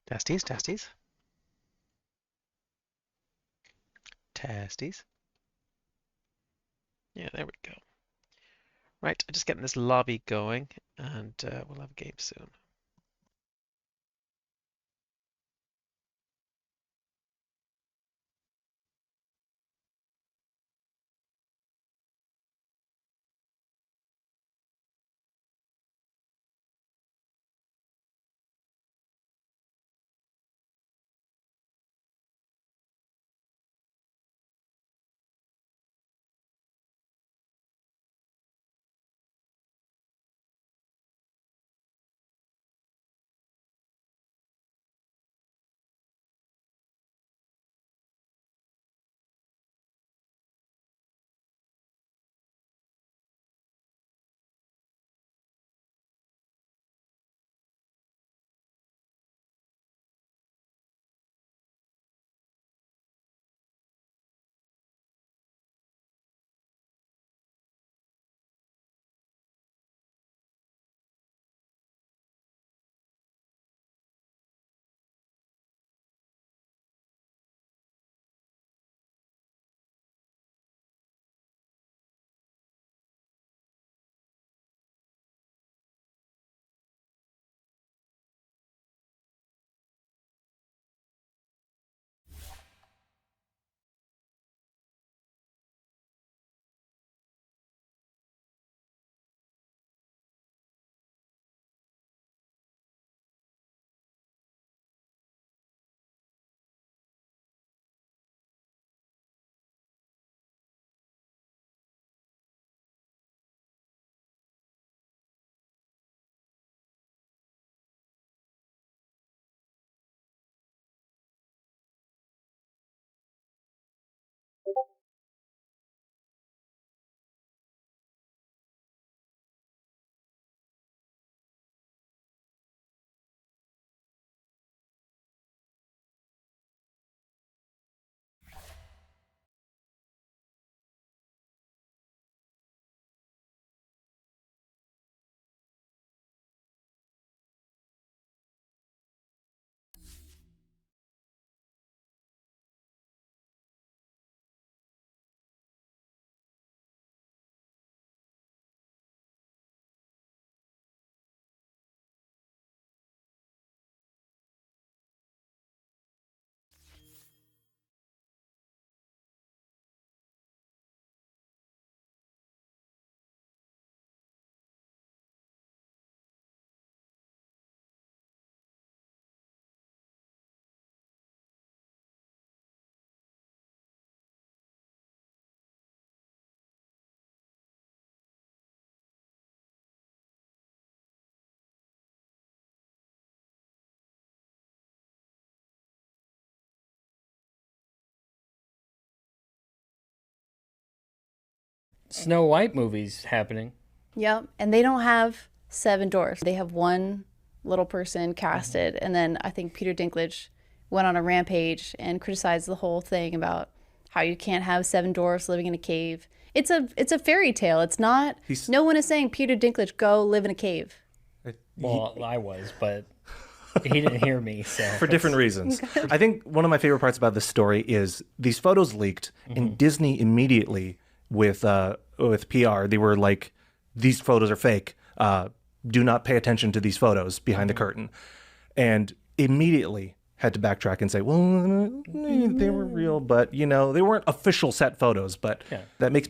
Testes, testes, testes. Yeah, there we go. Right, I'm just getting this lobby going, and we'll have a game soon. Snow White movies happening. Yep. And they don't have seven dwarfs. They have one little person Mm-hmm. casted. And then I think Peter Dinklage went on a rampage and criticized the whole thing about how you can't have seven dwarfs living in a cave. It's a fairy tale. It's not. He's No one is saying Peter Dinklage go live in a cave. he, Well, I was, but he didn't hear me, so for different it's. reasons. I think one of my favorite parts about this story is these photos leaked, Mm-hmm. and Disney immediately with PR, they were like, "These photos are fake. Do not pay attention to these photos behind the Mm-hmm. curtain," and immediately had to backtrack and say, "Well, they were real, but they weren't official set photos." But Yeah. that makes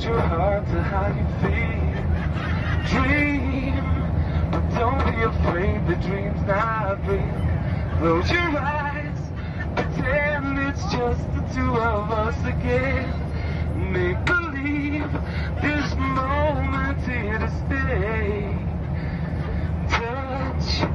close your heart to how you feel. Dream, but don't be afraid the dream's not real. Close your eyes, pretend it's just the two of us again. Make believe this moment's here to stay. Touch.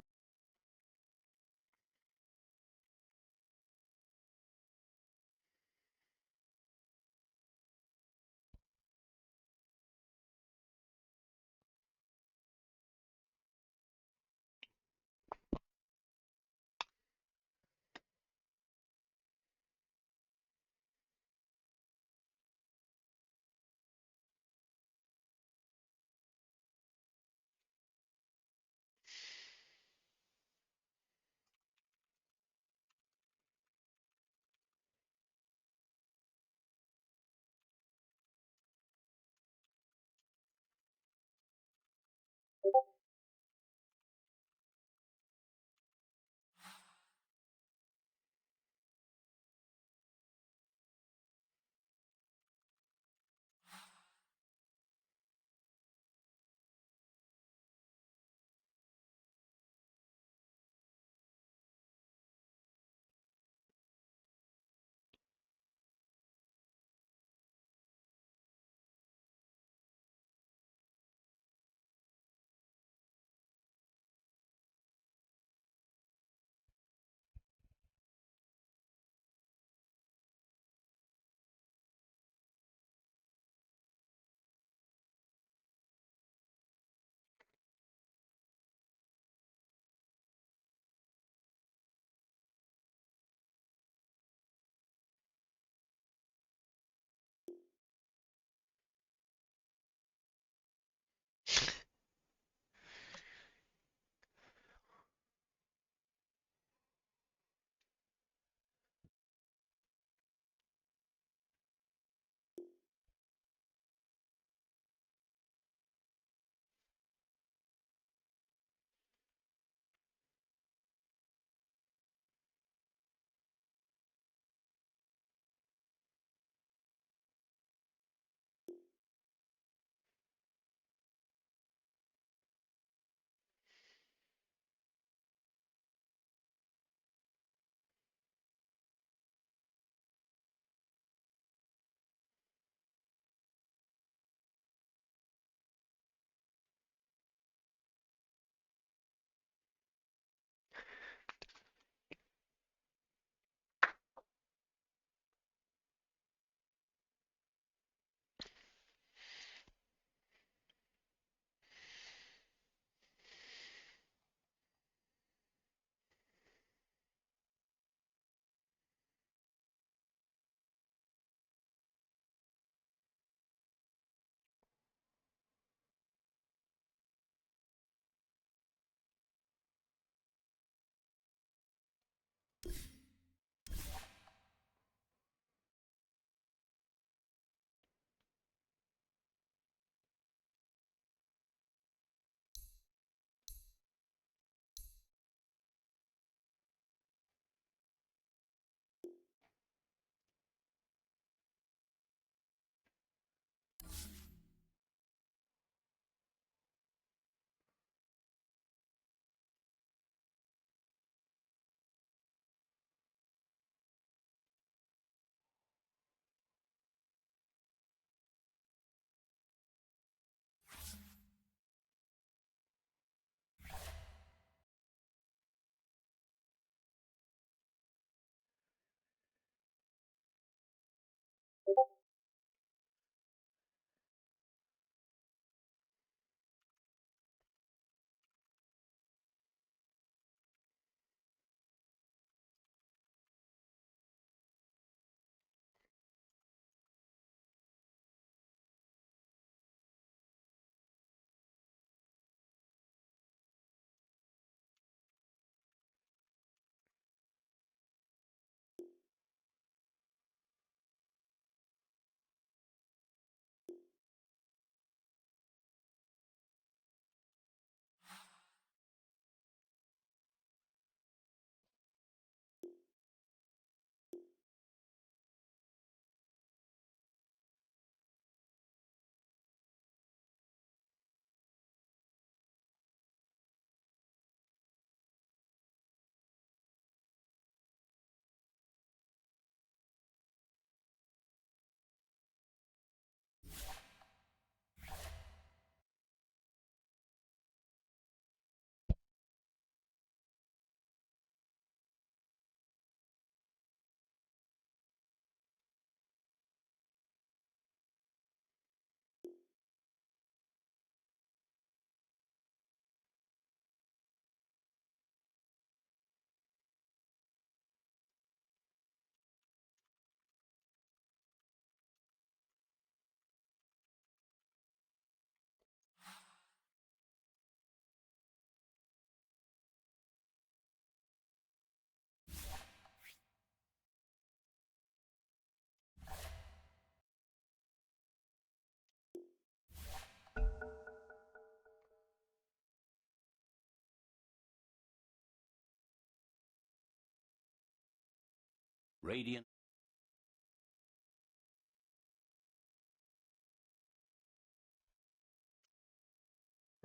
Radiant.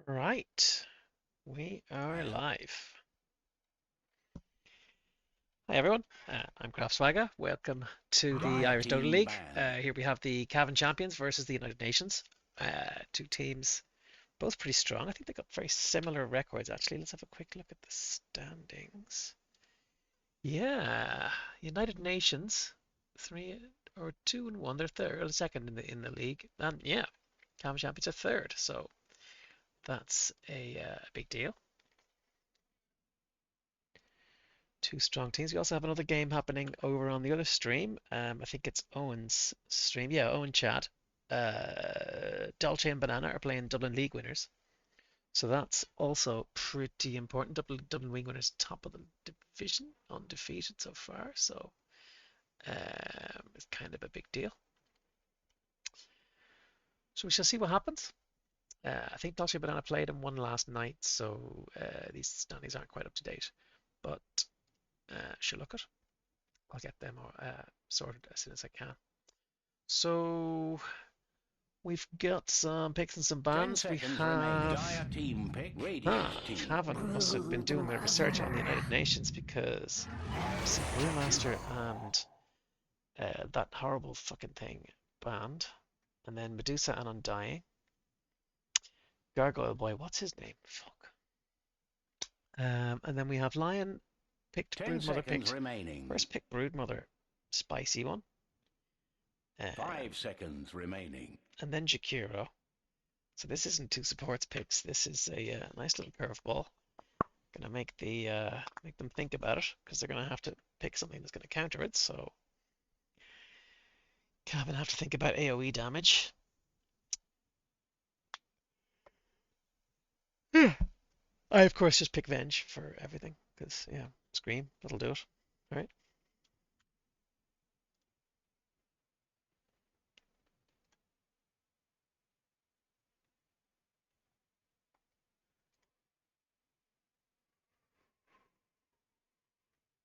Right, we are live. Hi everyone, I'm Craft Swagger. Welcome to the Irish Dota League. Here we have the Cavan champions versus the United Nations. Two teams, both pretty strong. I think they got very similar records actually. Let's have a quick look at the standings. Yeah, United Nations, 2-1. They're third or second in the league, and yeah, Cavan champions are third. So that's a big deal. Two strong teams. We also have another game happening over on the other stream. I think it's Owen's stream. Yeah, Owen chat. Dolce and Banana are playing Dublin League winners. So that's also pretty important. Dublin League winners top of the division, undefeated so far. So it's kind of a big deal. So we shall see what happens. I think Dolce and Banana played and won last night, so these standings aren't quite up to date. But sure, look it. I'll get them sorted as soon as I can. So we've got some picks and some bans. We have Cavan must have been doing their research on the United Nations because Brewmaster and that horrible fucking thing banned, and then Medusa and Undying. Gargoyle Boy, what's his name? Fuck. And then we have Lion. Picked Broodmother, first pick Broodmother, spicy one. 5 seconds remaining. And then Jakiro. So this isn't two supports picks. This is a nice little curveball. Gonna make them think about it because they're gonna have to pick something that's gonna counter it. So Cavan have to think about AOE damage. I of course just pick Venge for everything because yeah. Scream, that'll do it. All right.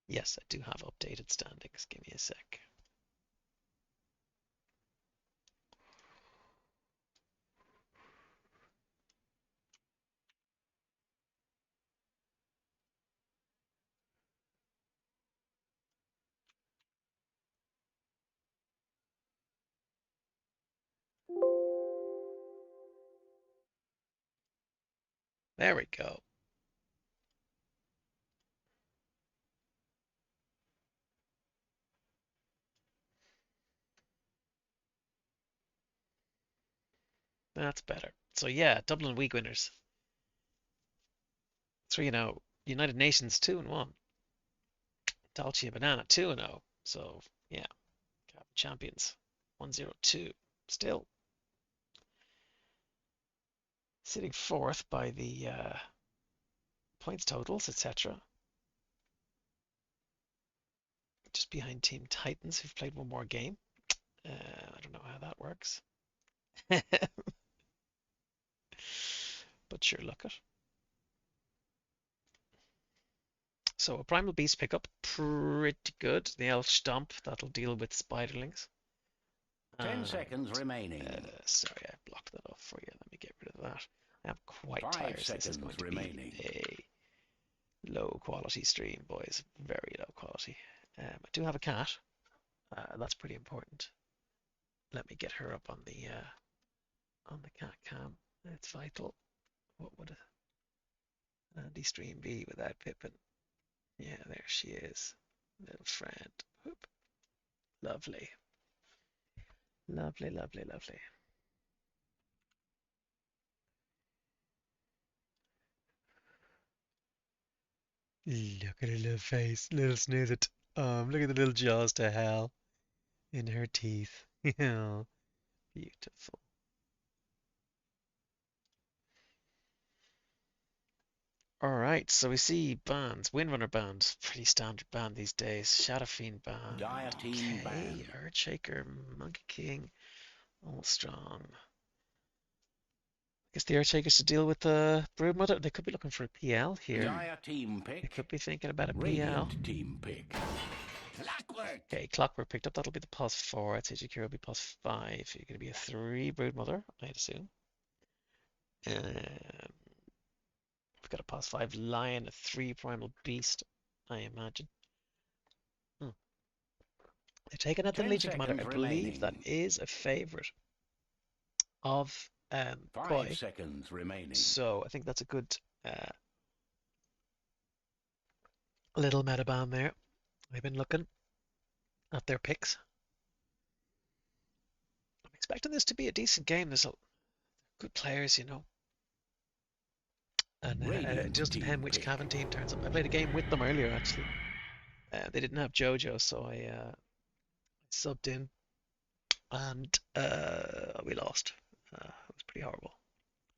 Yes, I do have updated standings. Give me a sec. There we go. That's better. So yeah, Dublin Week winners. 3-0. United Nations 2-1. Dolce and Banana 2-0. So yeah, champions 1-0-2. Still sitting fourth by the points totals, etc. Just behind Team Titans, who've played one more game. I don't know how that works. But sure, look it. So a Primal Beast pickup, pretty good. The Elf Stomp, that'll deal with Spiderlings. 10 seconds remaining. Sorry, I blocked that off for you. Let me get rid of that. I am quite tired. This is going to be a low quality stream, boys. Very low quality. I do have a cat. That's pretty important. Let me get her up on the cat cam. It's vital. What would an Andy stream be without Pippin? Yeah, there she is. Little friend. Whoop. Lovely. Lovely, lovely, lovely. Look at her little face, little snoozet. Look at the little jaws to hell in her teeth. Yeah, beautiful. All right, so we see bands. Windrunner band, pretty standard band these days. Shadow Fiend band. Okay, Earthshaker, Monkey King, all strong. I guess the Earthshakers to deal with the Broodmother. They could be looking for a PL here. They could be thinking about a PL. Team pick. Clockwork. Okay, Clockwork picked up. That'll be the +4. I'd say Jakiro will be +5. You're going to be a 3 Broodmother, I'd assume. We've got a +5 Lion, a 3 Primal Beast, I imagine. They're taking out the 10 Legion Commander. I seconds believe that remaining. is a favorite of 5 Koi. seconds remaining. So I think that's a good little meta ban there. I've been looking at their picks. I'm expecting this to be a decent game. There's good players, you know. And it does depend which Cavan team turns up. I played a game with them earlier, actually. They didn't have Jojo, so I subbed in, and we lost. It was pretty horrible.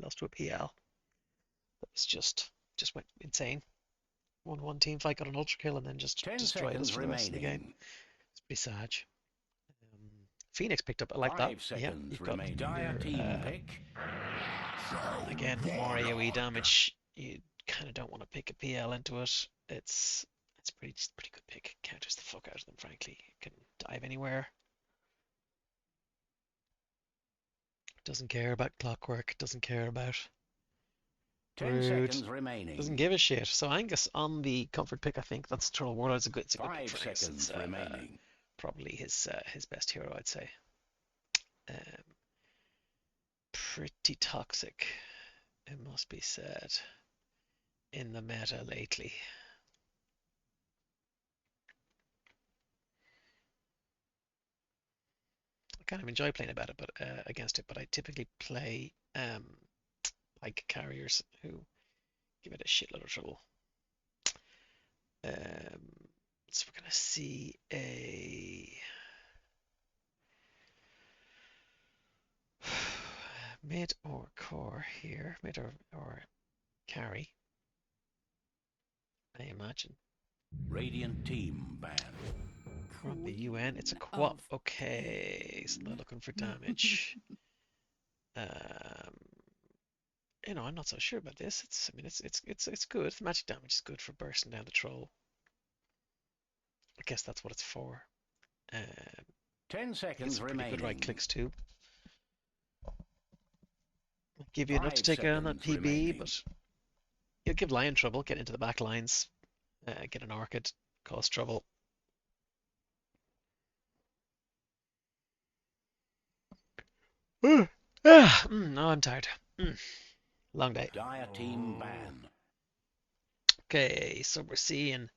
Lost to a PL. That was just went insane. 1-1 team fight, got an ultra kill, and then just 10 destroyed us seconds for the rest of the game. remaining. It's pretty sad. Phoenix picked up. I like that. 5 seconds You've got remaining. Dire team pick. again more AoE damage. You kind of don't want to pick a PL into it. It's pretty good pick. Counters the fuck out of them, frankly. You can dive anywhere. Doesn't care about Clockwork. Doesn't care about 10 Brood. seconds remaining. Doesn't give a shit. So Angus on the comfort pick, I think that's Troll Warlord. It's a good pick 5 for Angus. seconds remaining. Probably his best hero, I'd say. Pretty toxic, it must be said, in the meta lately. I kind of enjoy playing about it, but against it. But I typically play like carriers who give it a shitload of trouble. So we're gonna see a mid or core here, mid or carry, I imagine. Radiant team ban. From the UN, it's a co-op. Okay, so they're looking for damage. You know, I'm not so sure about this. I mean, it's good. The magic damage is good for bursting down the troll. I guess that's what it's for. 10 seconds pretty remaining. good right clicks too. Give you enough to take on that PB, remaining. but you'll give Lion trouble. Get into the back lines, get an Orchid, cause trouble. No, I'm tired. Long day. Dire team ban. Okay, so we're seeing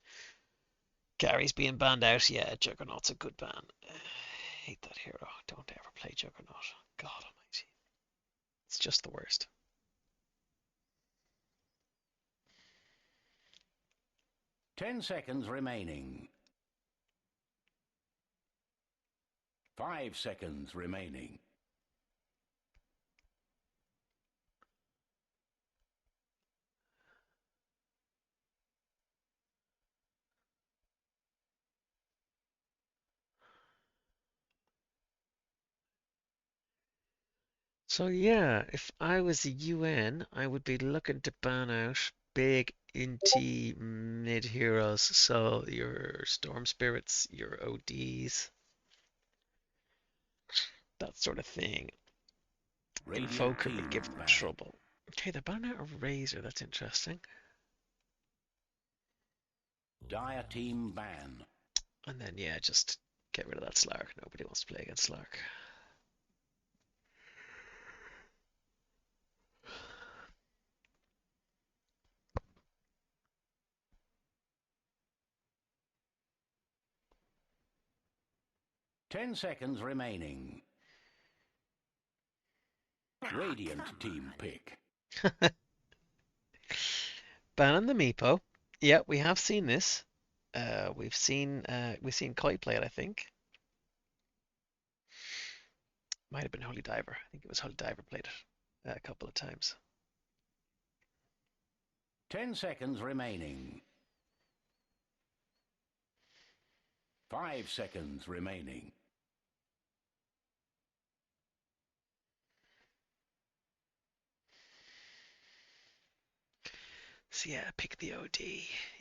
Gary's being banned out. Yeah, Juggernaut's a good ban. Hate that hero. Don't ever play Juggernaut. God almighty. It's just the worst. Ten seconds remaining. 5 seconds remaining. So yeah, if I was the UN, I would be looking to ban out big inty mid heroes. So your Storm Spirits, your ODs, that sort of thing. Invoker would give them trouble. Okay, they're banning out a Razor. That's interesting. Dire team ban. And then yeah, just get rid of that Slark. Nobody wants to play against Slark. Ten seconds remaining. Radiant team pick. Banning the Meepo. Yeah, we have seen this. We've seen Koi play it, I think. Might have been Holy Diver. I think it was Holy Diver played it a couple of times. 10 seconds remaining. 5 seconds remaining. So yeah, pick the OD.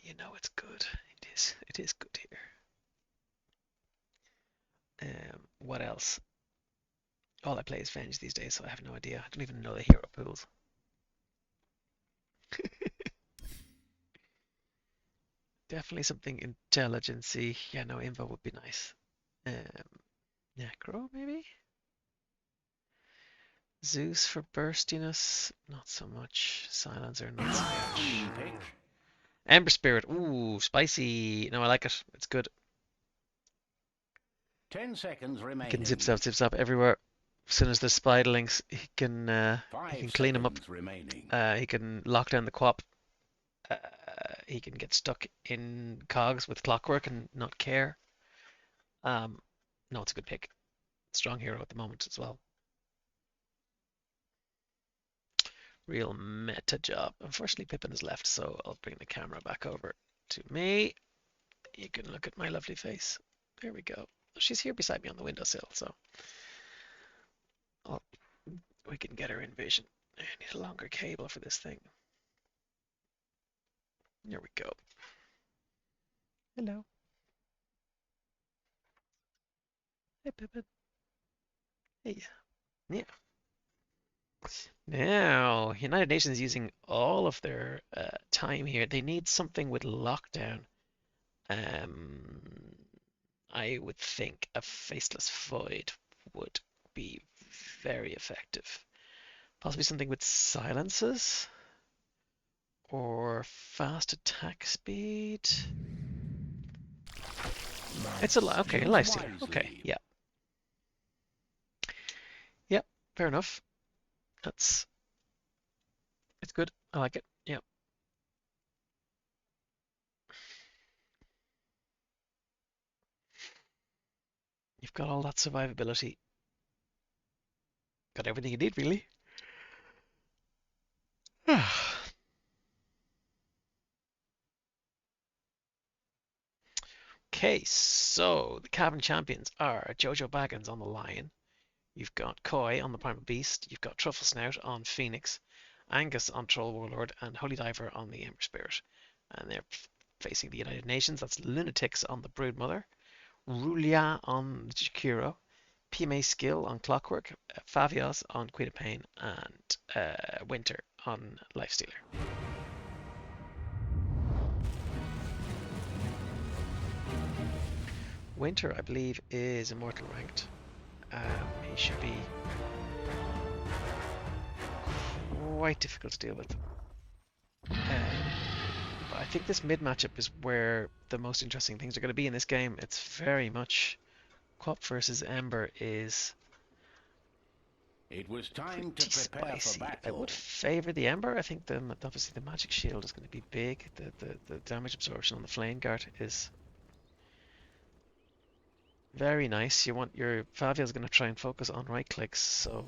You know it's good. It is good here. What else? All I play is Venge these days, so I have no idea. I don't even know the hero pools. Definitely something intelligency. Yeah, no, info would be nice. Necro, maybe? Zeus for burstiness, not so much. Silencer, not so much. Ember Spirit, ooh, spicy. No, I like it. It's good. 10 seconds remaining. He can zips up everywhere. As soon as there's spiderlings, he can clean them up. He can lock down the quap. He can get stuck in cogs with clockwork and not care. No, it's a good pick. Strong hero at the moment as well. Real meta job. Unfortunately, Pippin is left, so I'll bring the camera back over to me. You can look at my lovely face. There we go. She's here beside me on the windowsill, so we can get her in vision. I need a longer cable for this thing. There we go. Hello. Hey, Pippin. Hey. Yeah. Now, United Nations is using all of their time here. They need something with lockdown. I would think a Faceless Void would be very effective. Possibly something with silences or fast attack speed. It's a okay, a lifestealer. Okay, yeah. Yep, fair enough. It's good. I like it. Yep. You've got all that survivability. Got everything you need, really. Okay, so the Cavan champions are Jojo Baggins on the Lion. You've got Koi on the Primal Beast. You've got Truffle Snout on Phoenix. Angus on Troll Warlord. And Holy Diver on the Ember Spirit. And they're facing the United Nations. That's Lunatics on the Broodmother. Rulia on Jakiro. PMA Skill on Clockwork. Favios on Queen of Pain. And Winter on Lifestealer. Winter, I believe, is Immortal ranked. He should be quite difficult to deal with. But I think this mid matchup is where the most interesting things are going to be in this game. It's very much Quap versus Ember is It was time pretty to prepare spicy. for battle. I would favor the Ember. I think obviously the magic shield is going to be big. The damage absorption on the flame guard is very nice. You want your Favia's going to try and focus on right clicks, so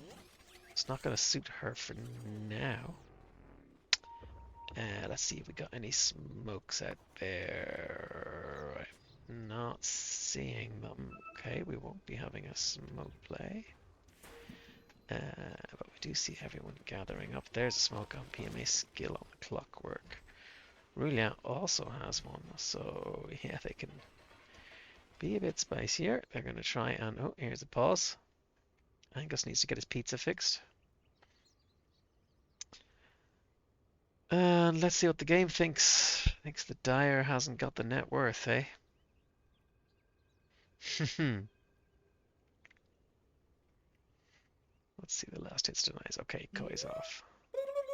it's not going to suit her for now. Let's see if we got any smokes out there. I'm not seeing them. Okay, we won't be having a smoke play. But we do see everyone gathering up. There's a smoke on PMA skill on the Clockwork. Rulia also has one, so yeah, they can be a bit spicier. They're going to try and... Oh, here's a pause. Angus needs to get his pizza fixed. And let's see what the game thinks. Thinks the Dyer hasn't got the net worth, eh? Let's see the last hits denies. Okay, Koi's off.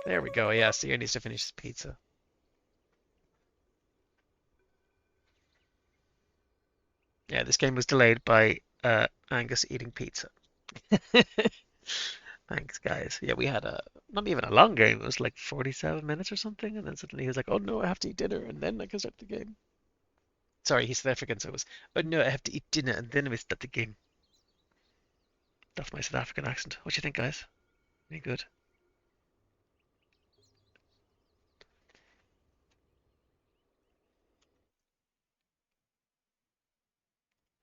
There we go. Yeah, Seer needs to finish his pizza. Yeah, this game was delayed by Angus eating pizza. Thanks, guys. Yeah, we had not even a long game. It was like 47 minutes or something, and then suddenly he was like, "Oh no, I have to eat dinner, and then I can start the game." Sorry, he's South African, so it was, "Oh no, I have to eat dinner, and then we start the game." That's my South African accent. What do you think, guys? Any good?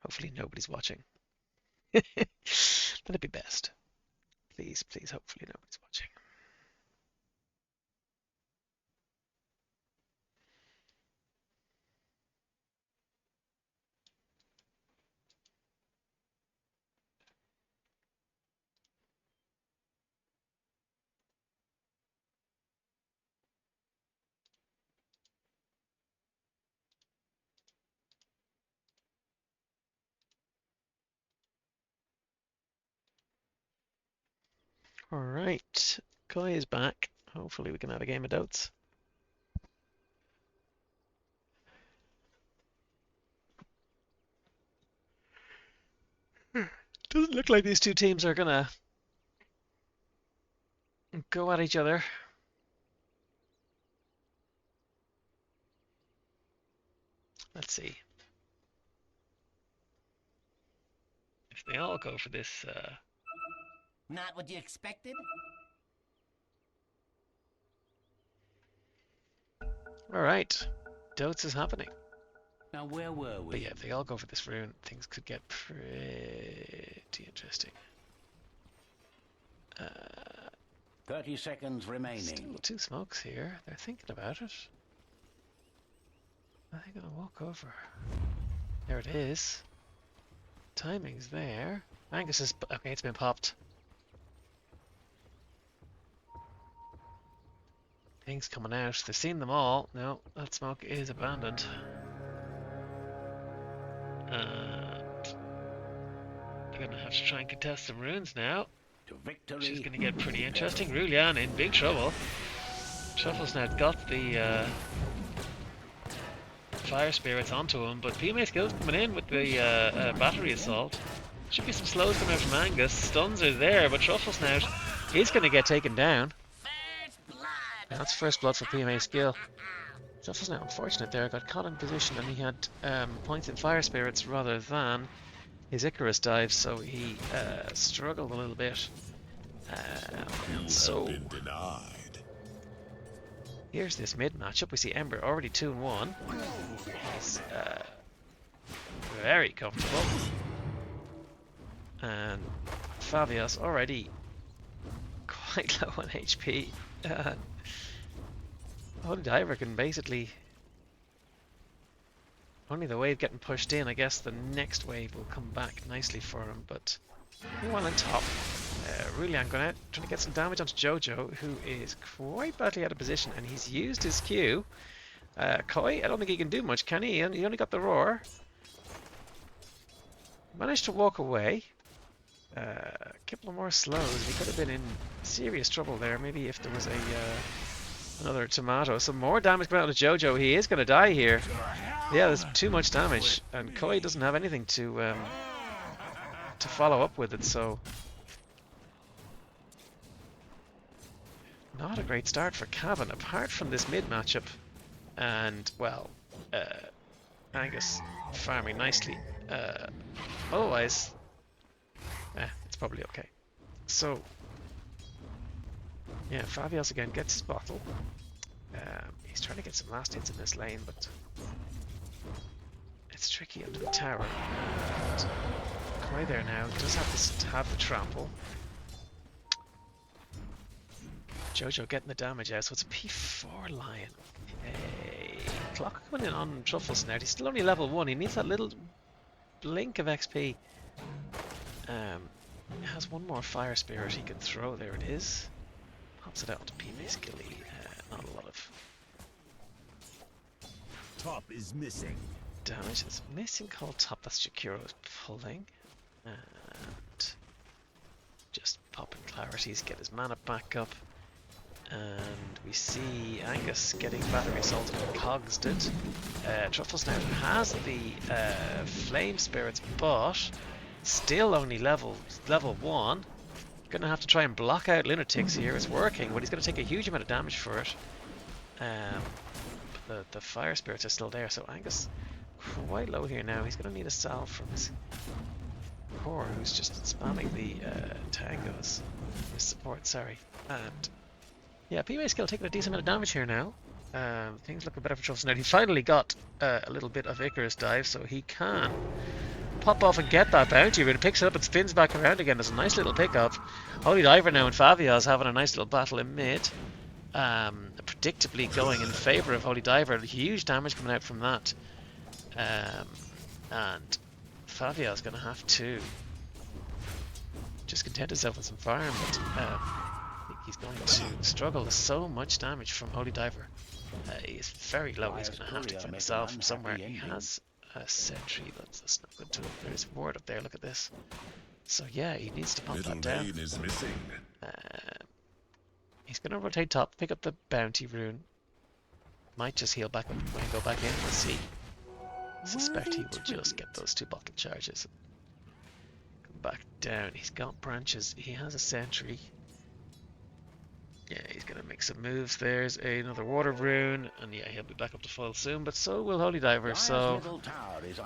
Hopefully nobody's watching. That'd be best. Please, please, hopefully nobody's watching. Alright, Koi is back. Hopefully we can have a game of Dotes. Doesn't look like these two teams are gonna go at each other. Let's see. If they all go for this, Not what you expected? alright. Dotes is happening. Now where were we? But yeah, if they all go for this rune, things could get pretty interesting. 30 seconds remaining. Still 2 smokes here. They're thinking about it. Are they gonna walk over? There it is. Timing's there. Angus is... Okay, it's been popped. Things coming out. They've seen them all. No, that smoke is abandoned. And they're gonna have to try and contest some runes now. To victory. Which is gonna get pretty interesting. Rulian in big trouble. Truffles now got the fire spirits onto him, but PMA skills coming in with the battery assault. Should be some slows coming out from Angus. Stuns are there, but Truffles now, he's gonna get taken down. That's first blood for PMA skill. Truffles now unfortunate there, got caught in position and he had points in fire spirits rather than his Icarus dive, so he struggled a little bit. So here's this mid matchup. We see Ember already 2-1. He's very comfortable, and Fabius already quite low on HP. Holy Diver can basically... Only the wave getting pushed in. I guess the next wave will come back nicely for him, but meanwhile on top, Rulian going out, trying to get some damage onto Jojo, who is quite badly out of position, and he's used his Q. Koi, I don't think he can do much, can he? He only got the roar. Managed to walk away. A couple more slows. He could have been in serious trouble there. Maybe if there was another tomato. Some more damage coming out of Jojo. He is going to die here. Yeah, there's too much damage, and Koi doesn't have anything to follow up with it. So not a great start for Cavan, apart from this mid matchup. And well, Angus farming nicely. Otherwise, it's probably okay. So yeah, Fabius again gets his bottle. He's trying to get some last hits in this lane, but it's tricky under the tower. And Koi there now does have the trample. Jojo getting the damage out, so it's a P4 Lion. Okay. Clock coming in on Truffles now. He's still only level 1. He needs that little blink of XP. He has one more fire spirit he can throw. There it is. Pops it out onto PMA Skilly. Not a lot of top is missing. Damage is missing. Cold top. That's Shakiro's pulling. And just popping clarities, get his mana back up. And we see Angus getting battery assaulted and Cogs did. Truffles now has the flame spirits, but still only level 1. Gonna have to try and block out lunatics here. It's working, but he's gonna take a huge amount of damage for it. The fire spirits are still there, so Angus quite low here now. He's gonna need a salve from his core, who's just spamming the tangos. His support, sorry. And yeah, PMA skill taking a decent amount of damage here now. Things looking better for Truffles now. He finally got a little bit of Icarus dive, so he can pop off and get that bounty rune. Picks it up and spins back around again. There's a nice little pickup. Holy Diver now and Fabius having a nice little battle in mid. Predictably going in favour of Holy Diver. Huge damage coming out from that. And Fabius going to have to just content himself with some farm, but I think he's going to struggle. There's so much damage from Holy Diver. He's very low. He's going to have to find himself from somewhere. He has a sentry, but that's not good to look. There's a ward up there. Look at this. So yeah, he needs to pop Middle that down. lane is missing. He's going to rotate top, pick up the bounty rune. Might just heal back up when he go back in. We'll see. I suspect he will just get those 2 bottle charges. Come back down. He's got branches. He has a sentry. Yeah, he's going to make some moves. There's another water rune. And yeah, he'll be back up to full soon. But so will Holy Diver. So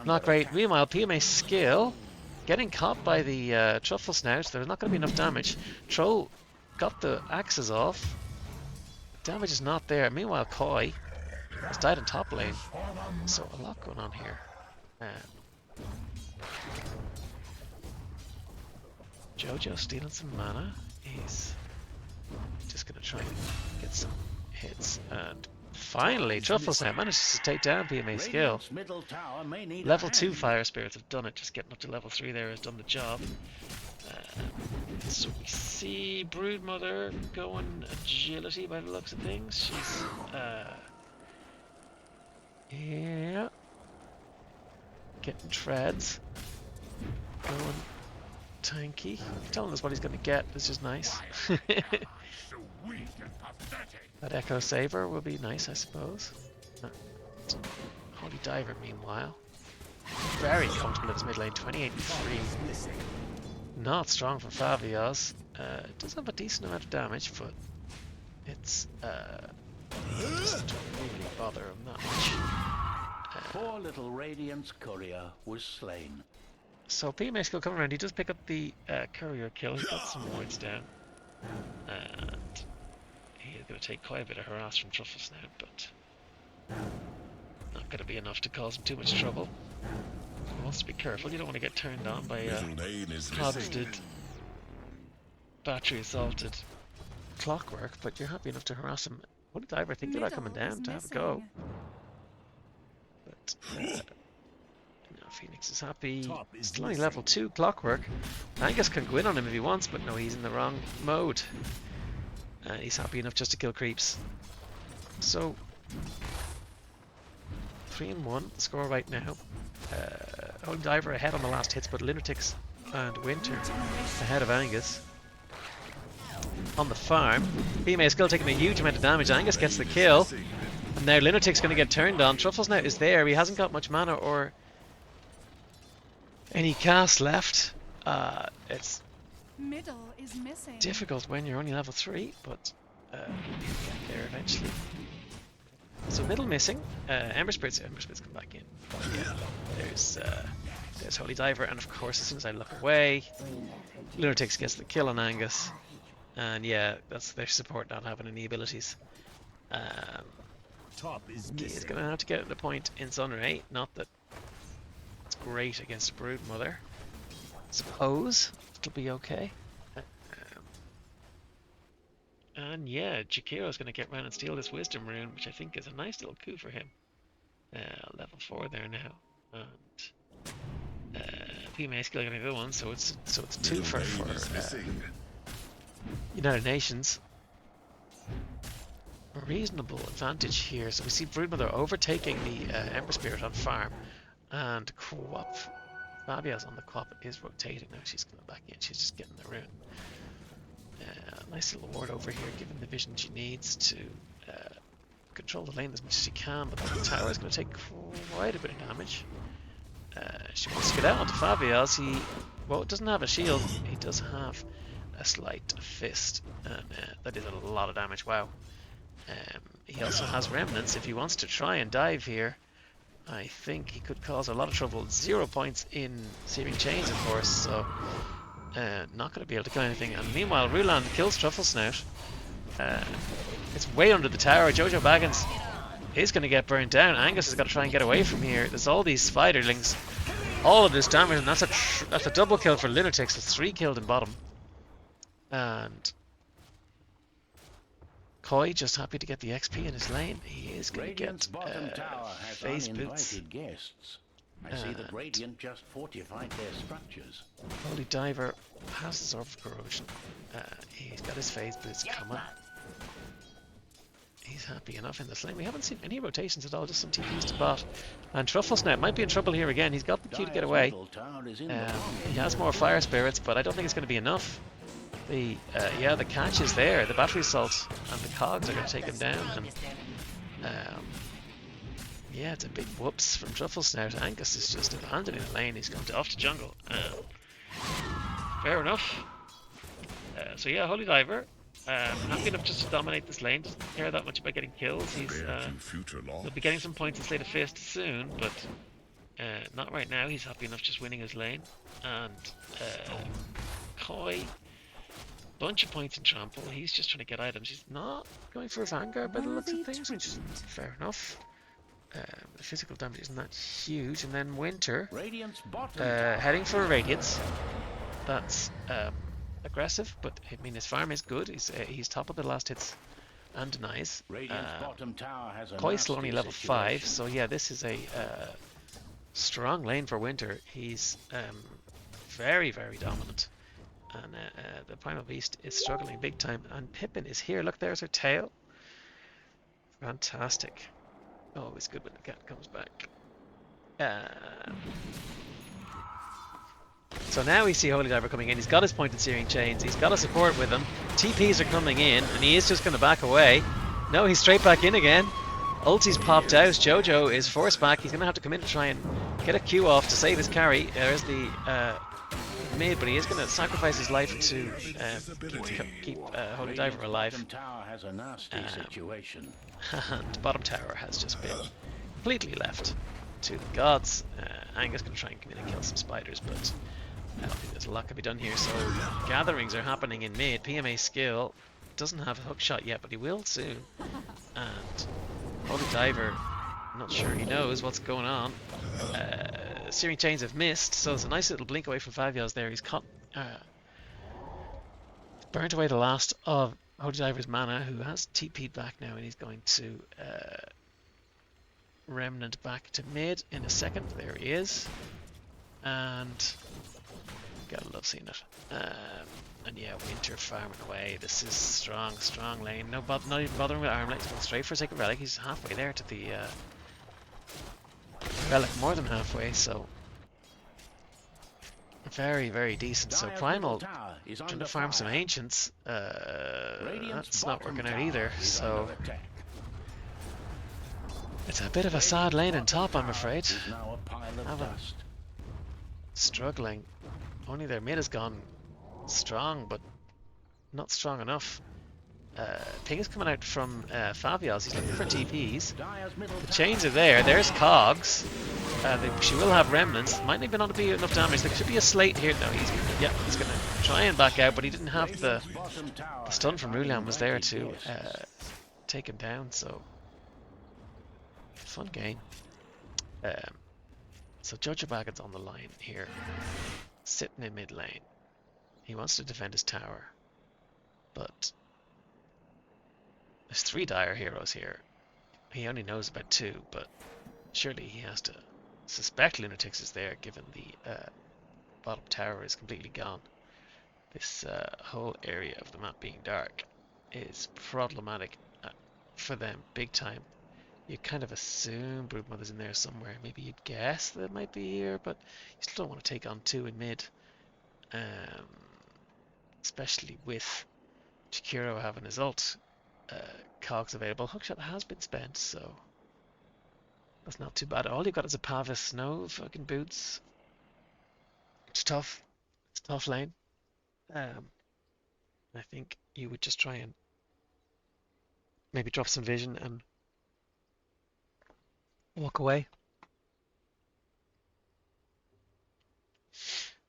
not great. Meanwhile, PMA skill. Getting caught by the truffle snout. There's not going to be enough damage. Troll got the axes off. Damage is not there. Meanwhile, Koi has died in top lane. So a lot going on here. Jojo stealing some mana. He's just going to try and get some hits. And finally, Truffle Snout manages to take down PMA skill. Level 2 Fire Spirits have done it. Just getting up to level 3 there has done the job. So we see Broodmother going agility by the looks of things. She's yeah, getting treads, going tanky, telling us what he's going to get. This is nice. That Echo Saver will be nice, I suppose. Holy Diver, meanwhile, very comfortable in his mid lane, 28-3. Not strong for Favios. It does have a decent amount of damage, but it's doesn't really bother him that much. Poor little Radiant's courier was slain. So PMA skill coming around, he does pick up the courier kill. He got some wards down, and he's going to take quite a bit of harass from Truffle Snout, but not going to be enough to cause him too much trouble. He wants to be careful. You don't want to get turned on by harvested, battery assaulted clockwork, but you're happy enough to harass him. Holy Diver, I think they're not coming down to have a go. But no, Phoenix is happy. Still only level 2 clockwork. Angus can go in on him if he wants, but no, he's in the wrong mode. He's happy enough just to kill creeps. So 3-1 the score right now. Holy Diver ahead on the last hits, but Lunatics and Winter ahead of Angus. On the farm, PMA is still taking a huge amount of damage. Angus gets the kill, and now Lunatic's going to get turned on. Truffles now is there. He hasn't got much mana or any cast left. It's difficult when you're only level 3, but you'll get there eventually. So middle missing. Ember Spirits come back in. But yeah, there's Holy Diver, and of course, as soon as I look away, Lunatics gets the kill on Angus. And yeah, that's their support not having any abilities. He's going to have to get the point in Sunray. Not that it's great against Broodmother. Suppose it'll be okay. And yeah, Jakiro's going to get round and steal this Wisdom Rune, which I think is a nice little coup for him. Level 4 there now. And PMA skill going to go on, so it's 2 for United Nations. A reasonable advantage here. So we see Broodmother overtaking the Ember Spirit on farm, and Quap, Fabia's on the Quap is rotating now. She's coming back in. She's just getting the rune. Nice little ward over here, given the vision she needs to control the lane as much as she can. But the tower is going to take quite a bit of damage. She wants to get out onto Fabia's. He doesn't have a shield. He does have a slight fist, and that is a lot of damage. Wow. He also has remnants. If he wants to try and dive here, I think he could cause a lot of trouble. 0 points in Searing Chains, of course, so not going to be able to kill anything. And meanwhile, Ruland kills Truffle Snout. It's way under the tower. Jojo Baggins is going to get burned down. Angus has got to try and get away from here. There's all these spiderlings, all of this damage, and that's a double kill for Lunatics with 3 killed in bottom. And Koi just happy to get the XP in his lane. He is going to get phase boots. Guests. I see that Radiant just fortified their structures. Holy Diver has his Orb of Corrosion. He's got his phase boots coming. He's He's happy enough in this lane. We haven't seen any rotations at all, just some TPs to bot. And Truffles now might be in trouble here again. He's got the Q to get away. He has more fire spirits, but I don't think it's going to be enough. The catch is there. The battery assault and the cogs are going to take him down. And yeah, it's a big whoops from Truffles now. Angus is just abandoning the lane. He's gone off to jungle. Fair enough. So yeah, Holy Diver. Happy enough just to dominate this lane. Doesn't care that much about getting kills. He'll be getting some points in Slate of Fist soon, but not right now. He's happy enough just winning his lane. And Koi, bunch of points in trample. He's just trying to get items. He's not going for a Vanguard by the looks of things, which is fair enough. The physical damage isn't that huge. And then Winter heading for a Radiance. That's aggressive, but I mean his farm is good. He's top of the last hits and denies. Koi's still only level 5, so yeah, this is a strong lane for Winter. He's very, very dominant, and the Primal Beast is struggling big time. And Pippin is here. Look, there's her tail. Fantastic. Always good when the cat comes back. So now we see Holy Diver coming in. He's got his pointed Searing Chains. He's got a support with him. TPs are coming in, and he is just going to back away. No, he's straight back in again. Ulti's popped out. Jojo is forced back. He's going to have to come in to try and get a Q off to save his carry. There's the mid, but he is going to sacrifice his life to keep Holy Diver alive. And bottom tower has just been completely left to the gods. Angus going to try and come in and kill some spiders, but I don't think there's a lot can be done here. So gatherings are happening in mid. PMA skill doesn't have a hook shot yet, but he will soon. And Holy Diver, I'm not sure he knows what's going on. Searing Chains have missed, so it's a nice little blink away from Favios there. He's caught, burnt away the last of Holy Diver's mana, who has TP'd back now, and he's going to Remnant back to mid in a second. There he is. And gotta love seeing it. And yeah, Winter farming away. This is strong lane. Not even bothering with Armlet. He's going straight for Sacred Relic. He's halfway there to the Relic, more than halfway, so very, very decent. So Primal trying to farm some Ancients. That's not working out either, so it's a bit of a sad lane in top, I'm afraid. Cavan struggling. Only their mid has gone strong, but not strong enough. Ping is coming out from Favios. He's looking for TPs. The chains are there. There's cogs. She will have remnants. Might even not be enough damage. There should be a slate here. No, he's going to try and back out, but he didn't have the stun from Rulan was there to take him down. So fun game. So Jojo Baggett's on the line here, sitting in mid lane. He wants to defend his tower, but there's 3 dire heroes here. He only knows about 2, but surely he has to suspect Lunatics is there, given the bottom tower is completely gone. This whole area of the map being dark is problematic for them big time. You kind of assume Broodmother's in there somewhere. Maybe you'd guess that it might be here, but you still don't want to take on 2 in mid. Especially with Chikuro having his ult. Cogs available. Hookshot has been spent, so that's not too bad. All you've got is a Pavis, no fucking boots. It's tough. It's a tough lane. I think you would just try and maybe drop some vision and walk away.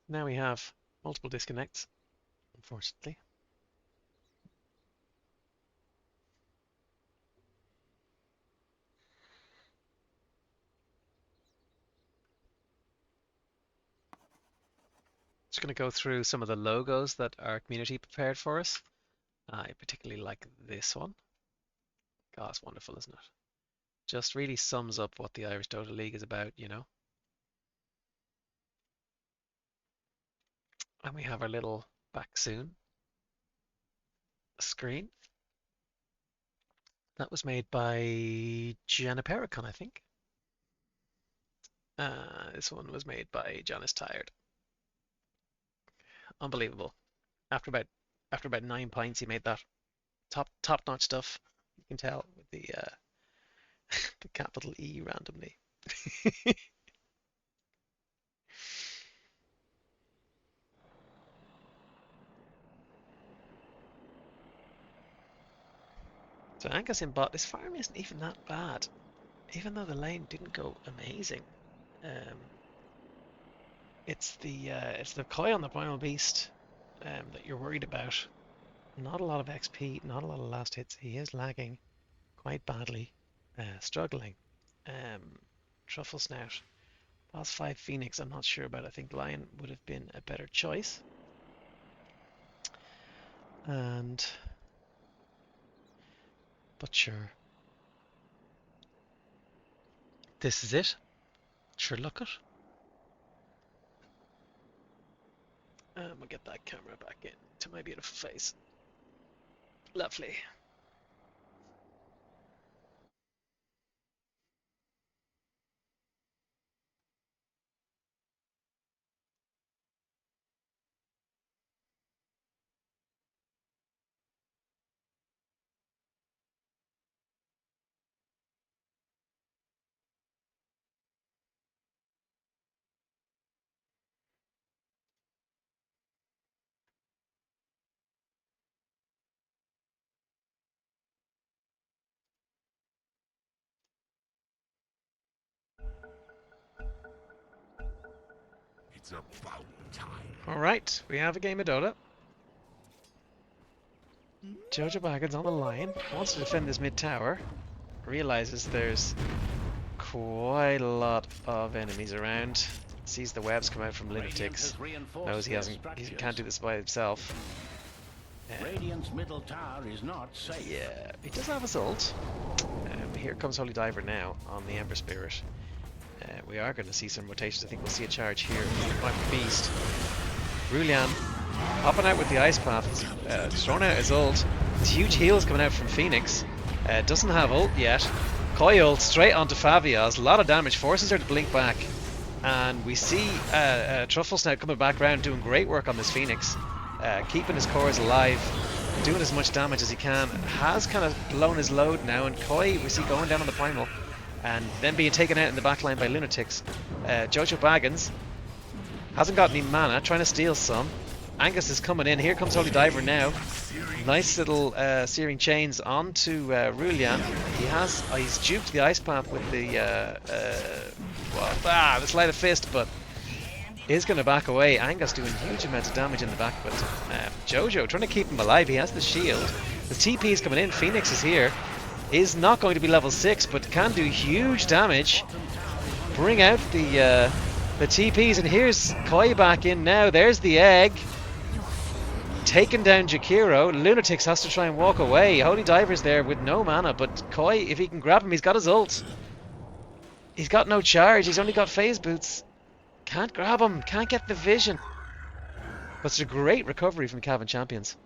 Now we have multiple disconnects, unfortunately. Just going to go through some of the logos that our community prepared for us. I particularly like this one. God, it's wonderful, isn't it? Just really sums up what the Irish Dota League is about, you know. And we have our little back soon screen. That was made by Janipericon, I think. This one was made by John is Tired. Unbelievable. After about 9 pints, he made that top-notch stuff. You can tell with the the capital E randomly. So Angus in bot, this farm isn't even that bad, even though the lane didn't go amazing. It's the Koi on the Primal Beast that you're worried about. Not a lot of XP, not a lot of last hits. He is lagging quite badly, struggling. Truffle Snout. Boss 5 Phoenix, I'm not sure about. I think Lion would have been a better choice. But sure. This is it. Sure, look it. We'll get that camera back in to my beautiful face. Lovely. It's about time. Alright, we have a game of Dota. Jojo Baggins on the line, wants to defend this mid tower, realizes there's quite a lot of enemies around, sees the webs come out from Lunatics, knows he can't do this by himself. Radiant's middle tower is not safe. Yeah, he does have his ult. Here comes Holy Diver now on the Ember Spirit. We are going to see some rotations. I think we'll see a charge here. Primal Beast. Rulian hopping out with the Ice Path. Throwing out his ult. There's huge heals coming out from Phoenix. Doesn't have ult yet. Koi ult straight onto Faviaz. A lot of damage. Forces her to blink back. And we see Truffle Snout coming back around doing great work on this Phoenix. Keeping his cores alive. Doing as much damage as he can. Has kind of blown his load now. And Koi we see going down on the Primal. And then being taken out in the backline by Lunatics. Jojo Baggins hasn't got any mana, trying to steal some. Angus is coming in. Here comes Holy Diver now. Nice little searing chains onto Rulian. He's duped the Ice Path with the Sleight of Fist, but is going to back away. Angus doing huge amounts of damage in the back, but Jojo trying to keep him alive. He has the shield. The TP is coming in. Phoenix is here. Is not going to be level 6, but can do huge damage. Bring out the TPs, and here's Koi back in now. There's the egg. Taking down Jakiro. Lunatics has to try and walk away. Holy Diver's there with no mana, but Koi, if he can grab him, he's got his ult. He's got no charge. He's only got phase boots. Can't grab him. Can't get the vision. But it's a great recovery from the Cavan champions.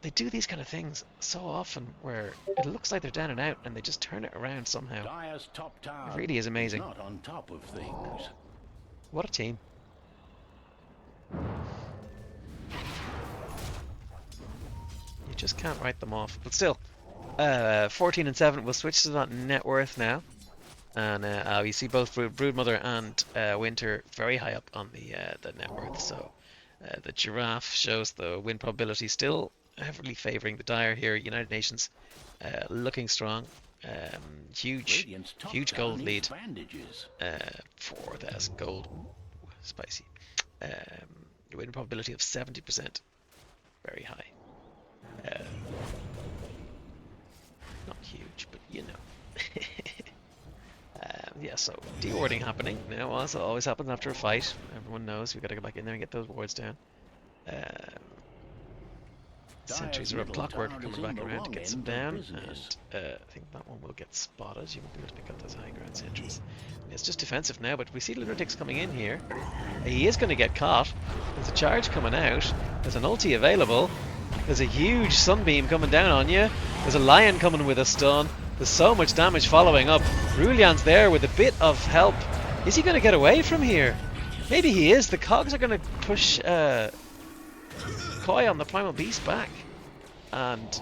They do these kind of things so often where it looks like they're down and out and they just turn it around somehow. Dire's top tower It really is amazing. not on top of things. What a team. You just can't write them off. But still, 14 and 7. We'll switch to that net worth now. And we see both Broodmother and Winter very high up on the net worth. So the giraffe shows the win probability still heavily favouring the Dire here. United Nations looking strong. Huge gold lead. 4,000 gold. Ooh, spicy. Win probability of 70%. Very high. Not huge, but you know. Yeah, so de-warding happening now, as always happens after a fight. Everyone knows we've got to go back in there and get those wards down. Sentries are up clockwork coming back around to get some down, and I think that one will get spotted. You won't be able to pick up those high ground sentries. It's just defensive now, but we see Lunatics coming in here. He is going to get caught. There's a charge coming out. There's an ulti available. There's a huge sunbeam coming down on you. There's a lion coming with a stun. There's so much damage following up. Rullian's there with a bit of help. Is he going to get away from here? Maybe he is. The cogs are going to push Koi on the Primal Beast back. And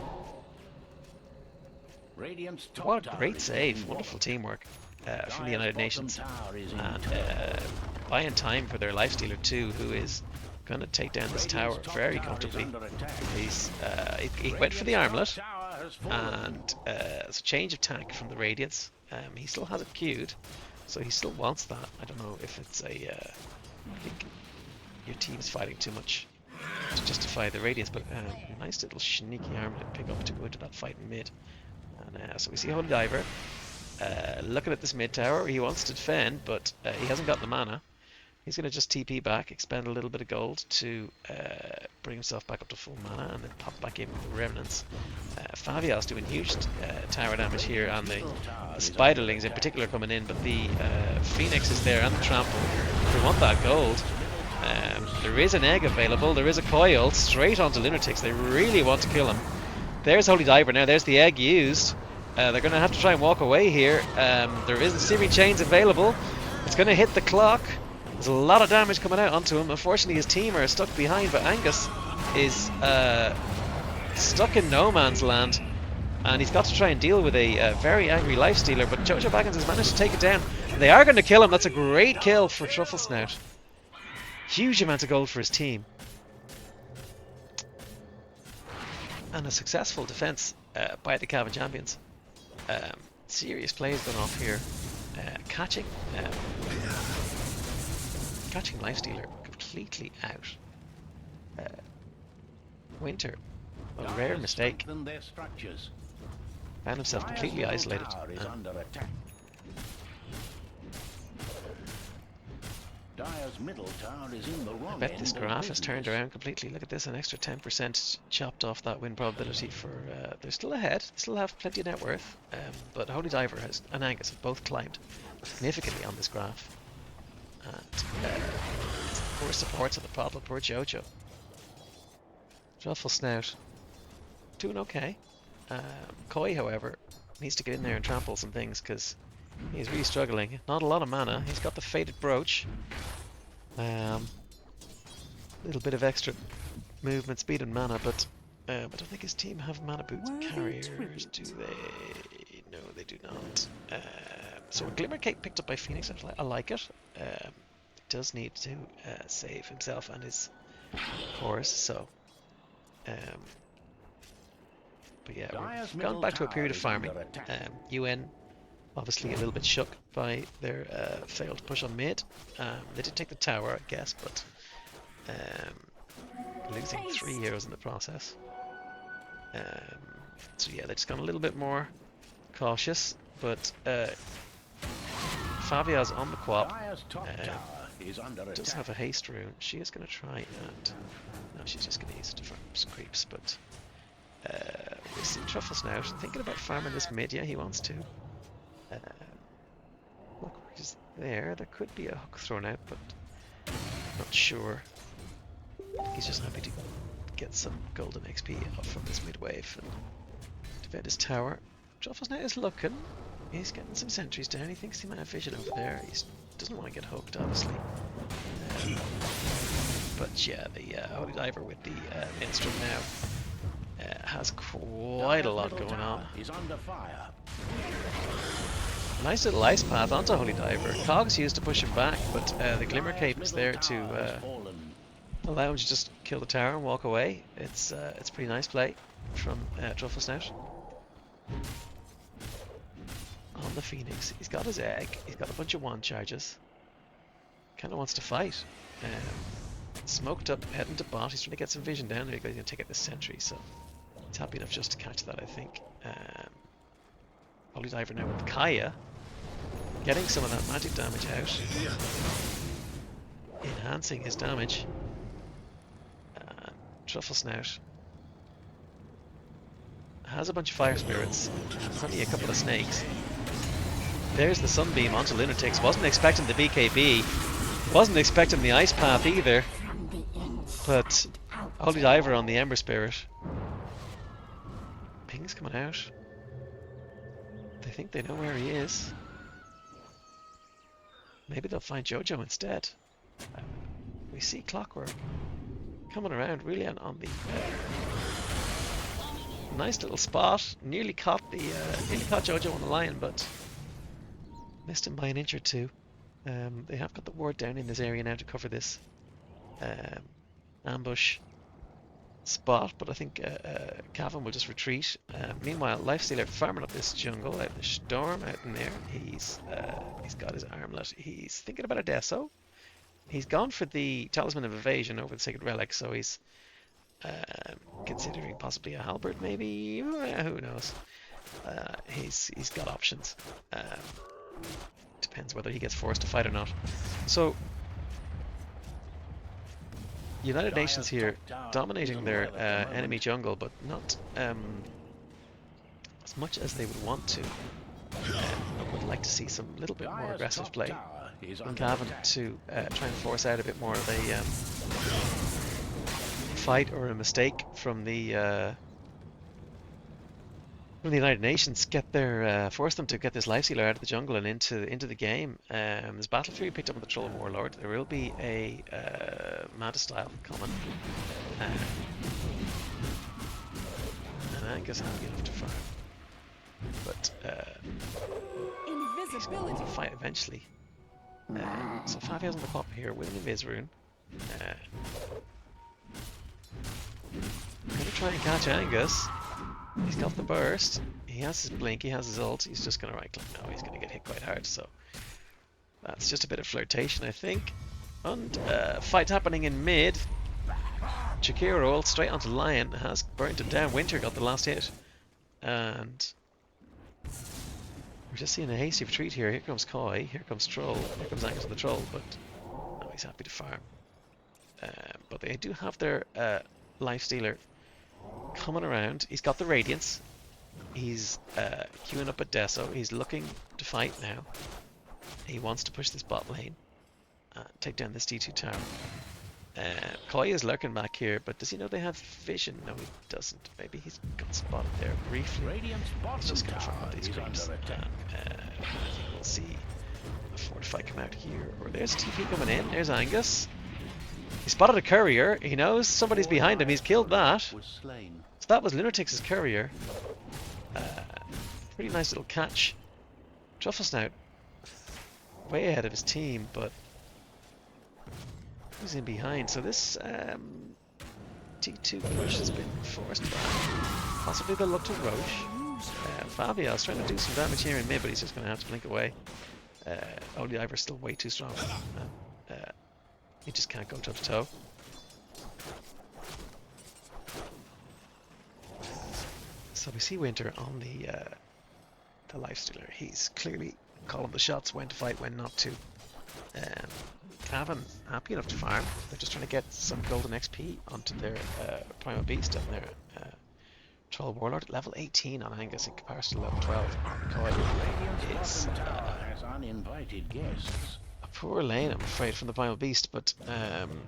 what a great save. Wonderful teamwork from the United Nations. And buying time for their Lifestealer too, who is going to take down this tower very comfortably. He went for the armlet. And it's a change of tack from the Radiance. He still has it queued, so he still wants that. I don't know if it's I think your team's fighting too much to justify the Radiance, but nice little sneaky armlet pick up to go into that fight in mid. And so we see Holy Diver looking at this mid tower. He wants to defend, but he hasn't got the mana. He's going to just TP back, expend a little bit of gold to bring himself back up to full mana, and then pop back in with the Remnants. Favial's doing huge tower damage here, and the Spiderlings in particular coming in, but the Phoenix is there and the Trample. They want that gold. There is an egg available, there is a coil straight onto Lunatics. They really want to kill him. There's Holy Diver now, there's the egg used. They're going to have to try and walk away here. There is the Searing Chains available. It's going to hit the clock. There's a lot of damage coming out onto him. Unfortunately, his team are stuck behind, but Angus is stuck in no man's land, and he's got to try and deal with a very angry Lifestealer, but Jojo Baggins has managed to take it down. They are going to kill him. That's a great kill for Truffle Snout. Huge amount of gold for his team. And a successful defense by the Cavan champions. Serious plays going off here. Catching Lifestealer completely out. Winter, a rare mistake. Found himself completely isolated. I bet this graph has turned around completely. Look at this, an extra 10% chopped off that win probability for... they're still ahead, still have plenty of net worth, but Holy Diver and Angus have both climbed significantly on this graph. And poor supports of the problem, poor Jojo. Truffle Snout doing okay. Koi, however, needs to get in there and trample some things because he's really struggling. Not a lot of mana. He's got the Faded Brooch. Little bit of extra movement, speed and mana, but I don't think his team have mana boots carriers, do they? No, they do not. So a Glimmer Cape picked up by Phoenix, I like it. He does need to save himself and his cores, so... but yeah, we've gone back to a period of farming. UN obviously a little bit shook by their failed push on mid. They did take the tower, I guess, but losing 3 heroes in the process. So yeah, they've just gone a little bit more cautious, but Favia's on the quap. Does have a haste rune. She is going to try and... No, she's just going to use it to farm some creeps, but... we see Truffle Snout thinking about farming this mid. Yeah, he wants to. Look, he's there. There could be a hook thrown out, but not sure. He's just happy to get some golden XP off from this mid wave and defend his tower. Truffle Snout is looking. He's getting some sentries down. He thinks he might have vision over there. He doesn't want to get hooked, obviously. But yeah, the Holy Diver with the Minstrel now has quite a lot going on. Nice little ice path onto Holy Diver. Cogs used to push him back, but the Glimmer Cape is there to allow him to just kill the tower and walk away. It's pretty nice play from Truffle Snout. On the Phoenix, he's got his egg, he's got a bunch of wand charges. Kinda wants to fight. Smoked up, heading to bot, he's trying to get some vision down there, he's going to take out the sentry, so he's happy enough just to catch that, I think. Holy Diver now with Kaya, getting some of that magic damage out, enhancing his damage. Truffle Snout has a bunch of fire spirits, only a couple of snakes. There's the Sunbeam onto Lunatics. Wasn't expecting the BKB, wasn't expecting the Ice Path either, but Holy Diver on the Ember Spirit. Ping's coming out. They think they know where he is. Maybe they'll find Jojo instead. We see Clockwork coming around really on the nice little spot. Nearly caught Jojo on the line, but missed him by an inch or two. They have got the ward down in this area now to cover this ambush spot, but I think Cavan will just retreat. Meanwhile, Lifestealer farming up this jungle out in the storm out in there. He's got his armlet. He's thinking about a Deso. He's gone for the Talisman of Evasion over the Sacred Relic, so he's considering possibly a halberd, maybe. Who knows? He's got options. Depends whether he gets forced to fight or not. So United Nations here dominating their enemy jungle, but not as much as they would want to. I would like to see some little bit more aggressive play from Cavan to try and force out a bit more of a fight or a mistake from the United Nations. Force them to get this Lifestealer out of the jungle and into the game. There's Battle Fury picked up on the Troll Warlord. There will be a Mantis style coming. And Angus happy enough to farm. But he's going to fight eventually. So 5 heals on the pop here with an Invis rune. Gonna try and catch Angus. He's got the burst. He has his blink. He has his ult. He's just gonna right click. No, he's gonna get hit quite hard. So that's just a bit of flirtation, I think. And fight happening in mid. Chikira ult straight onto Lion, has burnt him down. Winter got the last hit, and we're just seeing a hasty retreat here. Here comes Koi. Here comes Troll. Here comes Angus on the Troll. But no, he's happy to farm. But they do have their Lifestealer coming around. He's got the Radiance. He's queuing up at Deso. He's looking to fight now. He wants to push this bot lane, take down this D2 tower. Koi is lurking back here, but does he know they have vision? No, he doesn't. Maybe he's got spotted there briefly. He's just going to farm out these creeps. I think we'll see a fortify come out here. Or there's TP coming in. There's Angus. He spotted a courier. He knows somebody's behind him. He's killed that. So that was Lunatix's courier. Pretty nice little catch. Truffle Snout way ahead of his team, but who's in behind? So this T2 push has been forced back. Possibly they'll look to Roche. Fabiel's trying to do some damage here in mid, but he's just going to have to blink away. Holy Ivor's still way too strong. He just can't go toe to toe. So we see Winter on the Lifestealer. He's clearly calling the shots, when to fight, when not to. Cavan happy enough to farm. They're just trying to get some golden XP onto their Primal Beast on their Troll Warlord. Level 18 on Angus in comparison to level 12 on Koi. It's uninvited guests. a poor lane, I'm afraid, from the Primal Beast, but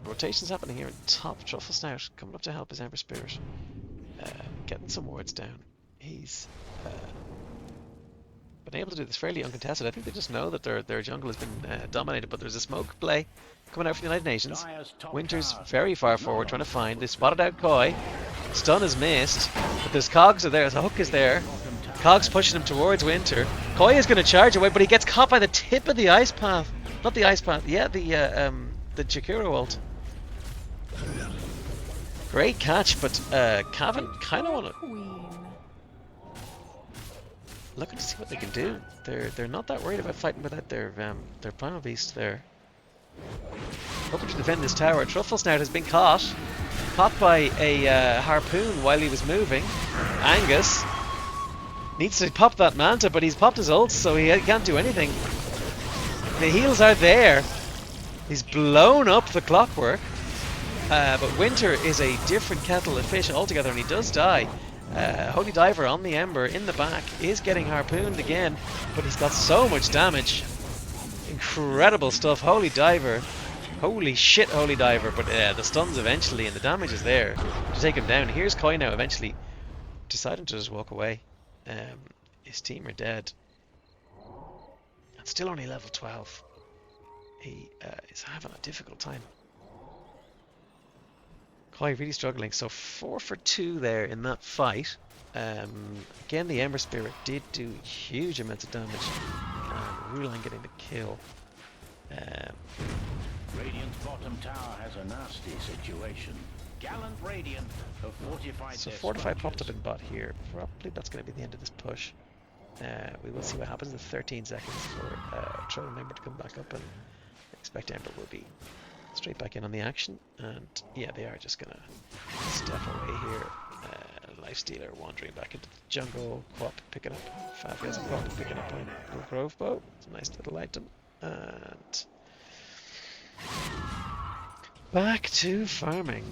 rotations happening here in top. Truffle Snout coming up to help his Ember Spirit. Getting some wards down. He's been able to do this fairly uncontested. I think they just know that their jungle has been dominated, but there's a smoke play coming out from the United Nations. Winter's very far forward trying to find. They spotted out Koi. Stun is missed, but there's Cogs are there. The hook is there. Cogs pushing him towards Winter. Koi is going to charge away, but he gets caught by the tip of the ice path. Not the ice path. Yeah, the Chikura ult. Great catch, but Cavan kind of want to looking to see what they can do. They're not that worried about fighting without their Primal Beast there. Hoping to defend this tower. Truffle Snout has been caught by a harpoon while he was moving. Angus needs to pop that Manta, but he's popped his ult, so he can't do anything. The heals are there. He's blown up the Clockwork. But Winter is a different kettle of fish altogether, and he does die. Holy Diver on the Ember in the back is getting harpooned again, but he's got so much damage. Incredible stuff. Holy Diver. Holy shit, Holy Diver. But the stuns eventually, and the damage is there to take him down. Here's Koi now eventually deciding to just walk away. His team are dead. And still only level 12. He is having a difficult time. Koi really struggling. So 4 for 2 there in that fight. Again, the Ember Spirit did do huge amounts of damage. Ruline getting the kill. Radiant's bottom tower has a nasty situation. Gallant Radiant have fortified So their Fortify popped up structures. in bot here. Probably that's going to be the end of this push. We will see what happens in 13 seconds for Troll and Ember to come back up, and I expect Ember will be straight back in on the action. And yeah, they are just going to step away here. Lifestealer wandering back into the jungle. Quap picking up. Fabia's and Quap picking up on Blue Grove Bow. It's a nice little item. And back to farming.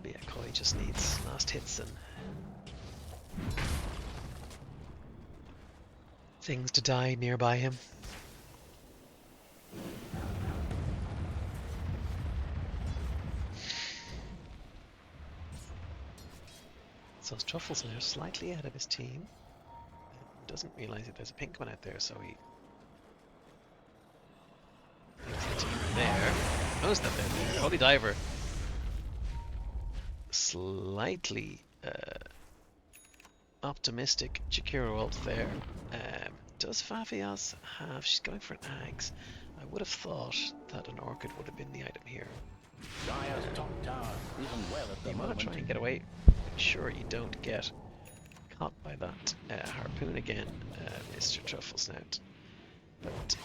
But yeah, Koi just needs last hits and things to die nearby him. So Truffles now slightly ahead of his team. Doesn't realise that there's a pink one out there, so he thinks the team are there. Knows that they're there. Holy Diver. Slightly optimistic Chikiro ult there. Does Faviaz have... She's going for an Ags. I would have thought that an Orchid would have been the item here. Dire's top tower isn't well at the You want moment. to try and get away. Sure you don't get caught by that harpoon again, Mr. Trufflesnout. But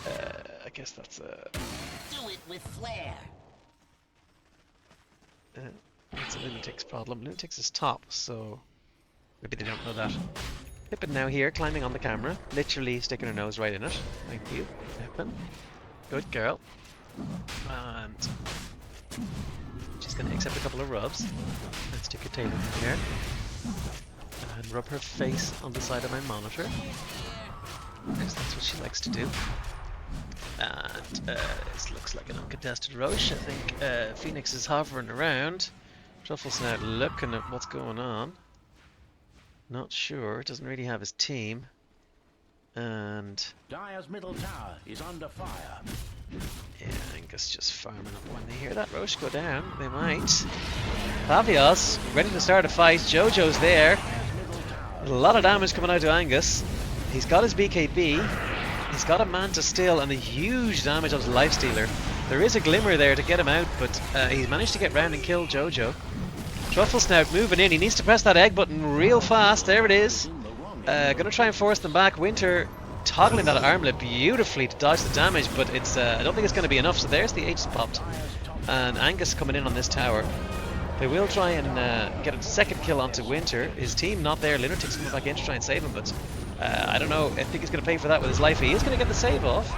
I guess that's a... Do it with flair. It's a Lunatic's problem. Lunatic's is top, so maybe they don't know that. Pippin now here, climbing on the camera, literally sticking her nose right in it. Thank you, Pippin. Good girl. And she's going to accept a couple of rubs and stick her tail in here and rub her face on the side of my monitor, because that's what she likes to do. And it looks like an uncontested Roche. I think Phoenix is hovering around. Trufflesnout looking at what's going on. Not sure. Doesn't really have his team. And Dire's middle tower is under fire. yeah, Angus just farming up. When they hear that Roche go down, they might. Favios ready to start a fight. Jojo's there. A lot of damage coming out to Angus. He's got his BKB. He's got a man to steal and a huge damage onto Lifestealer. There is a glimmer there to get him out, but he's managed to get round and kill Jojo. Trufflesnout moving in. He needs to press that egg button real fast. There it is. Gonna try and force them back. Winter toggling that armlet beautifully to dodge the damage, but it's I don't think it's going to be enough. So there's the H spot, and Angus coming in on this tower. They will try and get a second kill onto Winter. His team not there. Lunatic's coming back in to try and save him, but I don't know. I think he's going to pay for that with his life. He is going to get the save off.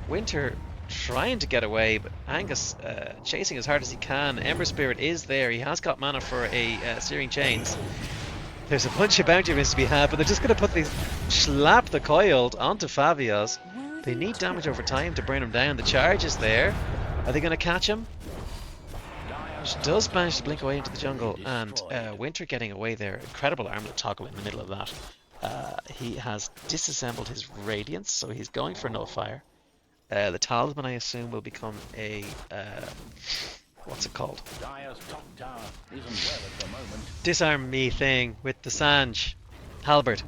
Winter trying to get away, but Angus chasing as hard as he can. Ember Spirit is there. He has got mana for a Searing Chains. There's a bunch of bounty rings to be had, but they're just going to put these, slap the coiled onto Favios. They need damage over time to burn him down. The charge is there. Are they going to catch him? She does manage to blink away into the jungle, and Winter getting away there. Incredible armlet toggle in the middle of that. He has disassembled his Radiance, so he's going for Nullifier. The Talisman, I assume, will become a... what's it called? Dire's top tower isn't well at the moment. Disarm me thing with the Sange Halberd.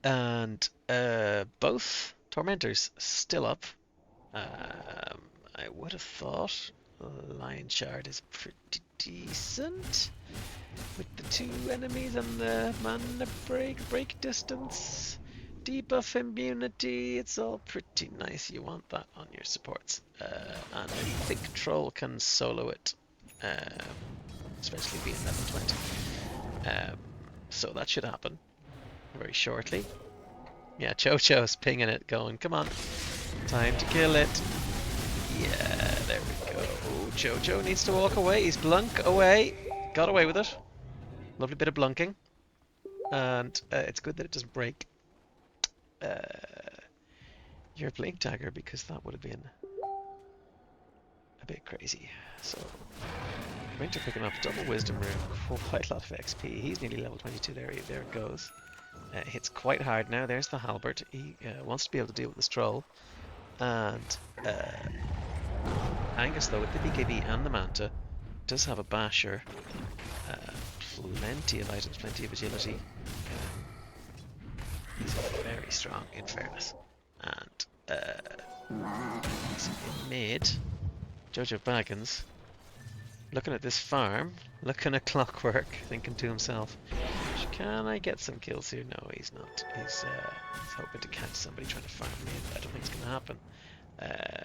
And both Tormentors still up. I would have thought Lion Shard is pretty decent with the two enemies and the mana break distance, debuff immunity. It's all pretty nice. You want that on your supports, and I think Troll can solo it, especially being level 20. So that should happen very shortly. Yeah, Chocho's pinging it, going, come on, time to kill it. Yeah, there we go. Jojo needs to walk away. He's blunk away. Got away with it. Lovely bit of blunking. And it's good that it doesn't break your blink dagger, because that would have been a bit crazy. So, Winter picking up double wisdom rune, quite a lot of XP. He's nearly level 22 there. There it goes. hits quite hard now. There's the halberd. He wants to be able to deal with the troll. And Angus, though, with the BKB and the Manta, does have a basher. Plenty of items, plenty of agility. He's very strong, in fairness. And he's in mid. Jojo Baggins, looking at this farm, looking at Clockwork, thinking to himself, can I get some kills here? No, he's not. He's hoping to catch somebody trying to farm me. I don't think it's going to happen.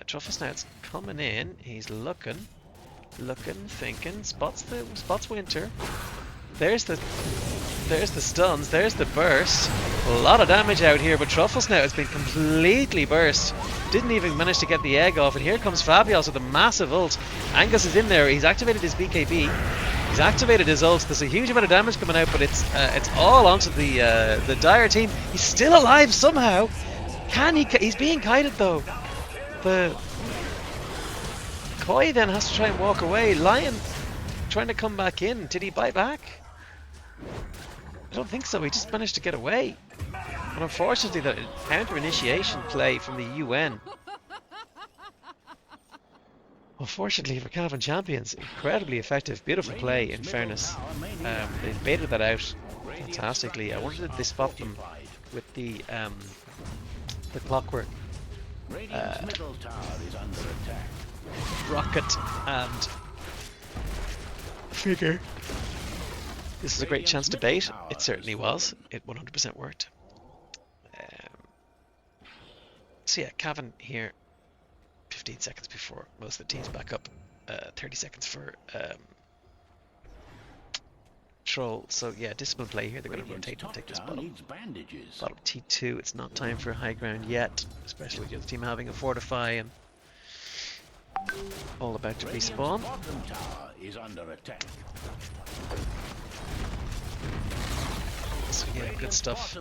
Truffle Snout's coming in. He's looking, thinking. Spots Winter. There's the stuns. There's the burst. A lot of damage out here, but Truffle Snout has been completely burst. Didn't even manage to get the egg off, and here comes Fabios with a massive ult. Angus is in there. He's activated his BKB. He's activated his ult. There's a huge amount of damage coming out, but it's all onto the Dire team. He's still alive somehow. Can he? He's being kited though. The Koi then has to try and walk away. Lion trying to come back in. Did he bite back? I don't think so. He just managed to get away. And unfortunately, the counter initiation play from the UN. Unfortunately for Cavan champions, incredibly effective, beautiful play. In fairness, they baited that out fantastically. I wondered if they spot them with the Clockwork rocket and figure. This is a great chance to bait. It certainly was. It 100% worked. So yeah, Cavan here. 15 seconds before most of the teams back up. 30 seconds for Troll. So yeah, discipline play here. They're going to rotate and take this bottom. Bottom T2. It's not time for high ground yet, especially with the other team having a fortify and all about to respawn. So yeah, good stuff.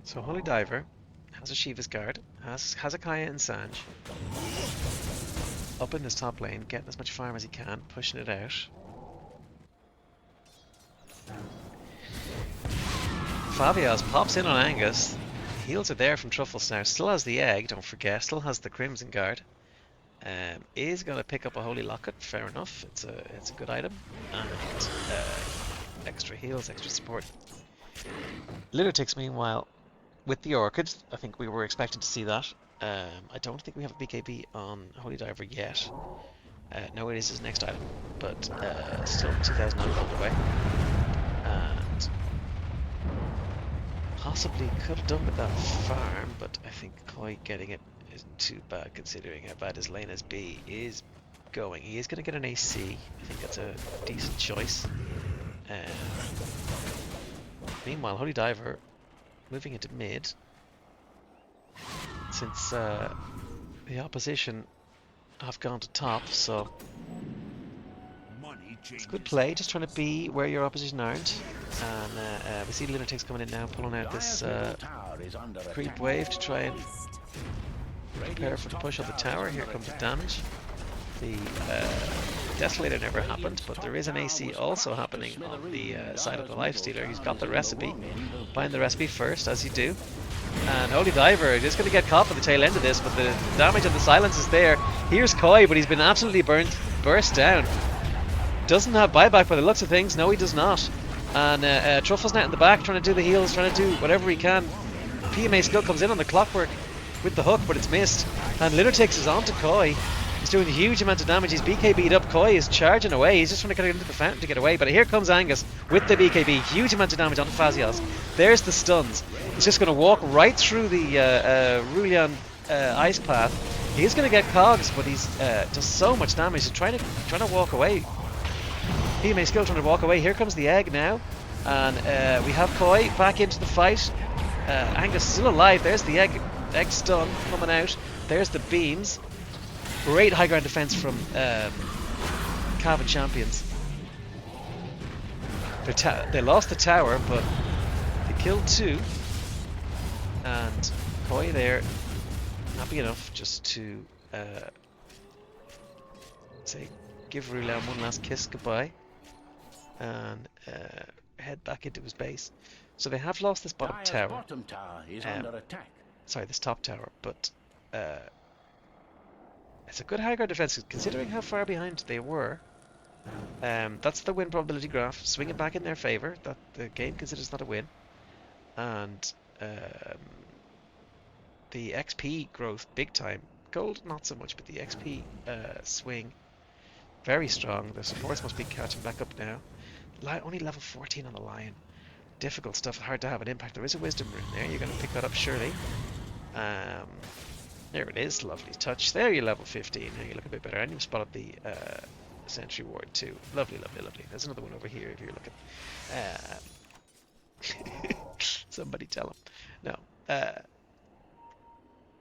So Holy Diver has a Shiva's Guard, has a Kaya and Sanj. Up in this top lane, getting as much farm as he can, pushing it out. Fabios pops in on Angus. Heals are there from Truffles now. Still has the egg, don't forget. Still has the Crimson Guard. Is going to pick up a Holy Locket. Fair enough. It's a good item. And extra heals, extra support. Lunatics, meanwhile, with the Orchid. I think we were expecting to see that. I don't think we have a BKB on Holy Diver yet. No, it is his next item. But still 2,000 gold away. And possibly could have done with that farm, but I think quite getting it isn't too bad considering how bad his lane as B is going. He is going to get an AC. I think that's a decent choice. Meanwhile, Holy Diver moving into mid, since the opposition have gone to top, so it's good play, just trying to be where your opposition aren't. And we see Lunatics coming in now, pulling out this creep wave to try and prepare for the push of the tower. Here comes the damage. The Desolator never happened, but there is an AC also happening on the side of the Lifestealer. He's got the recipe. Find the recipe first, as you do. And Holy Diver is going to get caught at the tail end of this, but the damage and the silence is there. Here's Koi, but he's been absolutely burst down. Doesn't have buyback by the looks of things. No, he does not. And Truffle's net in the back, trying to do the heals, trying to do whatever he can. PMA skill comes in on the Clockwork with the hook, but it's missed. And Lunatics is on to Koi. He's doing a huge amount of damage. He's BKB'd up. Koi is charging away. He's just trying to get into the fountain to get away. But here comes Angus with the BKB. Huge amount of damage onto Fazios. There's the stuns. He's just going to walk right through the Rulian ice path. He's going to get cogs, but he's does so much damage. He's trying to walk away. PMA skill trying to walk away. Here comes the egg now. And we have Koi back into the fight. Angus still alive. There's the egg stun coming out. There's the beams. Great high ground defense from Cavan champions. They lost the tower, but they killed 2. And Koi there, happy enough just to say, give Rulan one last kiss goodbye, and head back into his base. So they have lost this bottom Dire's tower. bottom tower is under attack. Sorry, this top tower, but it's a good high ground defense considering how far behind they were. That's the win probability graph. Swing it back in their favor. That the game considers not a win, and the XP growth big time. Gold not so much, but the XP swing very strong. The supports must be catching back up now. Only level 14 on the lion. Difficult stuff. Hard to have an impact. There is a wisdom rune there. You're going to pick that up surely. There it is. Lovely touch. There you're level 15. Now you look a bit better. And you've spotted the sentry ward too. Lovely, lovely, lovely. There's another one over here if you're looking. Somebody tell him. No.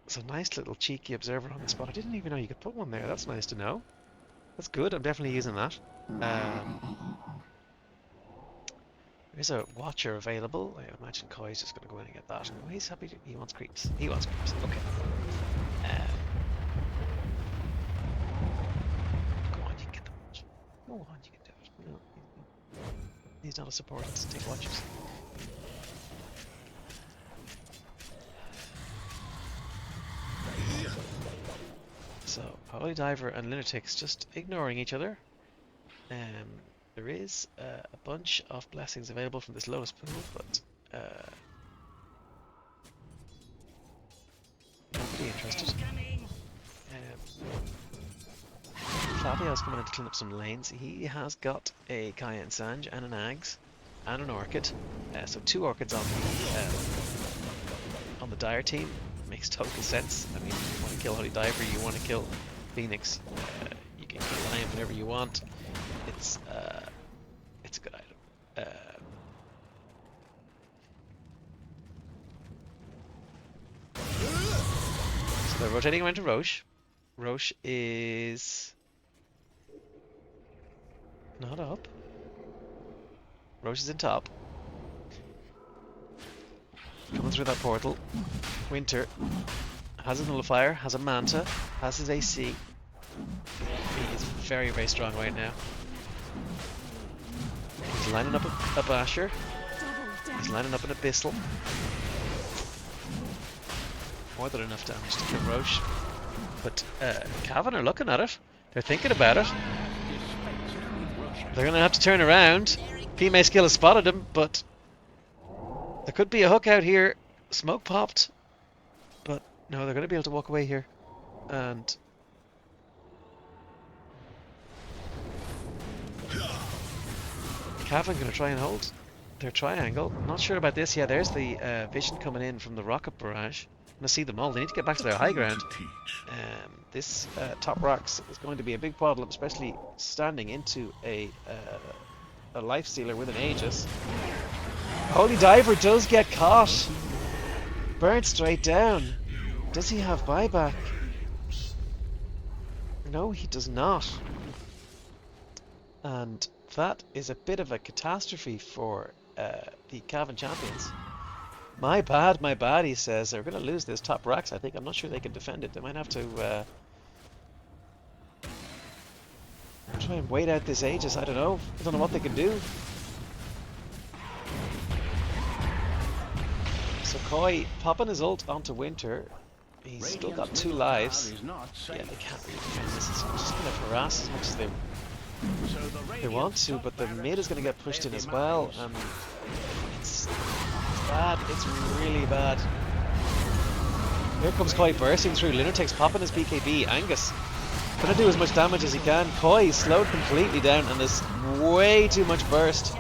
So nice little cheeky observer on the spot. I didn't even know you could put one there. That's nice to know. That's good. I'm definitely using that. There's a watcher available. I imagine Koi's just going to go in and get that. Oh, he's happy. He wants creeps. He wants creeps. Okay. Go on, you can get the watch. Go on, you can do it. No, he's not a support. Let's take watchers. So, Holy Diver and Lunatics just ignoring each other. There is a bunch of blessings available from this Lotus pool, but nobody interested. Flavio's coming in to clean up some lanes. He has got a Cayenne Sange and an Ags and an Orchid. So 2 Orchids on the Dire team. Makes total sense. I mean, if you want to kill Holy Diver, you want to kill Phoenix, you can kill Lion whenever you want. It's a good item. So they're rotating around to Roche. Roche is not up. Roche is in top. Coming through that portal. Winter has a nullifier, has a manta, has his AC. He is very, very strong right now. He's lining up a Basher. He's lining up an Abyssal. More than enough damage to kill Roche. But Cavan are looking at it. They're thinking about it. They're going to have to turn around. Female skill has spotted him, but there could be a hook out here. Smoke popped. But no, they're going to be able to walk away here. And Cavan going to try and hold their triangle. Not sure about this. Yeah, there's the vision coming in from the rocket barrage. I'm going to see them all. They need to get back to their high ground. This top rocks is going to be a big problem, especially standing into a life stealer with an Aegis. Holy Diver does get caught. Burnt straight down. Does he have buyback? No, he does not. And that is a bit of a catastrophe for the Cavan champions. My bad, he says. They're going to lose this top racks, I think. I'm not sure they can defend it. They might have to try and wait out this Aegis. I don't know. I don't know what they can do. So Koi popping his ult onto Winter. He's still got 2 lives. Yeah, they can't really defend this. It's just going to harass as much as they want to, but the mid is going to get pushed in as well. It's bad. It's really bad. Here comes Koi bursting through. Lunatics popping his BKB. Angus gonna do as much damage as he can. Koi slowed completely down, and there's way too much burst.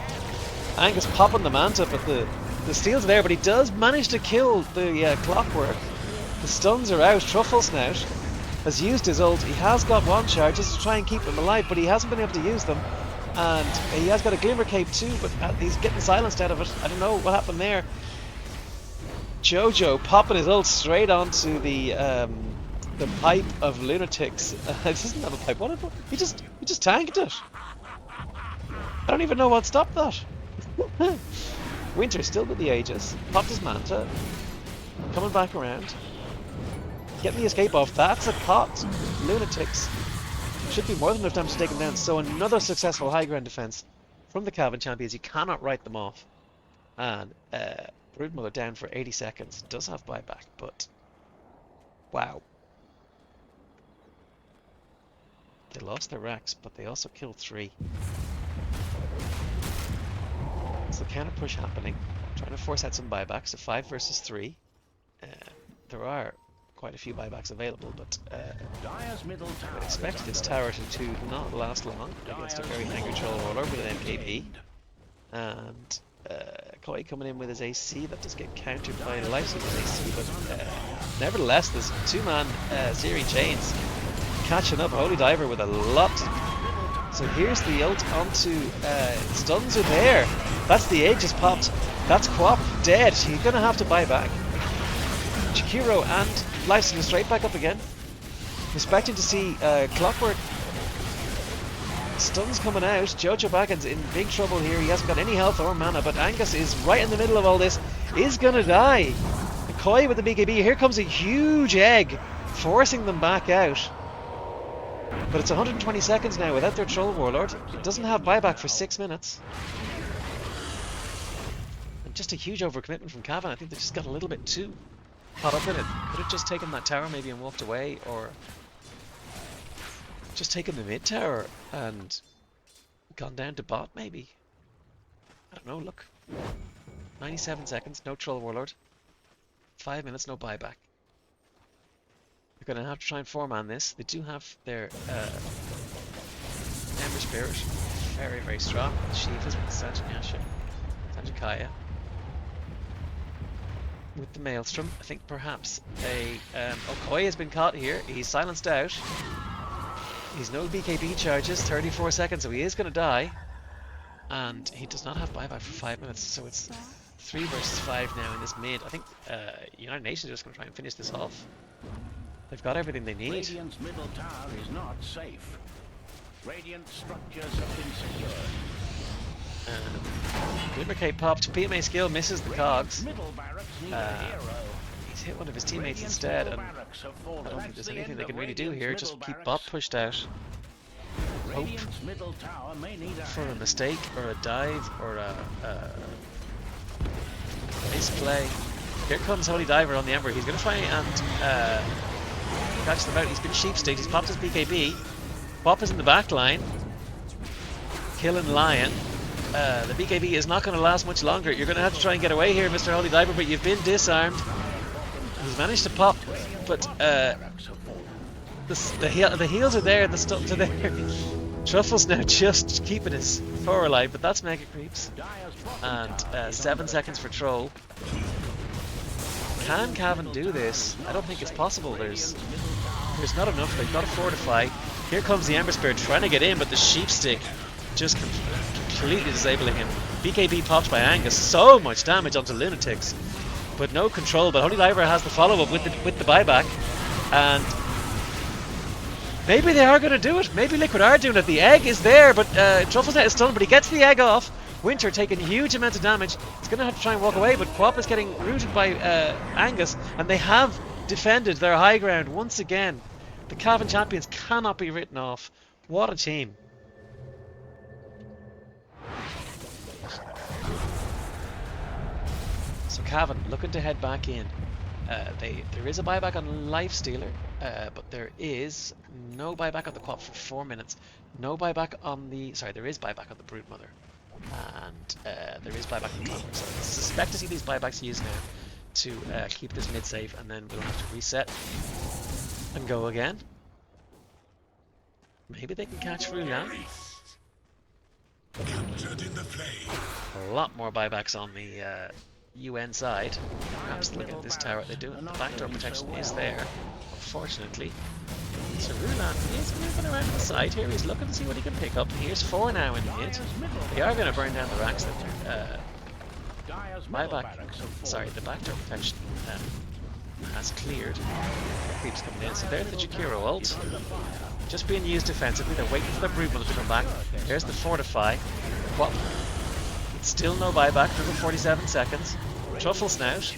Angus popping the Manta, but the steal's there, but he does manage to kill the Clockwork. The stuns are out. Truffle Snout has used his ult. He has got 1 charge just to try and keep him alive, but he hasn't been able to use them. And he has got a Glimmer Cape too, but he's getting silenced out of it. I don't know what happened there. Jojo popping his ult straight onto the pipe of Lunatics. It doesn't have a pipe. What? He just tanked it. I don't even know what stopped that. Winter still with the Aegis. Popped his Manta. Coming back around. Getting the escape off. That's a pot. Lunatics Should be more than enough damage to take him down. So another successful high ground defense from the Cavan champions. You cannot write them off. And Broodmother down for 80 seconds. Does have buyback, but wow. They lost their racks, but they also killed 3. It's the counter push happening. Trying to force out some buybacks. A 5 versus 3. There are quite a few buybacks available, but I would expect this tower to not last long against a very angry troll roller with an MKB. And Koi coming in with his AC. That does get countered by Lifestealer's AC, but nevertheless, there's 2-man Zeri chains catching up. Holy Diver with a lot. So here's the ult onto stuns are there. That's the egg just popped. That's Quap dead. He's gonna have to buy back. Chikiro and Lifestealer straight back up again. Expecting to see Clockwork stuns coming out. Jojo Baggin's in big trouble here. He hasn't got any health or mana, but Angus is right in the middle of all this. Is gonna die. Koi with the BKB. Here comes a huge egg, forcing them back out. But it's 120 seconds now without their Troll Warlord. It doesn't have buyback for 6 minutes. And just a huge overcommitment from Cavan. I think they just got a little bit too caught up in it. Could have just taken that tower maybe and walked away, or just taken the mid tower and gone down to bot maybe. I don't know, look. 97 seconds, no Troll Warlord. 5 minutes, no buyback. They're going to have to try and 4-man this. They do have their Ember Spirit. Very, very strong. Shivas with the Sanjanyasha. Sanjakaya. With the Maelstrom. I think perhaps a Koi has been caught here. He's silenced out. He's no BKB charges. 34 seconds, so he is going to die. And he does not have buyback for 5 minutes, so it's 3 versus 5 now in this mid. I think United Nations are just going to try and finish this off. They've got everything they need. Radiant's middle tower is not safe. Radiant structures have been secured. Glimmercape popped. PMA skill misses the cogs. Middle barracks need a hero. He's hit one of his teammates instead, and I don't think there's anything they can really do here. Just keep bot pushed out. Hope middle tower may need a for a mistake or a dive or a misplay. Here comes Holy Diver on the Ember. He's going to try and catch them out. He's been sheepsticked. He's popped his BKB. Pop is in the back line. Killing Lion. The BKB is not going to last much longer. You're going to have to try and get away here, Mr. Holy Diver, but you've been disarmed. He's managed to pop, but the heals are there, the stuns are there. Truffle's now just keeping his core alive, but that's Mega Creeps. And 7 seconds for Troll. Can Cavan do this? I don't think it's possible. There's not enough. They've got to fortify. Here comes the Ember Spirit trying to get in, but the Sheep Stick just completely disabling him. BKB popped by Angus. So much damage onto Lunatics, but no control. But Holy Diver has the follow-up with the buyback, and maybe they are going to do it. Maybe Liquid are doing it. The egg is there, but Truffle's net is stunned, but he gets the egg off. Winter taking huge amounts of damage. He's going to have to try and walk away, but Quap is getting rooted by Angus, and they have defended their high ground once again. The Cavan champions cannot be written off. What a team. So Cavan looking to head back in. There is a buyback on Lifestealer, but there is no buyback on the Quap for 4 minutes. No buyback on the... Sorry, there is buyback on the Broodmother. And there is buyback on the Clockwork. So I suspect to see these buybacks used now to keep this mid safe, and then we'll have to reset and go again. Maybe they can catch Rulan. A lot more buybacks on the UN side. Perhaps look at this tower they're doing. The backdoor protection is there, unfortunately. So Rulan is moving around the side here. He's looking to see what he can pick up. Here's 4 now in mid. They are going to burn down the racks. Sorry, the backdoor protection has cleared. Creeps coming in. So there's the Jakiro ult. Just being used defensively. They're waiting for the Broodmother to come back. There's the Fortify. It's still no buyback. 147 seconds. Truffle Snout.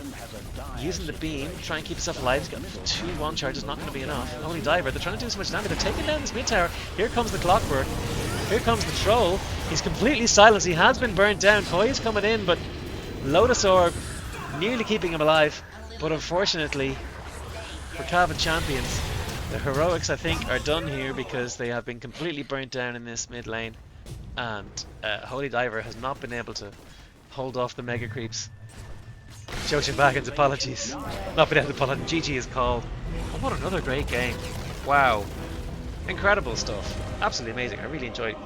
using the beam, try and keep himself alive. He's got 2 1 charges, not going to be enough. Holy Diver, they're trying to do so much damage. They're taking down this mid tower. Here comes the Clockwork. Here comes the Troll. He's completely silenced. He has been burnt down. Koi is coming in, but Lotus Orb nearly keeping him alive. But unfortunately, for Cavan champions, the heroics, I think, are done here because they have been completely burnt down in this mid lane. And Holy Diver has not been able to hold off the mega creeps. Joshin Baggins, apologies. Not been able to pull it. GG is called. And what another great game. Wow. Incredible stuff. Absolutely amazing. I really enjoyed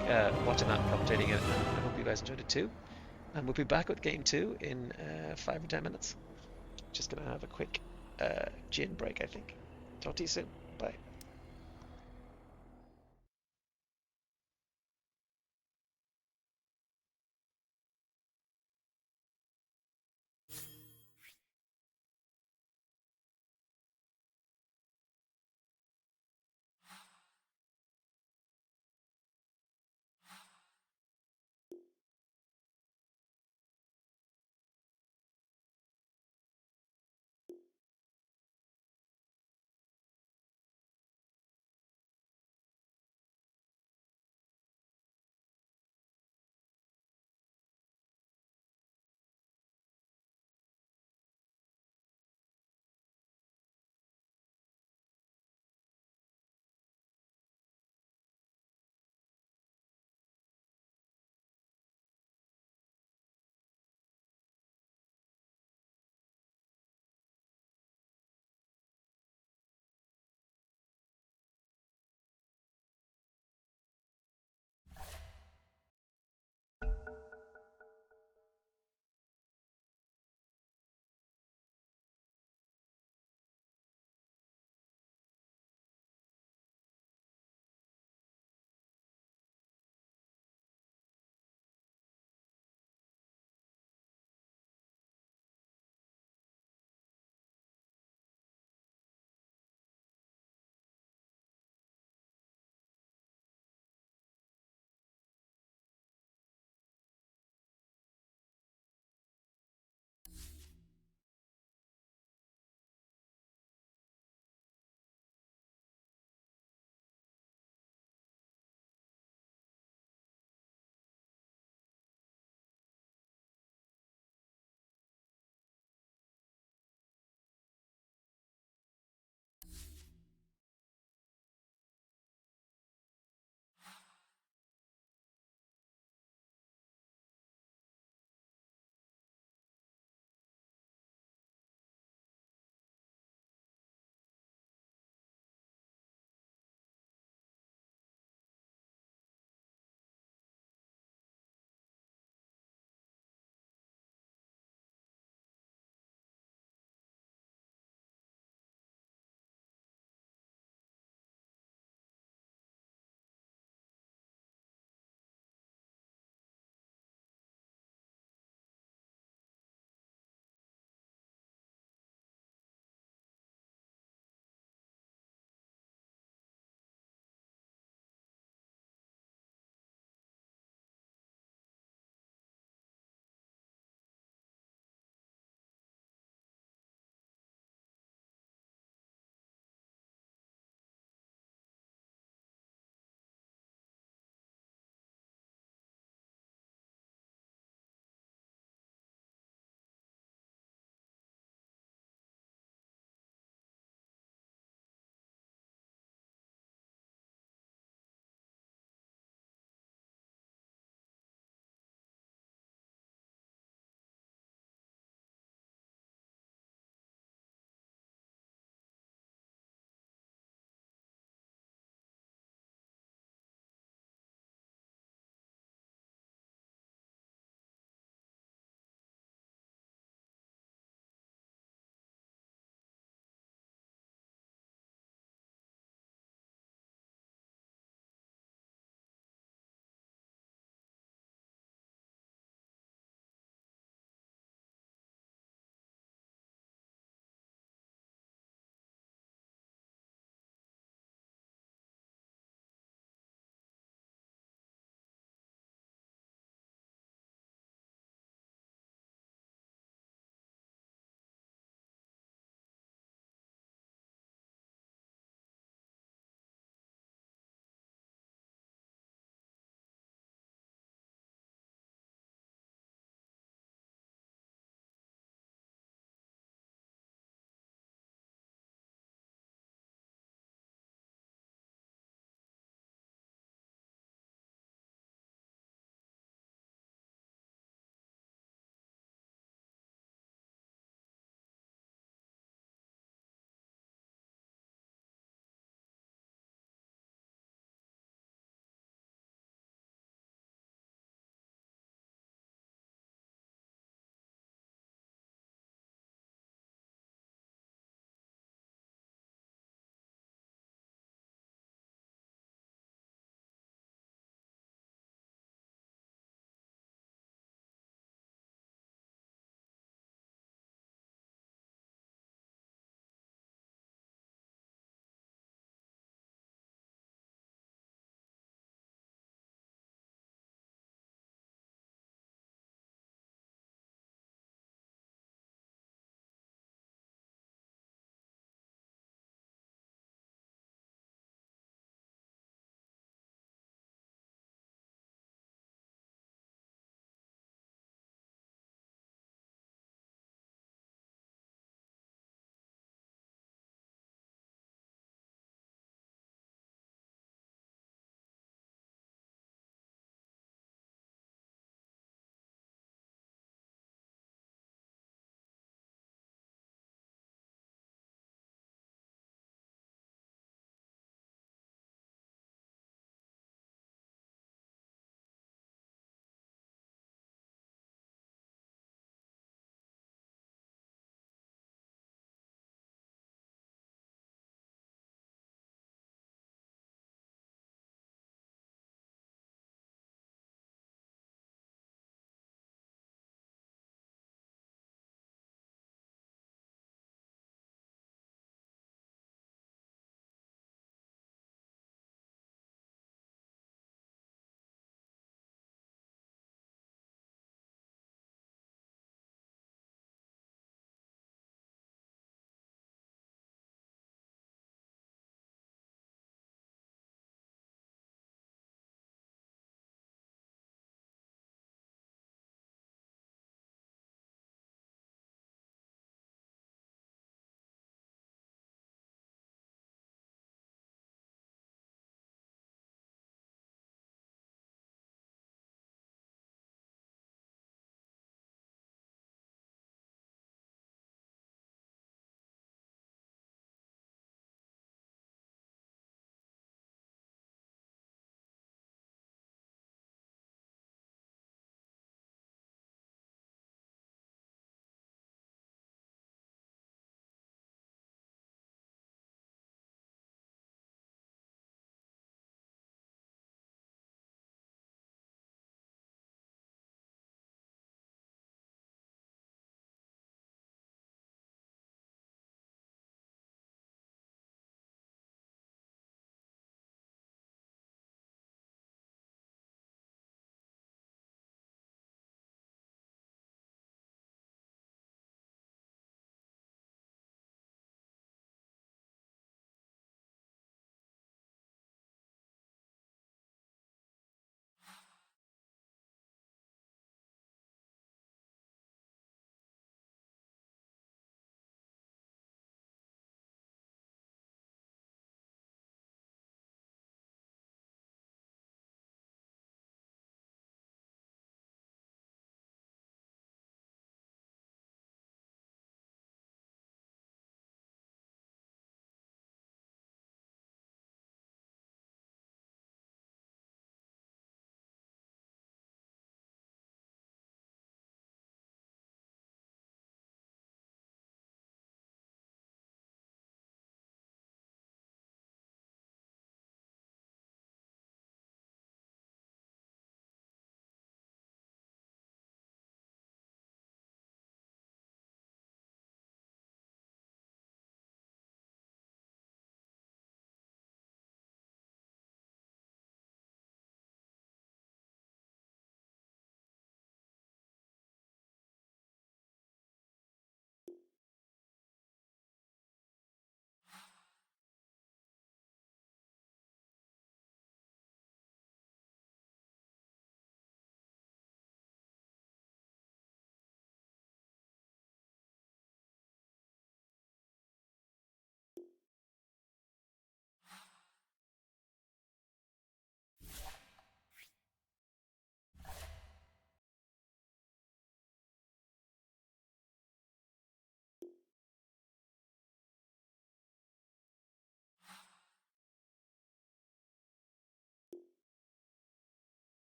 watching that and commentating it. I hope you guys enjoyed it too. And we'll be back with game 2 in 5 or 10 minutes. Just going to have a quick gin break, I think. Talk to you soon. Bye.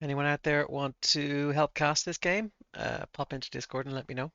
Anyone out there want to help cast this game? Pop into Discord and let me know.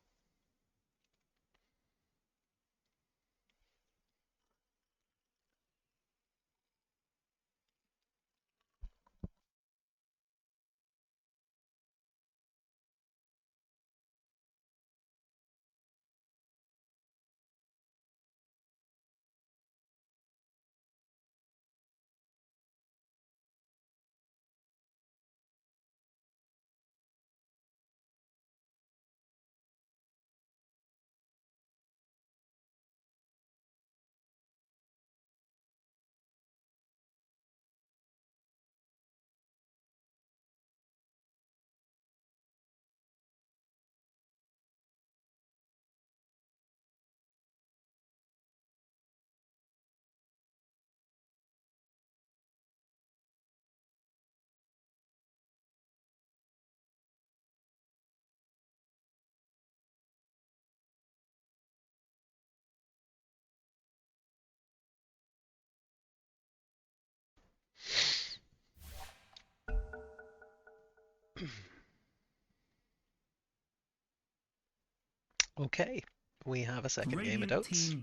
Okay, we have a second game of Dotes.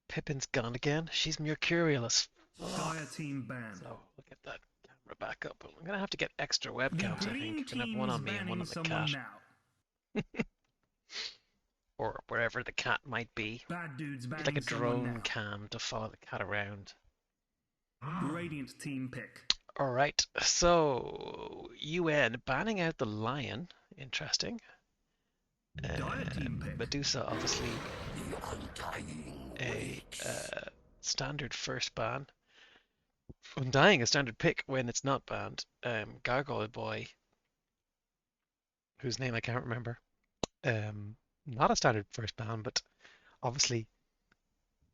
Pippin's gone again. She's mercurial as fuck. Team ban. So we'll get that camera back up. I'm gonna have to get extra webcams, I think. I'm gonna have one on me and one on the cat. Or wherever the cat might be. Bad dudes banning Like a drone now. cam to follow the cat around. Radiant team pick. Alright, so UN banning out the lion. Interesting. Team pick. Medusa, obviously, a standard first ban. Undying a standard pick when it's not banned. Gargoyle Boy, whose name I can't remember. Not a standard first ban, but obviously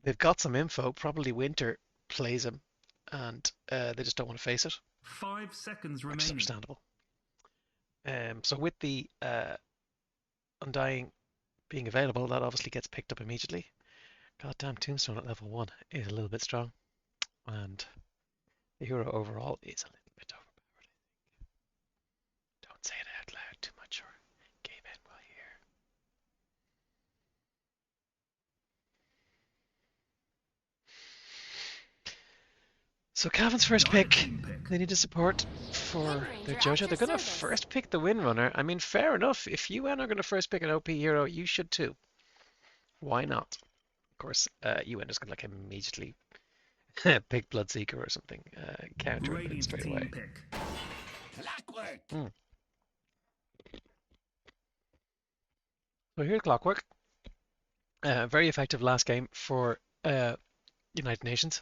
they've got some info. Probably Winter plays him, and they just don't want to face it. 5 seconds Which is remaining. understandable. So with the Undying being available, that obviously gets picked up immediately. Goddamn, Tombstone at level 1 is a little bit strong, and the hero overall is a little bit overpowered, I think. Don't say it out loud too much, or Cavan will hear. So Cavan's first pick, they need a support for their Jojo. They're going to first pick the Windrunner. I mean, fair enough. If UN are going to first pick an OP hero, you should too. Why not? Of course, UN is going to like immediately pick Bloodseeker or something, counter it straight away. So here's Clockwork. Very effective last game for United Nations.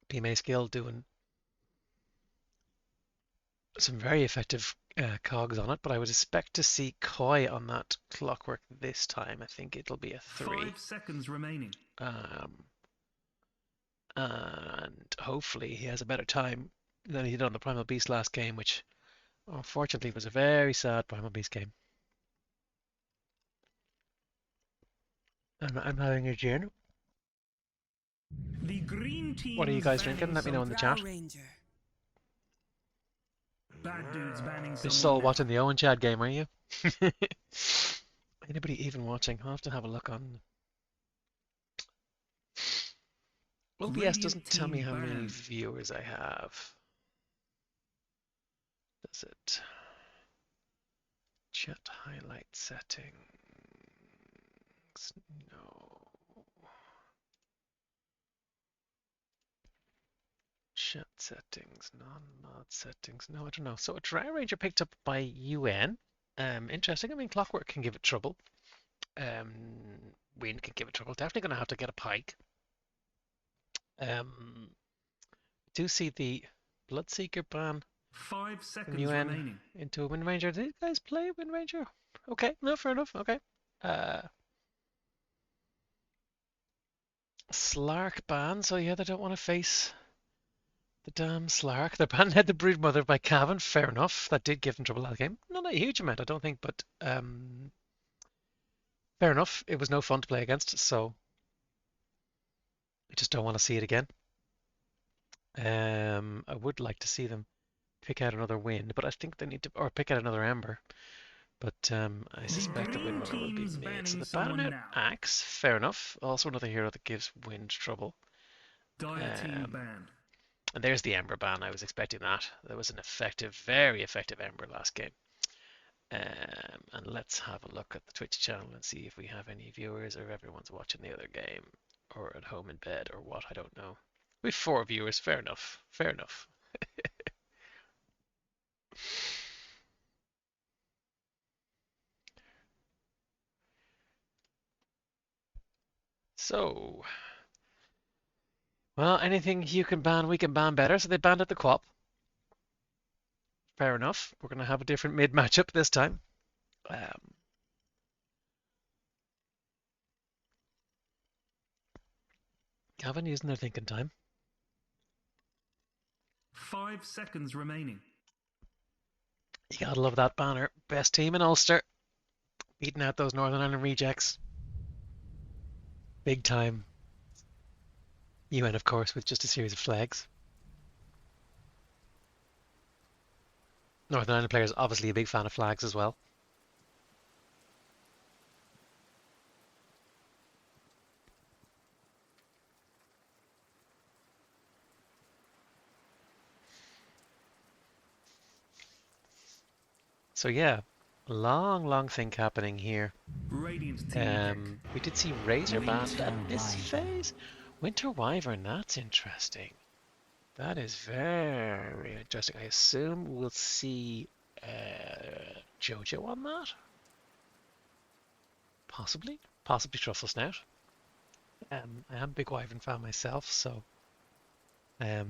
PMA skill doing some very effective cogs on it, but I would expect to see Koi on that Clockwork this time. I think it'll be a 3. 5 seconds remaining. And hopefully he has a better time than he did on the Primal Beast last game, which unfortunately was a very sad Primal Beast game. I'm having a gin. The green team. What are you guys drinking? Let me know in the chat. Bad dudes banning You're still watching the Owen Chad game, are you? Anybody even watching? I'll have to have a look on. OBS doesn't tell me how many viewers I have. Does it? Chat highlight settings. No. Chat settings, non-mod settings. No, I don't know. So a Dry Ranger picked up by UN. Interesting. I mean, Clockwork can give it trouble. Wind can give it trouble. Definitely going to have to get a Pike. Do see the Bloodseeker ban 5 seconds UN remaining. into a Wind Ranger. Did you guys play Wind Ranger? Okay, no, fair enough. Okay. Slark ban, so yeah, they don't want to face the damn Slark. They're banning out the Broodmother by Cavan. Fair enough. That did give them trouble that game. Not a huge amount, I don't think, but Fair enough. It was no fun to play against, so I just don't want to see it again. I would like to see them pick out another win, but I think they need to, or pick out another Ember. But I suspect the green Windrunner will be team's mid. So banning the someone Bannernet now. Axe, fair enough. Also another hero that gives Wind trouble. Dire team banned. And there's the Ember ban. I was expecting that. That was an effective, very effective Ember last game. And let's have a look at the Twitch channel and see if we have any viewers or if everyone's watching the other game or at home in bed or what. I don't know. We have 4 viewers. Fair enough. Fair enough. So, well, anything you can ban, we can ban better. So they banned at the co-op. Fair enough. We're going to have a different mid matchup this time. Cavan using their thinking time. 5 seconds remaining. You gotta love that banner. Best team in Ulster. Beating out those Northern Ireland rejects. Big time. UN, of course, with just a series of flags. Northern Ireland players obviously a big fan of flags as well. So yeah, long think happening here. Radiant team We did see Razor banned at this phase. Winter Wyvern, that's interesting. That is very interesting. I assume we'll see Jojo on that. Possibly Truffle Snout. I am a big Wyvern fan myself, so I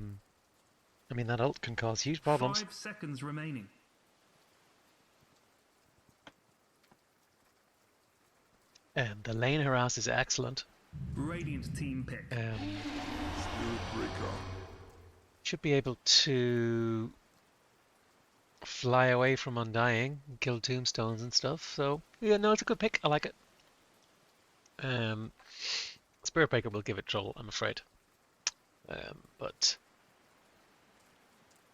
mean that ult can cause huge problems. 5 seconds remaining. The lane harass is excellent. Radiant team pick. Should be able to fly away from Undying, and kill tombstones and stuff. So yeah, no, it's a good pick. I like it. Spirit Breaker will give it trouble, I'm afraid. But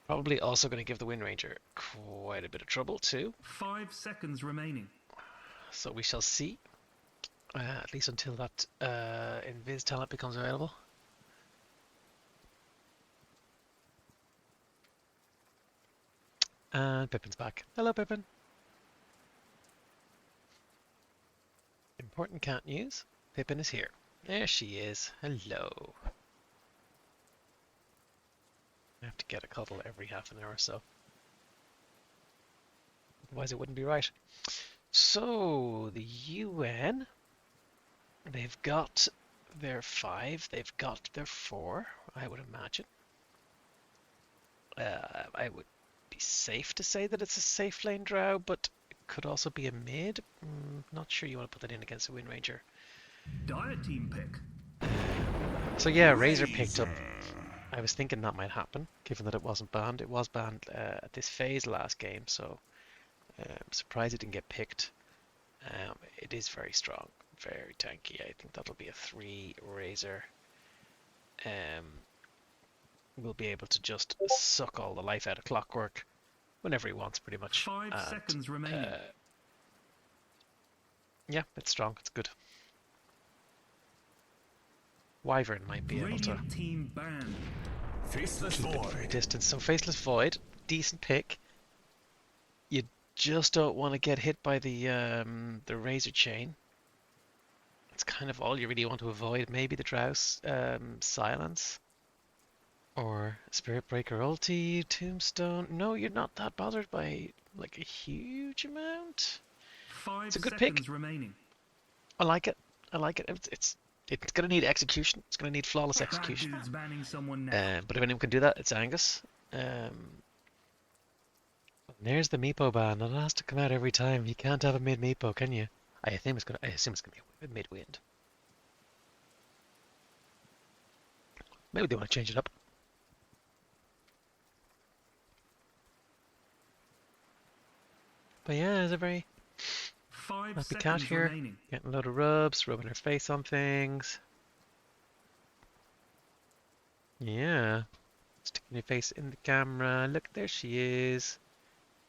probably also going to give the Wind Ranger quite a bit of trouble too. 5 seconds remaining. So we shall see. At least until that Invis talent becomes available. And Pippin's back. Hello, Pippin. Important cat news. Pippin is here. There she is. Hello. I have to get a cuddle every half an hour or so. Otherwise it wouldn't be right. So, the UN... They've got their 5, they've got their 4, I would imagine. I would be safe to say that it's a safe lane drow, but it could also be a mid. Not sure you want to put that in against a Wind Ranger. Dire team pick. So yeah, Razor picked up. I was thinking that might happen, given that it wasn't banned. It was banned at this phase last game, so I'm surprised it didn't get picked. It is very strong. Very tanky. I think that'll be a 3 Razor. Will be able to just suck all the life out of Clockwork whenever he wants, pretty much. 5 seconds remaining. Yeah, it's strong. It's good. Wyvern might be able to team banned. Faceless keep it Void. distance. So Faceless Void, decent pick. You just don't want to get hit by the Razor Chain. It's kind of all you really want to avoid. Maybe the Drows silence or Spirit Breaker ulti, Tombstone. No, you're not that bothered by like a huge amount. 5 It's a good seconds pick. remaining. I like it. I like it. It's going to need execution. It's going to need flawless execution. Bad dude's banning someone now. But if anyone can do that, it's Angus. There's the Meepo ban. That has to come out every time. You can't have a mid Meepo, can you? I assume it's gonna be a mid-wind. Maybe they want to change it up. But yeah, it's a very 5 Happy cat seconds here, remaining. getting a load of rubs, rubbing her face on things. Yeah, sticking your face in the camera. Look, there she is.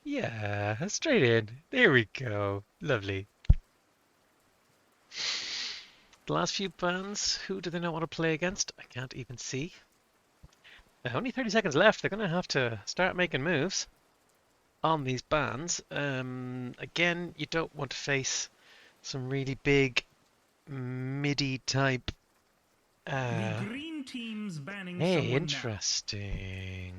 Yeah, straight in. There we go. Lovely. The last few bands, who do they not want to play against? I can't even see. Only 30 seconds left. They're going to have to start making moves on these bands. Again, you don't want to face some really big MIDI type. The green team's banning Hey, someone interesting.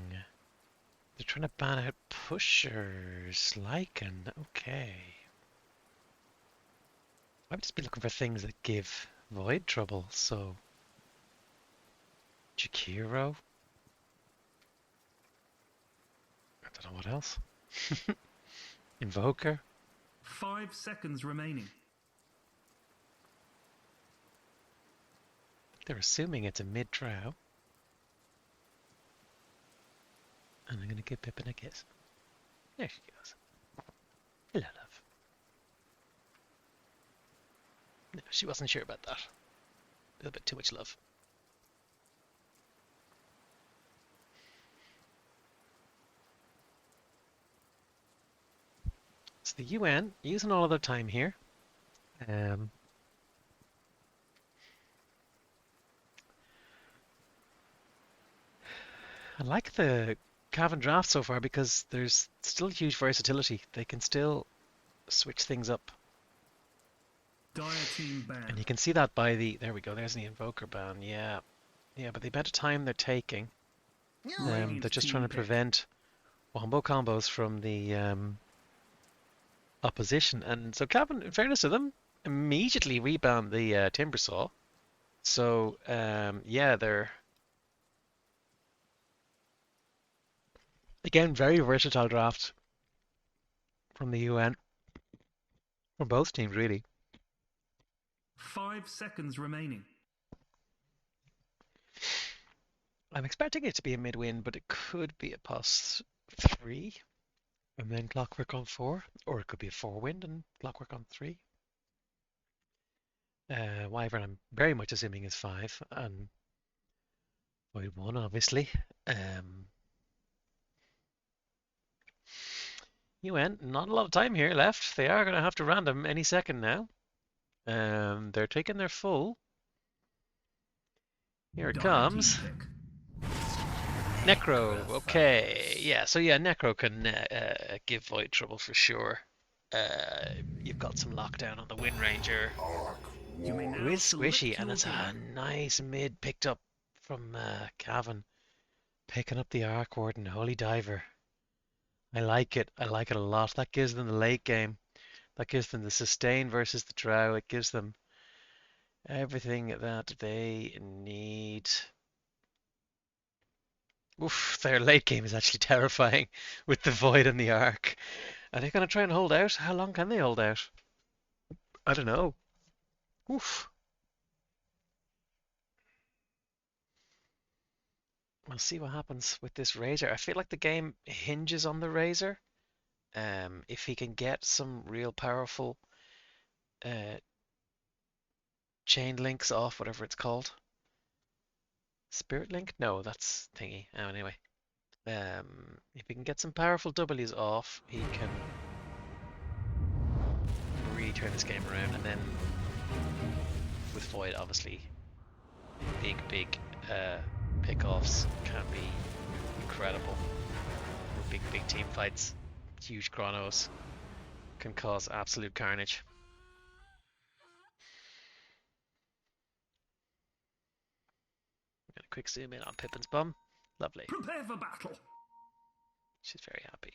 They're trying to ban out pushers. Lycan, okay. I would just be looking for things that give Void trouble, so... Jakiro? I don't know what else. Invoker? now. 5 seconds remaining. They're assuming it's a mid-drow. And I'm going to give Pippin a kiss. There she goes. Hello, love. No, she wasn't sure about that. A little bit too much love. So the UN using all of their time here. I like the Cavan draft so far because there's still huge versatility. They can still switch things up. Dire team And ban. you can see that by the... There we go, there's the Invoker ban, yeah. Yeah, but the amount of time they're taking, they're just trying to prevent wombo combos from the opposition. And so Cavan, in fairness to them, immediately rebanned the Timbersaw. So, yeah, they're... Again, very versatile draft from the UN. From both teams, really. 5 seconds remaining. I'm expecting it to be a mid-win, but it could be a +3 and then Clockwork on 4, or it could be a 4-win and Clockwork on 3. Wyvern, I'm very much assuming is 5, and Void 1, obviously. UN, not a lot of time here left. They are going to have to random any second now. They're taking their full. Here it comes. Necro, okay. Yeah, so yeah, Necro can give Void trouble for sure. You've got some lockdown on the Wind Ranger, who is squishy, and it's a nice mid picked up from Cavan. Picking up the Arc Warden, Holy Diver. I like it. I like it a lot. That gives them the late game. That gives them the sustain versus the drow. It gives them everything that they need. Oof, their late game is actually terrifying with the Void and the Arc. Are they going to try and hold out? How long can they hold out? I don't know. Oof. We'll see what happens with this Razor. I feel like the game hinges on the Razor. If he can get some real powerful chain links off, whatever it's called. Spirit link? No, that's thingy. Oh, anyway. If he can get some powerful W's off, he can really turn this game around. And then with Void, obviously, big pickoffs can be incredible. Or big team fights, huge chronos can cause absolute carnage. Got a quick zoom in on Pippin's bum. Lovely. Prepare for battle. She's very happy.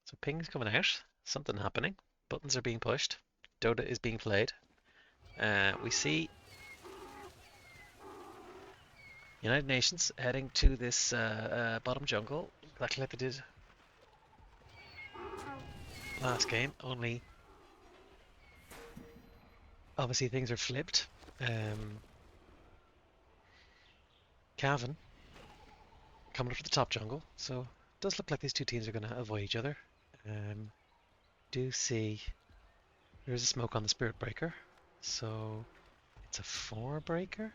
So ping's coming out. Something happening. Buttons are being pushed. Dota is being played. We see United Nations heading to this bottom jungle, exactly like they did last game, only obviously things are flipped. Cavan coming up to the top jungle, so does look like these two teams are going to avoid each other. Do see there is a smoke on the Spirit Breaker, so it's a 4 breaker.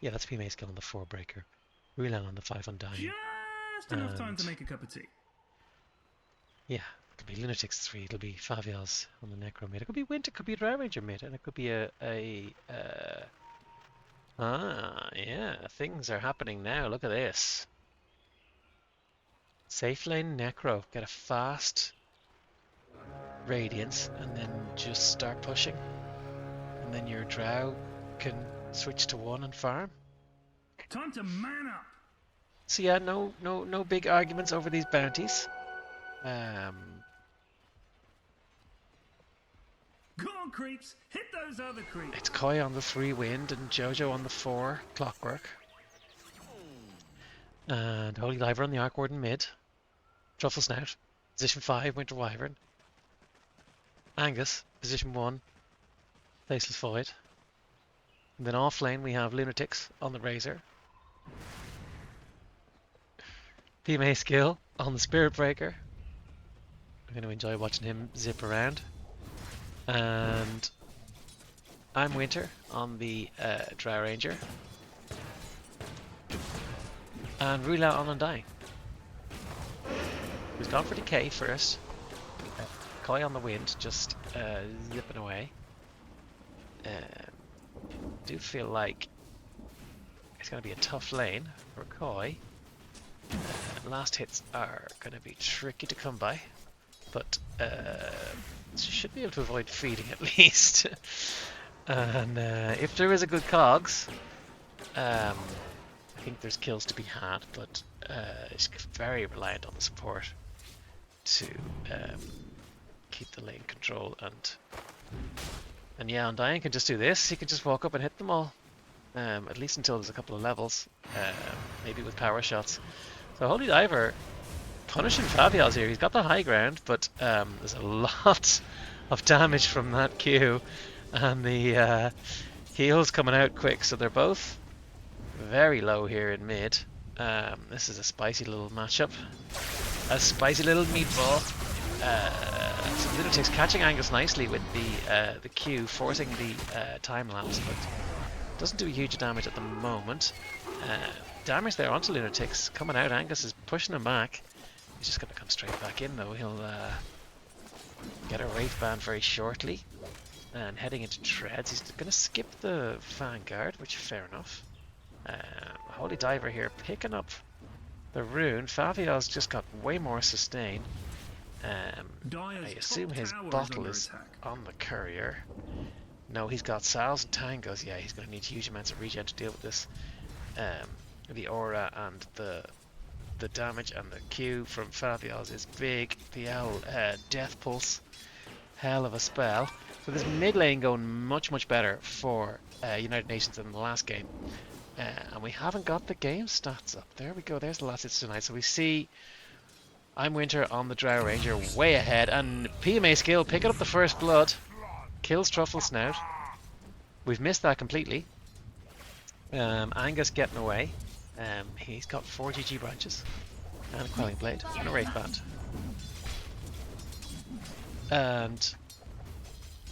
Yeah, that's PMA skill on the 4 breaker. Relan on the 5 Undying. Just enough time to make a cup of tea. Yeah, it could be Lunatics 3, it'll be Favials on the Necro mid. It could be Winter, it could be Drow Ranger mid, and it could be yeah, things are happening now. Look at this. Safe lane Necro, get a fast Radiance, and then just start pushing. And then your Drow can switch to 1 and farm. Time to man up. So yeah, no big arguments over these bounties. Go on, creeps. Hit those other creeps. It's Koi on the 3 wind and Jojo on the 4 clockwork. And Holy Diver on the Arc Warden mid. Truffle Snout, position 5, Winter Wyvern. Angus, position 1, Faceless Void. And then off lane we have Lunatics on the Razor. PMA skill on the Spirit Breaker. I'm going to enjoy watching him zip around. And I'm Winter on the Drow Ranger. And Rula on Undying. Who's gone for Decay first. Koi on the wind, just zipping away. Do feel like it's going to be a tough lane for Koi. Last hits are going to be tricky to come by, but she should be able to avoid feeding at least. And if there is a good cogs, I think there's kills to be had, but it's very reliant on the support to keep the lane control. And yeah, Undying can just do this. He can just walk up and hit them all, at least until there's a couple of levels, maybe with power shots. So Holy Diver punishing Favials here. He's got the high ground, but there's a lot of damage from that Q, and the heals coming out quick. So they're both very low here in mid. This is a spicy little matchup. A spicy little meatball. So Lunatics catching Angus nicely with the Q, forcing the time lapse, but doesn't do a huge damage at the moment. Damage there onto Lunatics, coming out. Angus is pushing him back. He's just going to come straight back in though. He'll get a Wraith ban very shortly. And heading into Treads, he's going to skip the Vanguard, which fair enough. Holy Diver here picking up the rune. Favial's just got way more sustain. I assume his bottle is on the courier. No, he's got Salves and Tangos. Yeah, he's going to need huge amounts of regen to deal with this. The aura and the damage and the Q from Favial's is big. The Death Pulse, hell of a spell. So this mid lane going much better for United Nations than the last game. And we haven't got the game stats up. There we go, there's the last hits tonight. So we see I'm Winter on the Drow Ranger, way ahead, and PMA skill picking up the first blood. Kills Truffle Snout. We've missed that completely. Angus getting away. He's got 4 GG branches and a Quelling Blade and a Wraith Band. And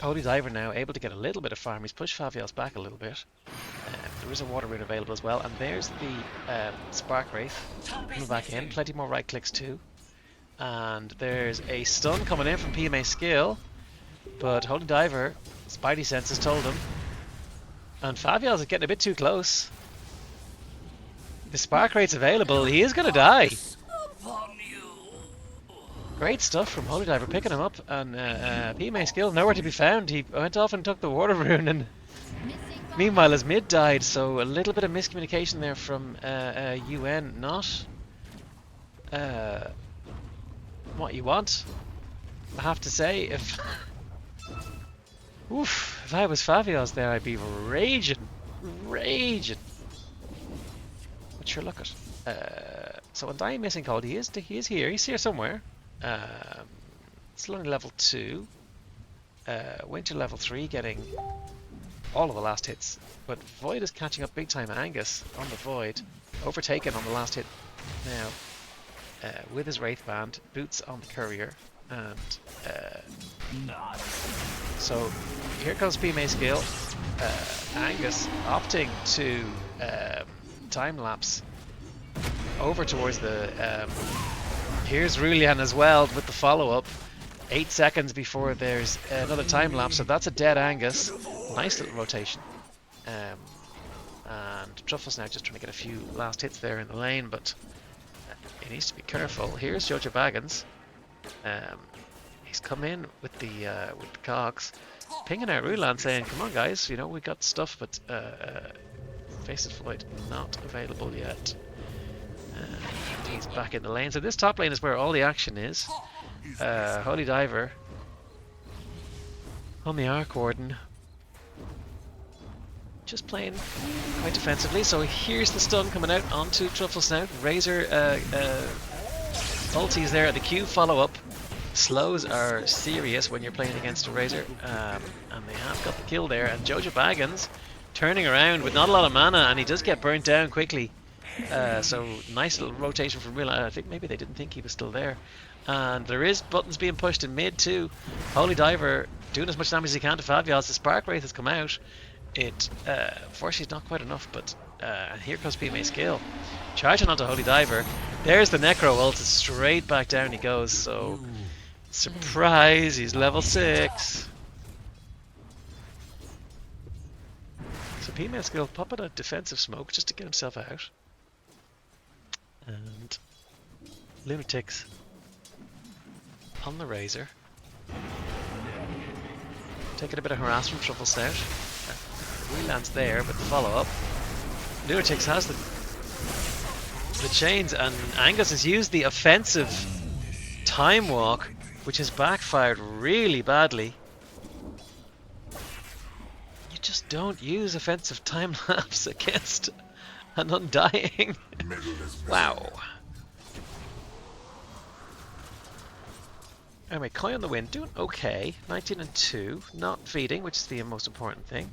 Holy Diver now able to get a little bit of farm. He's pushed Favials back a little bit. There is a Water Rune available as well, and there's the Spark Wraith coming back in. Plenty more right clicks too. And there's a stun coming in from PMA skill, but Holy Diver, Spidey senses told him, and Favials is getting a bit too close. The Spark Wraith's available. He is going to die. Great stuff from Holy Diver picking him up, and PMA skill nowhere to be found. He went off and took the Water Rune, and meanwhile his mid died, so a little bit of miscommunication there from UN. Not what you want, I have to say. If I was Favials there, I'd be raging. But sure, look at so Undying missing cold. He is here. He's here somewhere. Still only level 2. Winter level 3, getting all of the last hits. But Void is catching up big time. Angus on the Void, overtaken on the last hit now. with his Wraith Band, boots on the Courier, and so here comes PMA skill. Angus opting to time lapse over towards the. Here's Rulian as well with the follow up. 8 seconds before there's another time lapse, so that's a dead Angus. Nice little rotation. And Truffle's now just trying to get a few last hits there in the lane, but he needs to be careful. Here's Jojo Baggins. He's come in with the cogs, pinging out Rulan, saying, "Come on, guys, you know we got stuff, but Faceless Floyd not available yet." And he's back in the lane. So this top lane is where all the action is. Holy Diver on the Arc Warden, just playing quite defensively. So here's the stun coming out onto Truffles now. Razor ultis there at the Q follow up. Slows are serious when you're playing against a Razor, and they have got the kill there. And Jojo Baggins turning around with not a lot of mana, and he does get burnt down quickly. So nice little rotation from Real. I think maybe they didn't think he was still there. And there is buttons being pushed in mid too. Holy Diver doing as much damage as he can to Favios. The Spark Wraith has come out. It unfortunately is not quite enough, but here comes PMA skill. Charging onto Holy Diver. There's the Necro ult. Straight back down he goes. So surprise, he's level 6. So PMA skill popping a defensive smoke just to get himself out. And Lunatics on the Razor. Taking a bit of harass from Truffle Snout. Relands there with the follow up. Lunatics has the chains, and Angus has used the offensive time walk, which has backfired really badly. You just don't use offensive time lapse against an Undying. Wow. Anyway, Koi on the win, doing okay. 19 and 2, not feeding, which is the most important thing.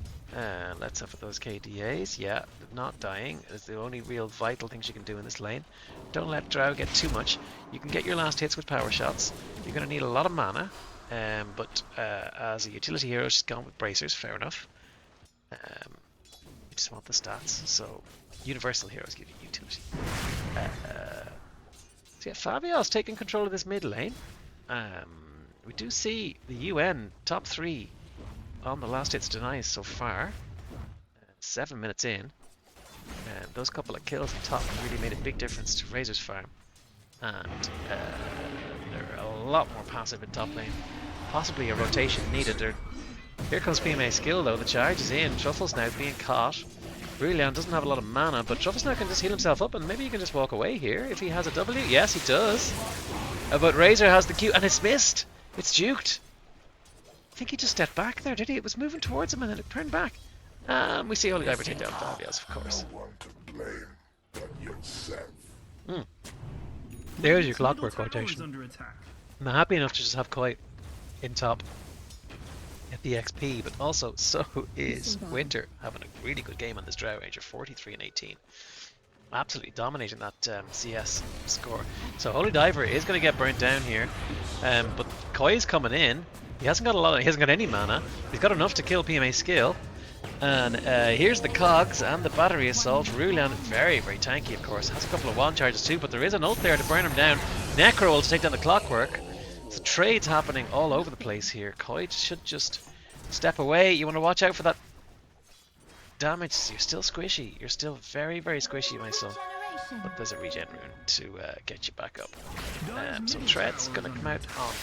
Let's have those KDAs. Yeah, not dying is the only real vital things you can do in this lane. Don't let Drow get too much. You can get your last hits with power shots. You're going to need a lot of mana, but as a utility hero, she's gone with bracers. Fair enough. You just want the stats. So universal heroes give you utility. So yeah, Favios taking control of this mid lane. We do see the UN top 3 on the last hits denies so far. 7 minutes in. And those couple of kills on top really made a big difference to Razor's farm. And they're a lot more passive in top lane. Possibly a rotation needed. Here comes PMA skill though, the charge is in. Truffle's now being caught. Brilliant doesn't have a lot of mana, but Truffle's now can just heal himself up, and maybe he can just walk away here if he has a W. Yes, he does. But Razor has the Q, and it's missed. It's duked. I think he just stepped back there, did he? It was moving towards him and then it turned back. We see Holy Diver take down Favios, of course. No one to blame but yourself. There's your clockwork Middle tower is rotation. under attack. I'm happy enough to just have Koi in top at the XP, but also so is Winter having a really good game on this Drow Ranger, 43 and 18. Absolutely dominating that CS score. So Holy Diver is going to get burnt down here, but Koi is coming in. He hasn't got any mana. He's got enough to kill PMA skill. And here's the cogs and the battery assault. Rulan, very, very tanky, of course. Has a couple of wand charges too, but there is an ult there to burn him down. Necro will take down the clockwork. So trades happening all over the place here. Koi should just step away. You want to watch out for that damage. You're still squishy. You're still very, very squishy, my son. But there's a regen rune to get you back up. So Tread's going to come out on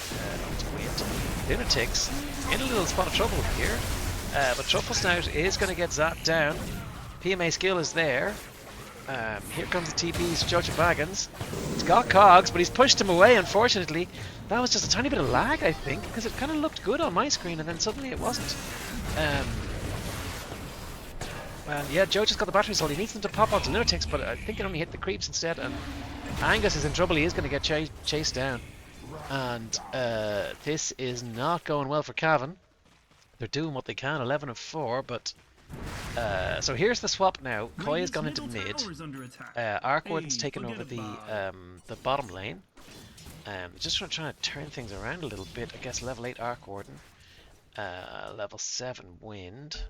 Wind. Lunatics in a little spot of trouble here. But Truffle Snout is going to get zapped down. PMA skill is there. Here comes the TP's Jojo Baggins. He's got cogs, but he's pushed him away, unfortunately. That was just a tiny bit of lag, I think, because it kind of looked good on my screen, and then suddenly it wasn't. And yeah, Jojo's got the battery assault. He needs them to pop onto Lunatics, but I think it only hit the creeps instead. And Angus is in trouble. He is going to get chased down. And this is not going well for Cavan. They're doing what they can, 11 of 4, but So here's the swap now. Koi has Radiant's gone into middle mid. tower is under attack. Arc Warden's Hey, taken forget over about the bottom lane. Just trying to turn things around a little bit. I guess level 8 Arc Warden. Level 7 Wind.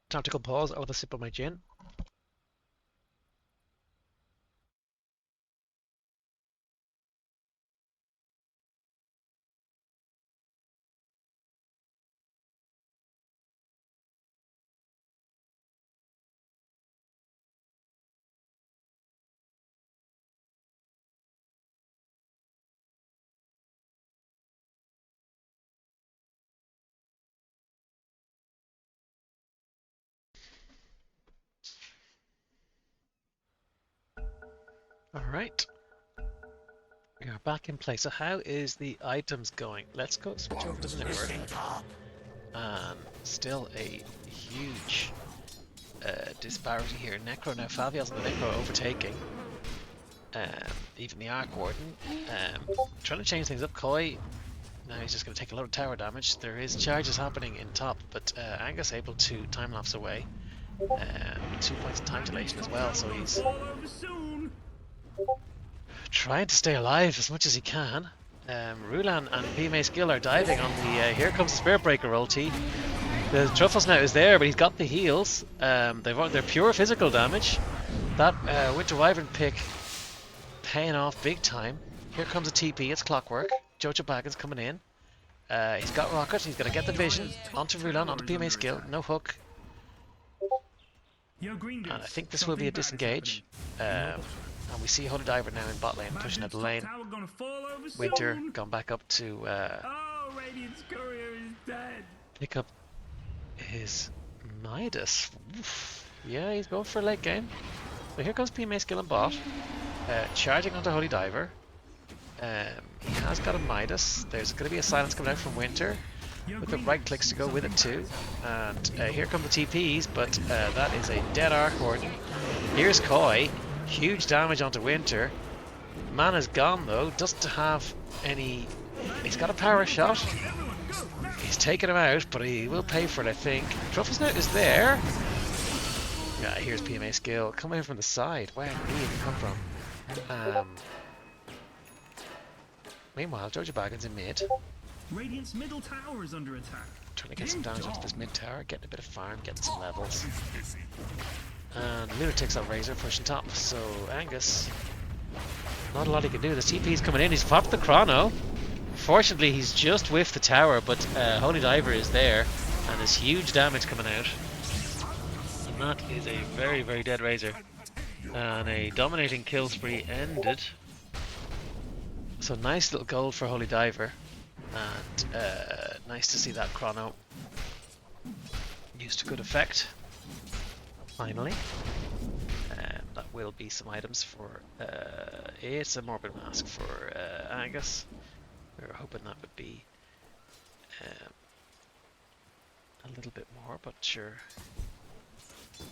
Tactical pause. I'll have a sip of my gin. Alright. We are back in place. So how is the items going? Let's go switch over to the network. And still a huge disparity here. Necro now, Favial's on the Necro overtaking. Even the Arc Warden. Trying to change things up. Koi, now he's just going to take a lot of tower damage. There is charges happening in top, but Angus able to time lapse away. 2 points of time dilation as well, so he's trying to stay alive as much as he can. Rulan and PMA Skill are diving on the here comes the Spirit Breaker ulti. The Truffles now is there, but he's got the heals. They're pure physical damage. That Winter Wyvern pick paying off big time. Here comes a TP, it's clockwork. Jojo Baggins coming in. He's got Rocket, he's going to get the vision. Onto Rulan, onto PMA Skill, no hook. And I think this will be a disengage. And we see Holy Diver now in bot lane, pushing up the lane. Winter gone back up to pick up his Midas. Oof. Yeah, he's going for a late game. So here comes PMA Skill and bot. Charging onto Holy Diver. He has got a Midas. There's going to be a silence coming out from Winter. With the right clicks to go with it too. And here come the TPs, but that is a dead Arc Warden. Here's Koi. Huge damage onto Winter. Mana's gone though. Doesn't have any... He's got a power shot. He's taken him out, but he will pay for it, I think. Truffles Note is there. Yeah, here's PMA Skill. Coming in from the side. Where did he even come from? Meanwhile, Jojo Baggins in mid. Radiant's middle tower is under attack. Trying to get some damage off this mid tower, getting a bit of farm, getting some levels. And Lunatic's on Razor pushing top, so Angus, not a lot he can do. The TP's coming in, he's popped the chrono. Fortunately, he's just whiffed the tower, but Holy Diver is there, and there's huge damage coming out. And that is a very, very dead Razor. And a dominating kill spree ended. So nice little gold for Holy Diver. And nice to see that chrono used to good effect. Finally, that will be some items for it's a Morbid Mask for Angus. We were hoping that would be a little bit more, but sure,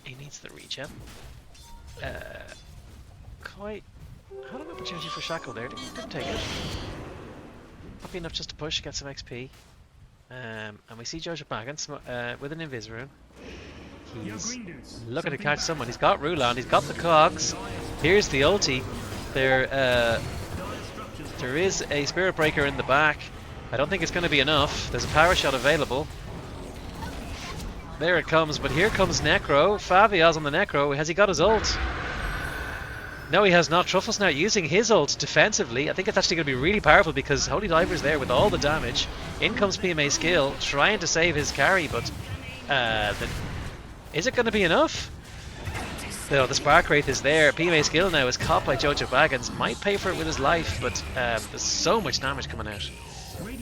he needs the regen. Quite had an opportunity for Shackle there, didn't take it. Happy enough just to push, get some XP. And we see Jojo Baggins with an Invis rune. He's looking to catch someone. He's got Rulan, he's got the cogs. Here's the ulti. There is a Spirit Breaker in the back. I don't think it's going to be enough. There's a power shot available. There it comes, but here comes Necro. Favial's on the Necro. Has he got his ult? No, he has not. Truffles now using his ult defensively. I think it's actually going to be really powerful because Holy Diver's there with all the damage. In comes PMA Skill, trying to save his carry, but is it going to be enough? No, the Spark Wraith is there. PMA Skill now is caught by Jojo Baggins. Might pay for it with his life, but there's so much damage coming out.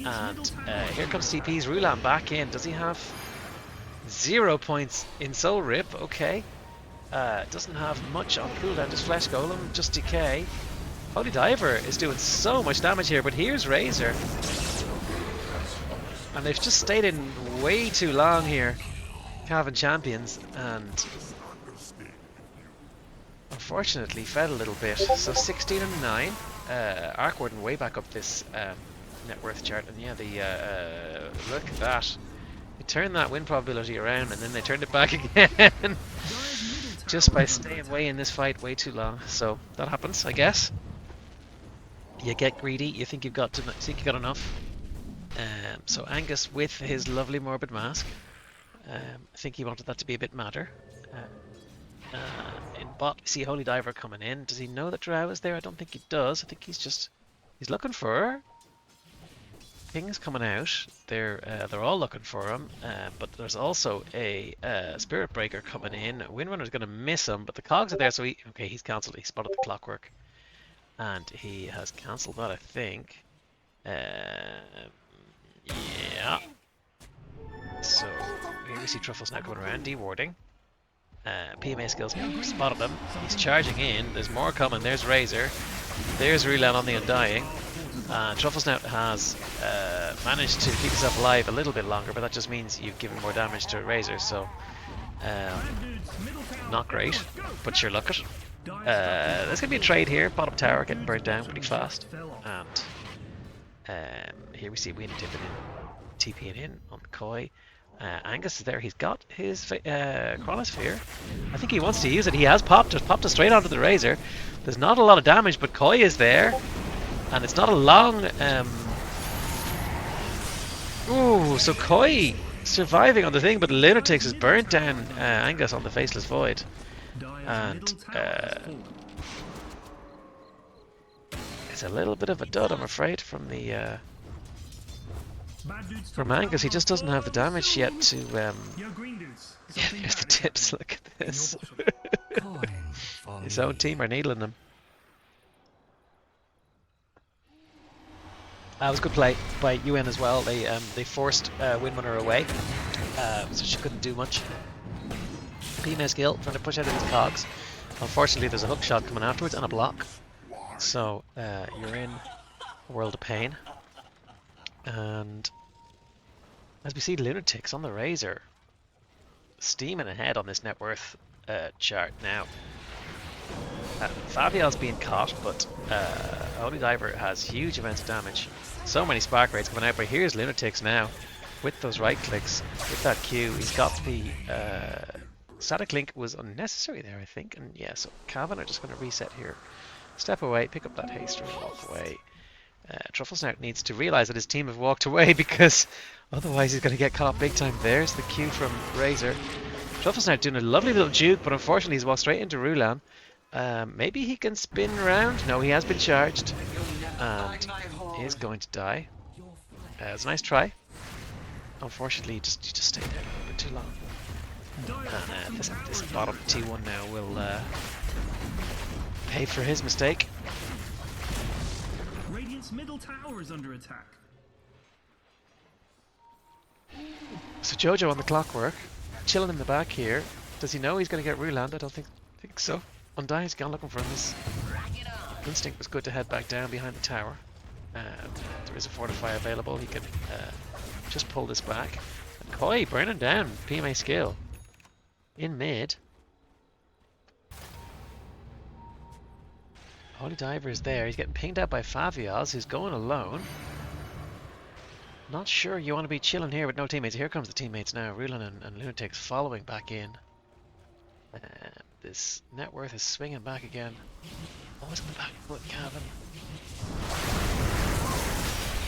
And here comes TP's Rulan back in. Does he have 0 points in Soul Rip? Okay. Doesn't have much on cooldown, just Flesh Golem, just Decay. Holy Diver is doing so much damage here, but here's Razor. And they've just stayed in way too long here. Cavan champions, and unfortunately fed a little bit. So 16 and 9. Arc Warden way back up this net worth chart, and yeah, look at that. They turned that win probability around, and then they turned it back again, just by staying way in this fight way too long. So that happens, I guess. You get greedy. You think you've got enough. So Angus with his lovely morbid mask. I think he wanted that to be a bit madder. In bot, we see Holy Diver coming in. Does he know that Drow is there? I don't think he does. I think he's looking for her. King's coming out. They're all looking for him. But there's also a Spirit Breaker coming in. Windrunner's going to miss him, but the cogs are there, so he's cancelled. He spotted the clockwork, and he has cancelled that, I think. Yeah. So here we see Truffles now coming around, dewarding. PMA skills spotted him. He's charging in. There's more coming. There's Razor. There's Relan on the Undying. Truffles now has managed to keep himself alive a little bit longer, but that just means you've given more damage to Razor, so not great, but sure, look it. There's going to be a trade here. Bottom tower getting burnt down pretty fast, and here we see Wind TPing in on the Koi. Angus is there. He's got his Chronosphere. I think he wants to use it. He has popped it straight onto the Razor. There's not a lot of damage, but Koi is there, and it's not a long. Ooh, so Koi surviving on the thing, but Lunatics has burnt down Angus on the Faceless Void, and it's a little bit of a dud, I'm afraid, from the. From Angus. He just doesn't have the damage yet to yeah, there's the tips, look at this. His own team are needling him. That was good play by UN as well. They forced Windrunner away, so she couldn't do much. PMA skill trying to push out of his cogs. Unfortunately there's a hook shot coming afterwards and a block, so you're in a world of pain. And as we see Lunatics on the Razor, steaming ahead on this net worth chart now. Fabial's being caught, but Holy Diver has huge amounts of damage. So many spark rates coming out, but here's Lunatics now with those right clicks, with that Q. He's got the static link was unnecessary there, I think, and yeah, so Cavan are just going to reset here. Step away, pick up that haste and walk away. Truffles now needs to realise that his team have walked away, because otherwise he's going to get caught big time. There's the Q from Razor. Truffles now doing a lovely little juke, but unfortunately he's walked straight into Rulan. Maybe he can spin around. No, he has been charged and is going to die. It's a nice try. Unfortunately, you just stayed there a little bit too long. And this bottom T1 now will pay for his mistake. Middle tower is under attack. So Jojo on the clockwork, chilling in the back here. Does he know he's going to get Ruland? I don't think so. Undying's gone looking for him. His instinct was good to head back down behind the tower. There is a fortify available. He can just pull this back. And Koi burning down PMA skill in mid. Holy Diver is there. He's getting pinged out by Favials, who's going alone. Not sure you want to be chilling here with no teammates. Here comes the teammates now. Rulan and Lunatics following back in. This net worth is swinging back again. Always on the back foot, Cavan.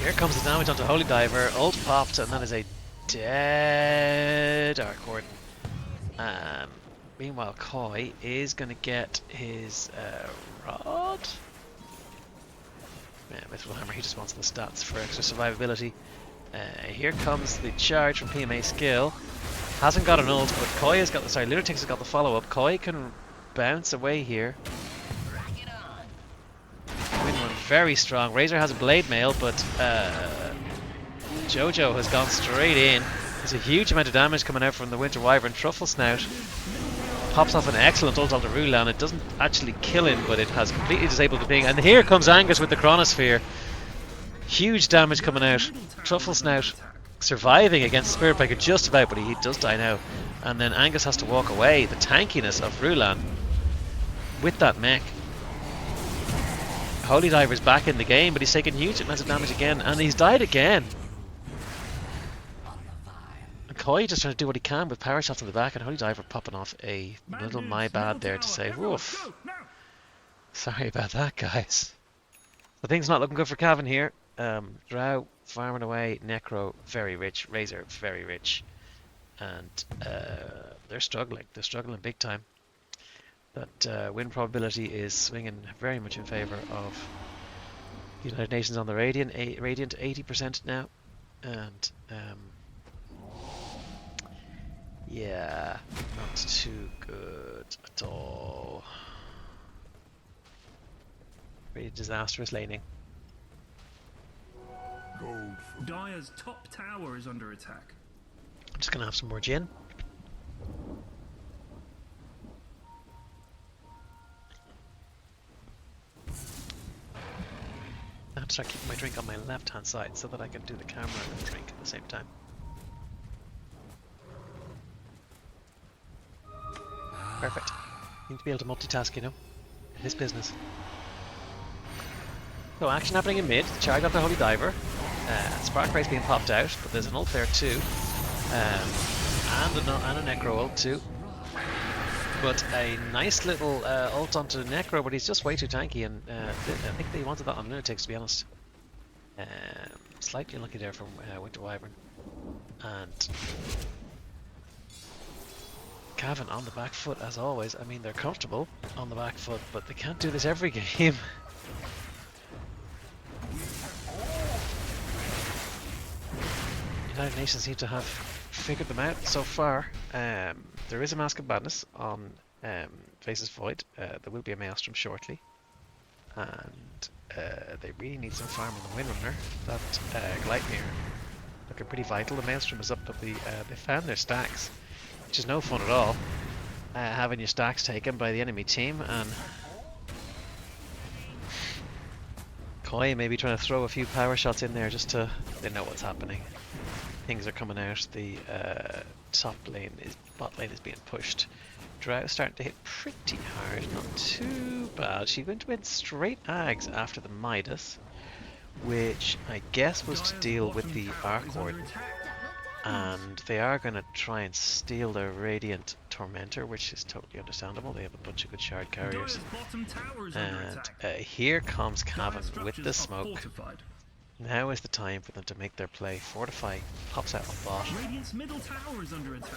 Here comes the damage onto Holy Diver. Ult popped, and that is a dead Arc Warden. Meanwhile, Koi is going to get his rod. Yeah, Mithril Hammer, he just wants the stats for extra survivability. Here comes the charge from PMA skill. Hasn't got an ult, but Koi has got the, sorry, Lunatics has got the follow-up. Koi can bounce away here. Windrun very strong. Razor has a blade mail, but Jojo has gone straight in. There's a huge amount of damage coming out from the Winter Wyvern. Truffle Snout pops off an excellent ult onto Rulan. It doesn't actually kill him, but it has completely disabled the ping. And here comes Angus with the Chronosphere. Huge damage coming out. Truffle Snout surviving against Spirit Breaker just about, but he does die now. And then Angus has to walk away. The tankiness of Rulan with that mech. Holy Diver's back in the game, but he's taken huge amounts of damage again, and he's died again. And Koi just trying to do what he can with power shots in the back, and Holy Diver popping off a little my bad there to say, woof. Sorry about that, guys. The thing's not looking good for Cavan here. Drow farming away, Necro very rich, Razor very rich, and they're struggling. They're struggling big time. That win probability is swinging very much in favor of the United Nations on the Radiant 80% now, and yeah, not too good at all. Pretty disastrous laning. Dire's top tower is under attack. I'm just gonna have some more gin. I have to start keeping my drink on my left hand side so that I can do the camera and the drink at the same time. Perfect. Need to be able to multitask, you know, in this business. So action happening in mid, charge up the Holy Diver. Spark Race being popped out, but there's an ult there too. And a Necro ult too. But a nice little ult onto Necro, but he's just way too tanky, and I think they wanted that on Lunatics, to be honest. Slightly unlucky there from Winter Wyvern. And Cavan on the back foot as always. I mean, they're comfortable on the back foot, but they can't do this every game. United Nations seem to have figured them out so far. There is a Mask of Madness on Faces Void. There will be a Maelstrom shortly. And they really need some farm on the Windrunner. That Gleipnir looking pretty vital. The Maelstrom is up, but they found their stacks, which is no fun at all. Having your stacks taken by the enemy team, and Koi maybe trying to throw a few power shots in there just to... They know what's happening. Things are coming out. The bot lane is being pushed. Drow starting to hit pretty hard, not too bad. She went straight Ags after the Midas, which I guess was to deal with the Arc Warden. And they are going to try and steal their Radiant Tormentor, which is totally understandable. They have a bunch of good shard carriers. And here comes Cavan with the smoke. Now is the time for them to make their play. Fortify pops out on bot. Radiant's middle tower is under attack.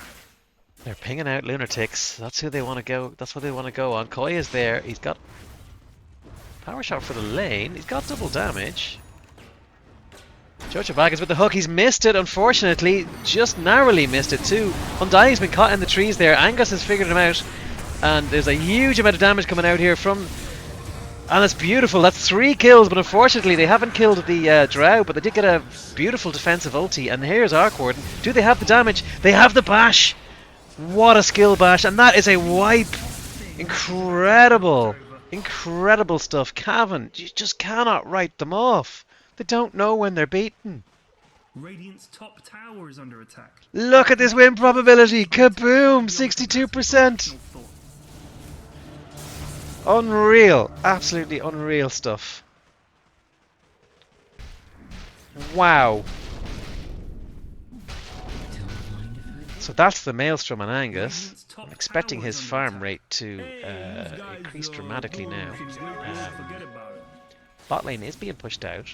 They're pinging out Lunatics. That's who they want to go. That's what they want to go on. Koi is there. He's got power shot for the lane. He's got double damage. Jojo Baggins with the hook. He's missed it, unfortunately. Just narrowly missed it too. Undying's been caught in the trees there. Angus has figured him out. And there's a huge amount of damage coming out here from... And it's beautiful. That's 3 kills, but unfortunately they haven't killed the Drow, but they did get a beautiful defensive ulti. And here's Arc Warden. Do they have the damage? They have the bash. What a skill bash, and that is a wipe. Incredible. Incredible stuff. Cavan, you just cannot write them off. They don't know when they're beaten. Radiant's top tower is under attack. Look at this win probability. Kaboom! 62%. Unreal. Absolutely unreal stuff. Wow. So that's the Maelstrom on Angus. I'm expecting his farm rate to increase dramatically now. Bot lane is being pushed out,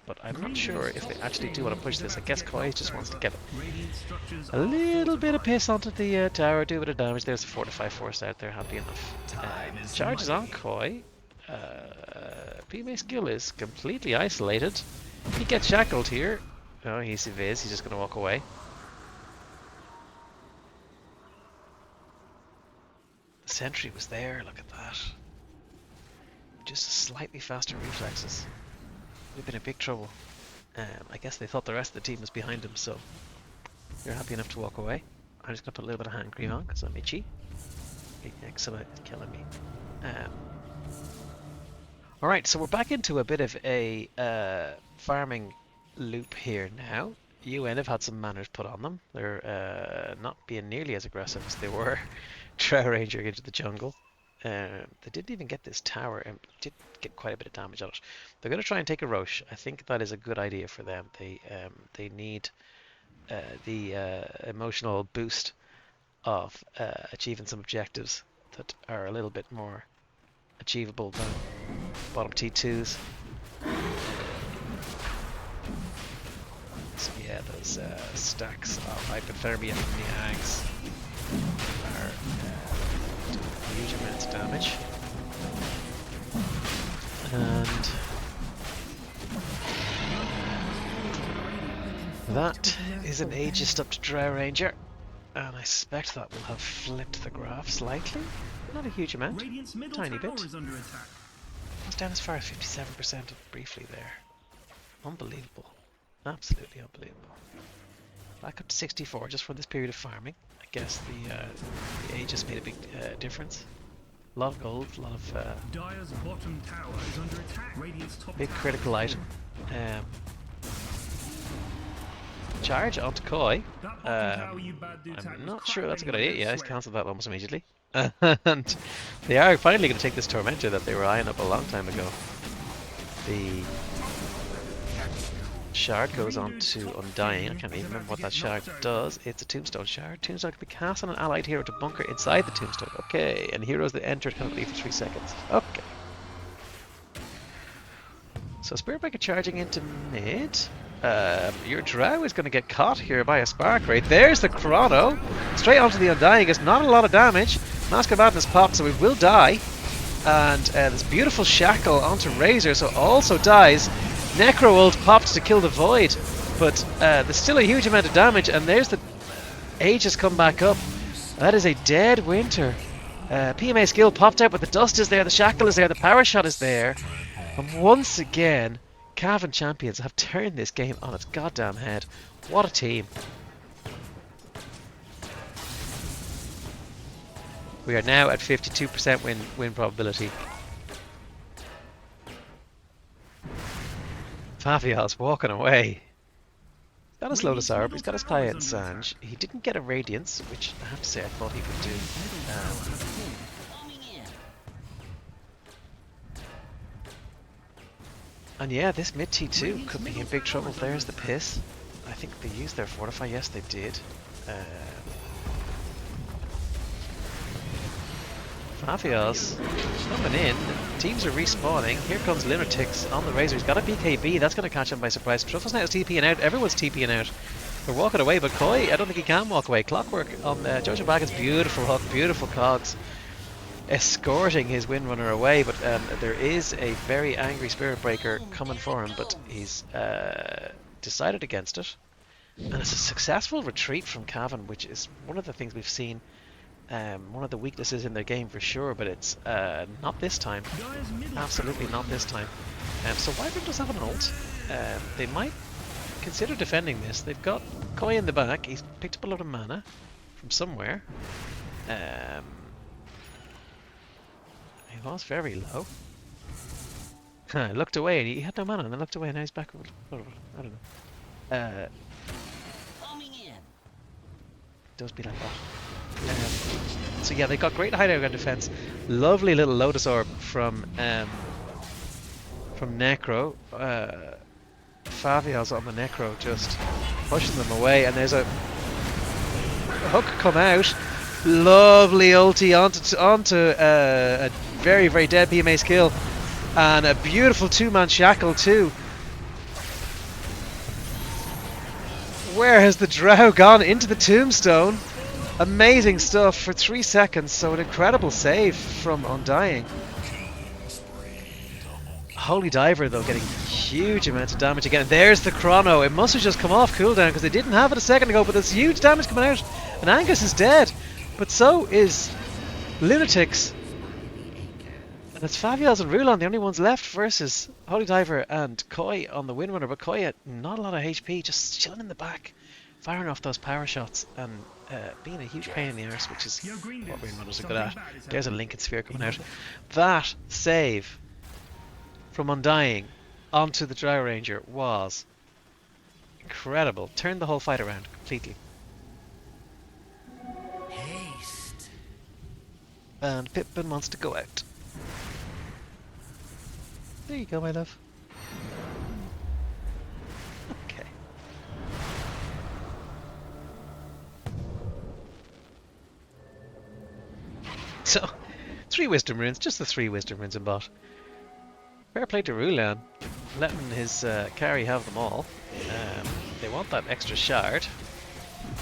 but I'm not sure if they actually do want to push this. I guess Koi just wants to get a little bit of piss onto the tower, do a bit of damage. There's a Fortify force out there, happy enough. Charges on Koi. PMA skill is completely isolated. He gets shackled here. Oh, he's Viz, he's just going to walk away. The sentry was there, look at that. Just slightly faster reflexes. We've been in big trouble. I guess they thought the rest of the team was behind him, so they're happy enough to walk away. I'm just going to put a little bit of hand cream on because I'm itchy. Eczema is killing me. Alright, so we're back into a bit of a farming loop here now. UN have had some manners put on them. They're not being nearly as aggressive as they were. Drow Ranger into the jungle. They didn't even get this tower and did get quite a bit of damage on it. They're going to try and take a Roche. I think that is a good idea for them. They need the emotional boost of achieving some objectives that are a little bit more achievable than bottom T2s. So yeah, those stacks of hypothermia from the Ags are doing huge amounts of damage. And that is an Aegis up to Drow Ranger. And I suspect that will have flipped the graph slightly. Not a huge amount, tiny bit. It's down as far as 57% briefly there. Unbelievable. Absolutely unbelievable. Back up to 64 just for this period of farming. I guess the Aegis made a big difference. A lot of gold, a lot of Dire's bottom tower is under attack. Radiant's top big tower critical item. Charge onto Koi. I'm not sure that's a good idea. Yeah, he's cancelled that almost immediately. And they are finally going to take this Tormentor that they were eyeing up a long time ago. The shard goes on to Undying. I can't even remember what that shard does. It's a Tombstone shard. Tombstone can be cast on an allied hero to bunker inside the Tombstone. Okay, and heroes that enter cannot leave for 3 seconds. Okay. So Spirit Breaker charging into mid. Your Drow is going to get caught here by a Spark Ray. There's the Chrono. Straight onto the Undying. It's not a lot of damage. Mask of Madness popped, so it will die. And this beautiful Shackle onto Razor, so also dies. Necro ult popped to kill the Void. But there's still a huge amount of damage. And there's the Aegis come back up. That is a dead Winter. PMA skill popped out, but the Dust is there. The Shackle is there. The Power Shot is there. And once again, Cavan champions have turned this game on its goddamn head. What a team. We are now at 52% win probability. Favial's walking away. He's got his Lotus Orb, he's got his Playa and Sange. He didn't get a Radiance, which I have to say I thought he would do. And yeah, this mid T2 could be in big trouble. There's the piss. I think they used their Fortify. Yes, they did. Favial's coming in. Teams are respawning. Here comes Lunatics on the Razor. He's got a BKB. That's going to catch him by surprise. Truffles now is TPing out. Everyone's TPing out. They're walking away, but Koi, I don't think he can walk away. Clockwork on Jojo Baggett's beautiful hook, beautiful cogs. Escorting his Windrunner away, but there is a very angry Spirit Breaker coming for him, but he's decided against it. And it's a successful retreat from Cavan, which is one of the things we've seen, one of the weaknesses in their game for sure, but it's not this time. Absolutely not this time. So Wyvern does have an ult. They might consider defending this. They've got Koi in the back. He's picked up a lot of mana from somewhere. He was very low. Looked away and he had no mana and then looked away and now he's back. I don't know. Does be like that. So yeah, they got great hideout ground defense. Lovely little Lotus Orb from Necro. Favial's on the Necro just pushing them away, and there's a hook come out. Lovely ulti onto a very, very dead PMA skill. And a beautiful two-man shackle too. Where has the Drow gone? Into the Tombstone. Amazing stuff for 3 seconds. So an incredible save from Undying. Holy Diver though getting huge amounts of damage again. There's the Chrono. It must have just come off cooldown because they didn't have it a second ago, but there's huge damage coming out. And Angus is dead. But so is Lunatics. And it's Favial's and Rulon, the only ones left versus Holy Diver and Koi on the Windrunner. But Koi had not a lot of HP, just chilling in the back, firing off those power shots and being a huge pain in the arse, which is what Windrunners are good at. There's a Lincoln Sphere coming out. That save from Undying onto the Drow Ranger was Incredible. Turned the whole fight around completely. Haste. And Pippin wants to go out. There you go, my love. Okay. So, 3 wisdom runes, just the 3 wisdom runes in bot. Fair play to Rulan, letting his carry have them all. They want that extra shard,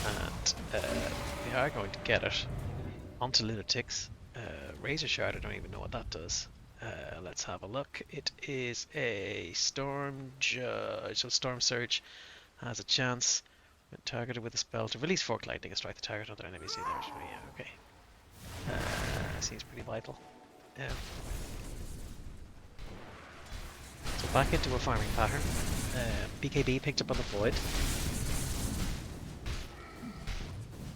and they are going to get it onto Lunatics. Razor Shard, I don't even know what that does. Let's have a look. It is a Storm Judge, so Storm Surge has a chance when targeted with a spell to release Fork Lightning and strike the target other enemies. See there, so yeah, okay. Seems pretty vital. So back into a farming pattern. BKB picked up on the Void.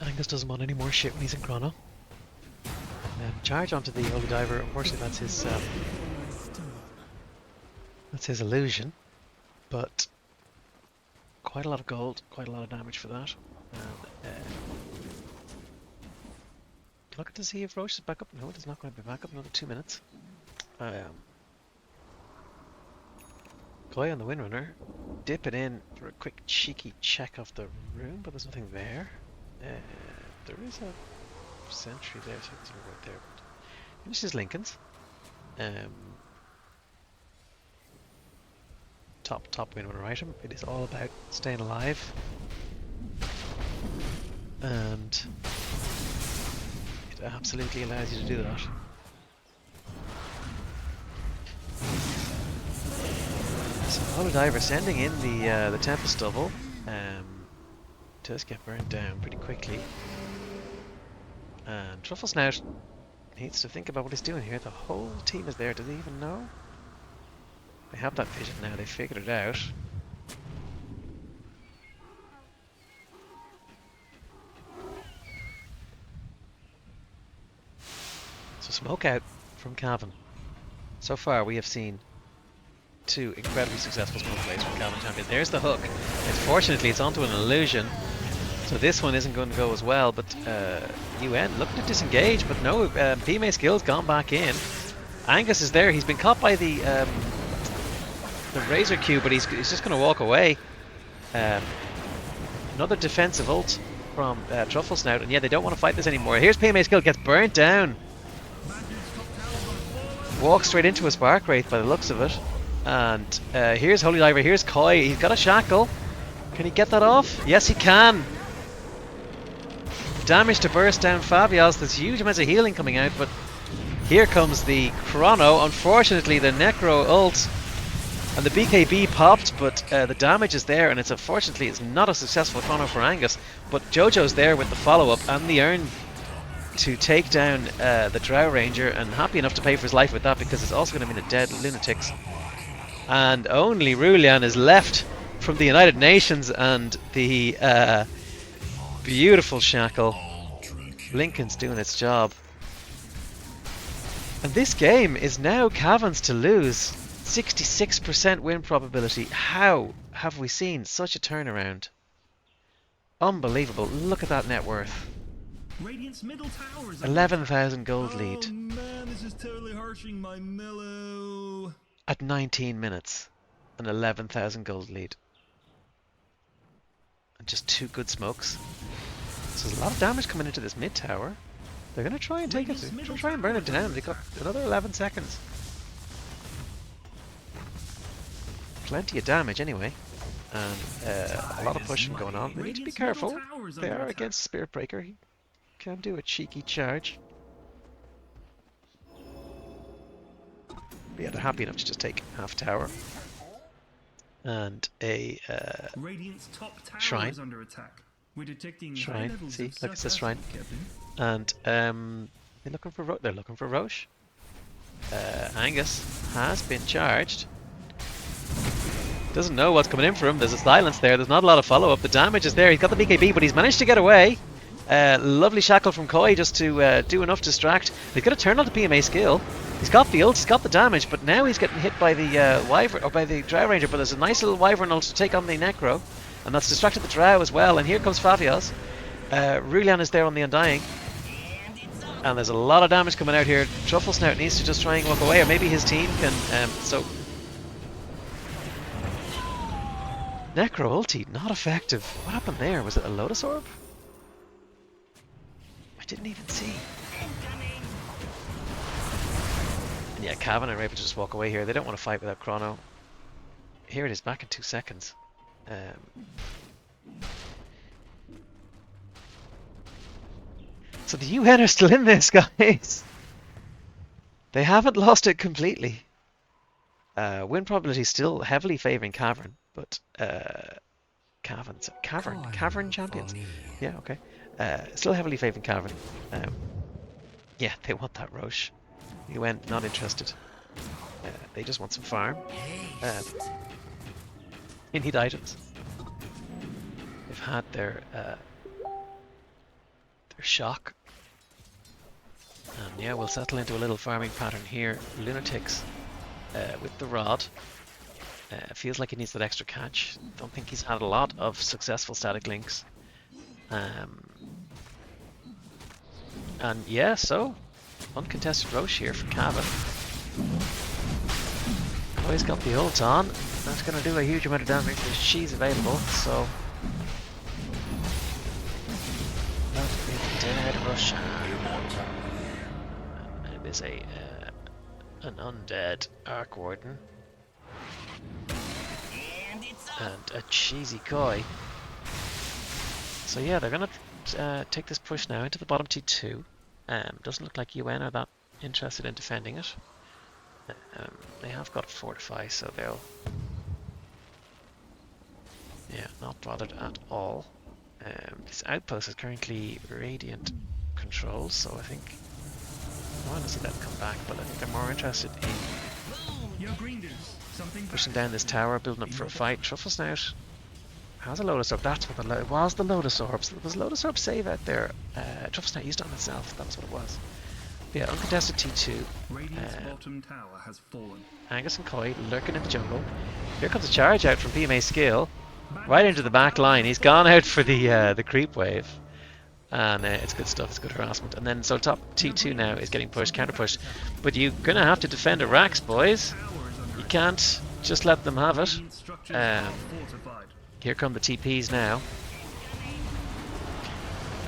Angus doesn't want any more shit when he's in Chrono. Charge onto the Holy Diver. Unfortunately, that's his illusion. But quite a lot of gold, quite a lot of damage for that. Looking to see if Roche is back up. No, it is not going to be back up. Another 2 minutes. Koi on the Windrunner, dip it in for a quick cheeky check of the room, but there's nothing there. There is a sentry there, so it's right there. Finishes Lincoln's. Top Windrunner item. It is all about staying alive, and it absolutely allows you to do that. So Holodiver sending in the Tempest double. Does get burned down pretty quickly. And Truffle Snout needs to think about what he's doing here. The whole team is there. Do they even know? They have that vision now. They figured it out. So smoke out from Cavan. So far we have seen 2 incredibly successful smoke plays from Cavan Champion. There's the hook. Fortunately, it's onto an illusion, so this one isn't going to go as well. But UN looking to disengage, but no. PMA skills gone back in. Angus is there. He's been caught by the Razor Q, but he's just going to walk away. Another defensive ult from Truffle Snout, and yeah, they don't want to fight this anymore. Here's PMA skill, gets burnt down. Walks straight into a Spark Wraith by the looks of it. And here's Holy Diver, here's Koi. He's got a shackle. Can he get that off? Yes, he can. Damage to burst down Fabios. There's huge amounts of healing coming out, but here comes the Chrono. Unfortunately, the Necro ult and the BKB popped, but the damage is there, and unfortunately it's not a successful Chrono for Angus. But Jojo's there with the follow-up and the Urn to take down the Drow Ranger, and happy enough to pay for his life with that, because it's also going to mean a dead Lunatics. And only Rulian is left from the United Nations and the beautiful shackle. Lincoln's doing its job. And this game is now Cavan's to lose. 66% win probability. How have we seen such a turnaround? Unbelievable. Look at that net worth. 11,000 gold lead. Oh man, this is totally harshing my mellow. At 19 minutes, an 11,000 gold lead. And just 2 good smokes. So there's a lot of damage coming into this mid tower. They're going to try and take it. They're going to try and burn it down. They've got another 11 seconds. Plenty of damage anyway. And a lot of pushing going on. They need to be careful. They are against Spirit Breaker. He can do a cheeky charge. But yeah, they're happy enough to just take half tower and a shrine. Under attack. We're detecting Shrine. See, look, it says shrine. And they're looking for Roche. Angus has been charged. Doesn't know what's coming in for him. There's a silence there. There's not a lot of follow up. The damage is there. He's got the BKB, but he's managed to get away. Lovely shackle from Koi just to do enough distract. He's got to turn on the PMA skill. He's got the ult, he's got the damage, but now he's getting hit by the Wyvern, or by the Drow Ranger, but there's a nice little Wyvern ult to take on the Necro. And that's distracted the Drow as well. And here comes Favios. Rulian is there on the Undying. And there's a lot of damage coming out here. Truffle Snout needs to just try and walk away, or maybe his team can. Necro ulti, not effective. What happened there? Was it a Lotus Orb? I didn't even see. And yeah, Cavan and Rampage just walk away here. They don't want to fight without Chrono. Here it is, back in 2 seconds. So the UN are still in this, guys. They haven't lost it completely. Win probability still heavily favouring Cavan, but Cavern champions. Yeah, okay. Still heavily favouring Cavan. Yeah, they want that Roche. UN not interested. They just want some farm. They need items. They've had their shock. And yeah, we'll settle into a little farming pattern here. Lunatics with the rod. Feels like he needs that extra catch. Don't think he's had a lot of successful static links. And yeah, so uncontested Roche here for Cavan. Oh, he's got the ult on. That's going to do a huge amount of damage. She's available, so that is dead Russian. It is an undead Arc Warden. And a cheesy Koi. So yeah, they're gonna take this push now into the bottom T2. Doesn't look like UN are that interested in defending it. They have got Fortify, so they'll... Yeah, not bothered at all. This outpost is currently Radiant controlled, so I think I want to see that come back, but I think they're more interested in pushing down this tower, building up for a fight. Truffle Snout has a Lotus Orb. That's what it was, the Lotus Orbs. It was Lotus Orb save out there. Truffle Snout used it on itself. That was what it was. But yeah, uncontested T2. Bottom tower has fallen. Angus and Koi lurking in the jungle. Here comes a charge out from PMA Skill. Right into the back line. He's gone out for the creep wave. And it's good stuff, it's good harassment. And then, so top T2 now is getting pushed, counter push. But you're going to have to defend Arax, boys. You can't just let them have it. Here come the TPs now.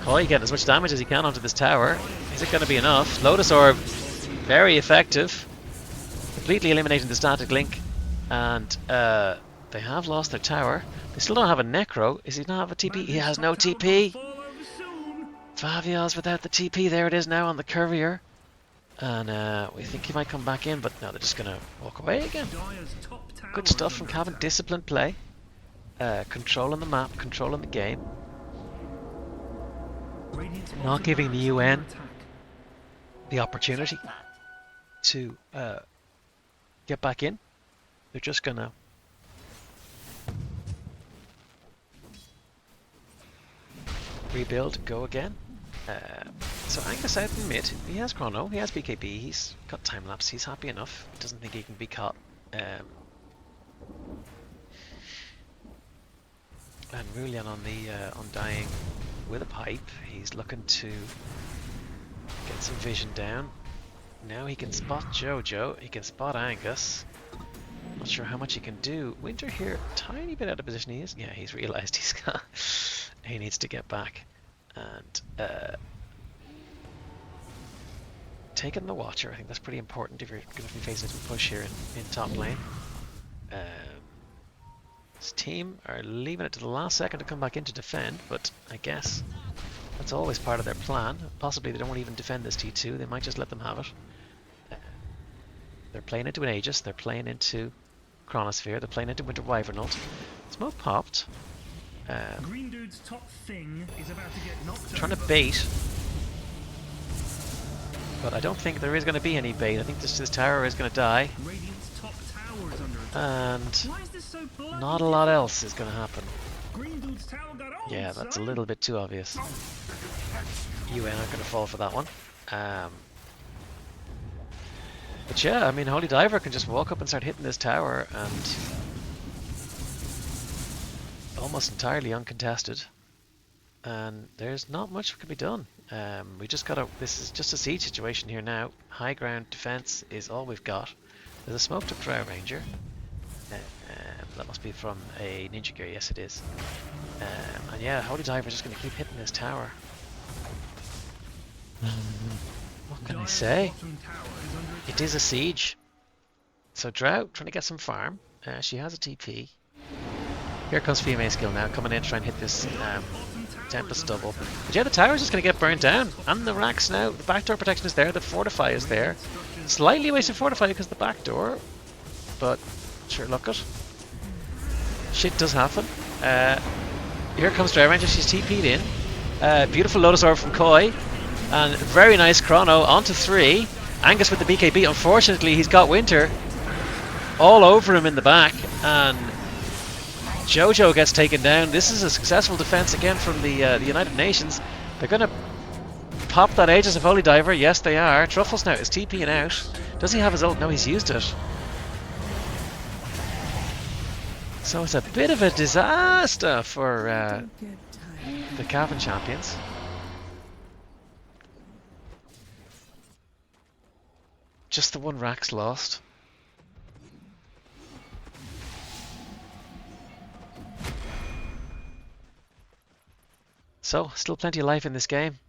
Koi getting as much damage as he can onto this tower. Is it going to be enough? Lotus Orb, very effective. Completely eliminating the static link. And they have lost their tower. They still don't have a Necro. Does he not have a TP? He has no TP. Favios without the TP. There it is now on the courier. And we think he might come back in, but no, they're just going to walk away again. Good stuff from Cavan. Disciplined play. Controlling the map, controlling the game. Not giving the UN the opportunity to get back in. They're just going to rebuild and go again. So Angus out in mid. He has Chrono, he has BKB, he's got time lapse, he's happy enough. He doesn't think he can be caught. And Rulian on the Undying with a pipe. He's looking to get some vision down. Now he can spot Jojo, he can spot Angus. Not sure how much he can do. Winter here, tiny bit out of position he is. Yeah, he's realised he's got... he needs to get back. And taking the Watcher, I think that's pretty important if you're going to be facing a push here in top lane. His team are leaving it to the last second to come back in to defend, but I guess that's always part of their plan. Possibly they don't want to even defend this T2, they might just let them have it. They're playing into an Aegis, they're playing into Chronosphere, they're playing into Winter Wyvernolt. Smoke popped. Green dude's top thing is about to get knocked trying to bait, but I don't think there is going to be any bait. I think this tower is going to die, top tower is under attack. And Why is this so not a lot else is going to happen. Green dude's tower got old, Yeah, that's a son. little bit too obvious. UN aren't going to fall for that one. But yeah, I mean, Holy Diver can just walk up and start hitting this tower, and almost entirely uncontested, and there's not much that can be done. We just gotta. This is just a siege situation here now. High ground defense is all we've got. There's a smoked up Drow Ranger. That must be from a ninja gear. Yes, it is. And yeah, Holy Diver's just gonna keep hitting this tower. What can I say? It is a siege. So Drow trying to get some farm. She has a TP. Here comes female skill now, coming in to try and hit this Tempest double. But yeah, the tower's just going to get burnt down. And the racks now. The backdoor protection is there. The fortify is there. Slightly wasted fortify because of the back door. But sure, look it. Shit does happen. Here comes Drow Ranger. She's TP'd in. Beautiful Lotus Orb from Koi. And very nice chrono. Onto 3. Angus with the BKB. Unfortunately, he's got Winter all over him in the back. And Jojo gets taken down. This is a successful defense again from the United Nations. They're going to pop that Aegis of Holy Diver. Yes, they are. Truffles now is TPing out. Does he have his ult? No, he's used it. So it's a bit of a disaster for the Cavan champions. Just the one Rax lost. So, still plenty of life in this game.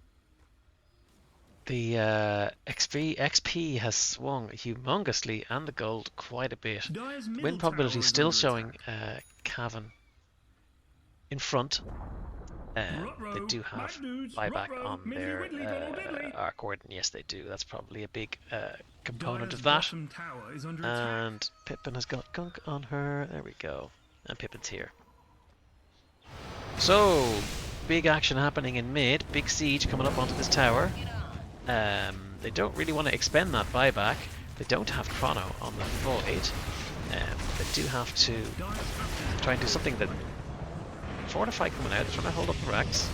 The XP has swung humongously and the gold quite a bit. Win probability still showing Cavan in front. They do have buyback on their Arc Warden. Yes, they do. That's probably a big component of that. And Pippin has got gunk on her. There we go. And Pippin's here. So, big action happening in mid. Big siege coming up onto this tower. They don't really want to expend that buyback. They don't have chrono on the Void. They do have to try and do something that... Fortify coming out, they're trying to hold up the racks.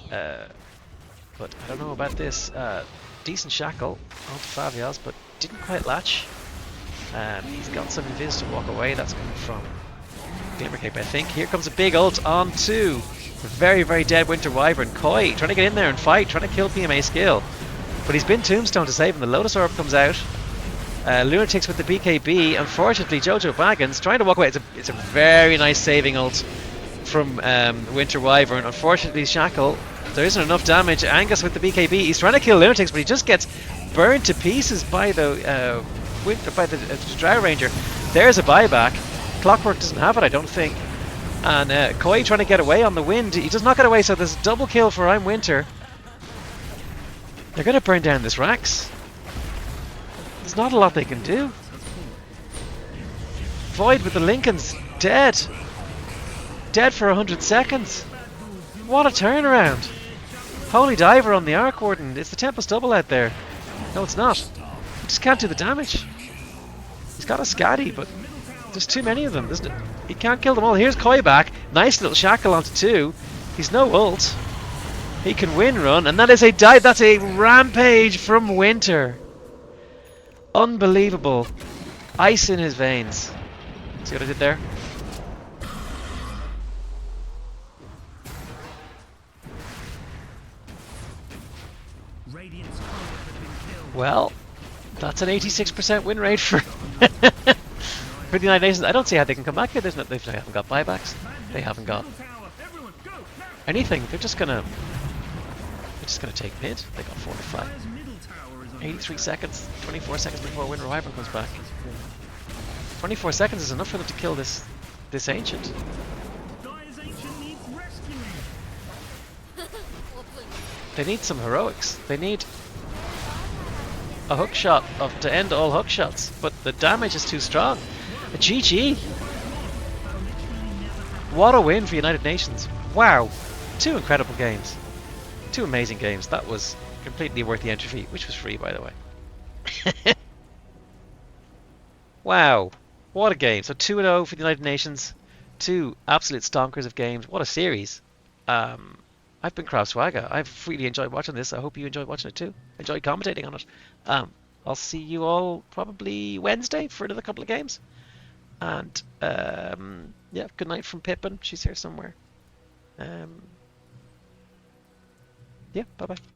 But I don't know about this. Decent shackle onto Favials, but didn't quite latch. He's got some invis to walk away. That's coming from Glimmercape, I think. Here comes a big ult onto the very, very dead Winter Wyvern. Koi trying to get in there and fight, trying to kill PMA skill. But he's been Tombstone to save him. The Lotus Orb comes out. Lunatics with the BKB. Unfortunately, Jojo Baggins trying to walk away. It's a very nice saving ult from Winter Wyvern. Unfortunately, Shackle, there isn't enough damage. Angus with the BKB. He's trying to kill Lunatics, but he just gets burned to pieces by the Drow Ranger. There's a buyback. Clockwork doesn't have it, I don't think. And Koi trying to get away on the wind. He does not get away, so there's a double kill for I'm Winter. They're going to burn down this Rax. There's not a lot they can do. Void with the Lincolns dead. Dead for 100 seconds. What a turnaround. Holy Diver on the Arc Warden. It's the Tempest double out there. No, it's not. He just can't do the damage. He's got a Scatty, but there's too many of them. He can't kill them all. Here's Koi back. Nice little shackle onto 2. He's no ult. He can win run, and that is that's a rampage from Winter. Unbelievable. Ice in his veins. See what I did there? Well, that's an 86% win rate for for the United Nations. I don't see how they can come back here. They haven't got buybacks. They haven't got anything. They're just gonna take mid. They got fortify. 83 seconds, 24 seconds before Winter Wyvern comes back. 24 seconds is enough for them to kill this ancient. They need some heroics. They need a hook shot to end all hook shots, but the damage is too strong. A GG. What a win for United Nations. Wow. 2 incredible games. 2 amazing games. That was completely worth the entry fee, which was free, by the way. Wow. What a game. So 2-0 for the United Nations. 2 absolute stonkers of games. What a series. I've been Krav Swagger. I've really enjoyed watching this. I hope you enjoyed watching it too. Enjoyed commentating on it. I'll see you all probably Wednesday for another couple of games. And Yeah, good night from Pippin. She's here somewhere. Yeah, bye-bye.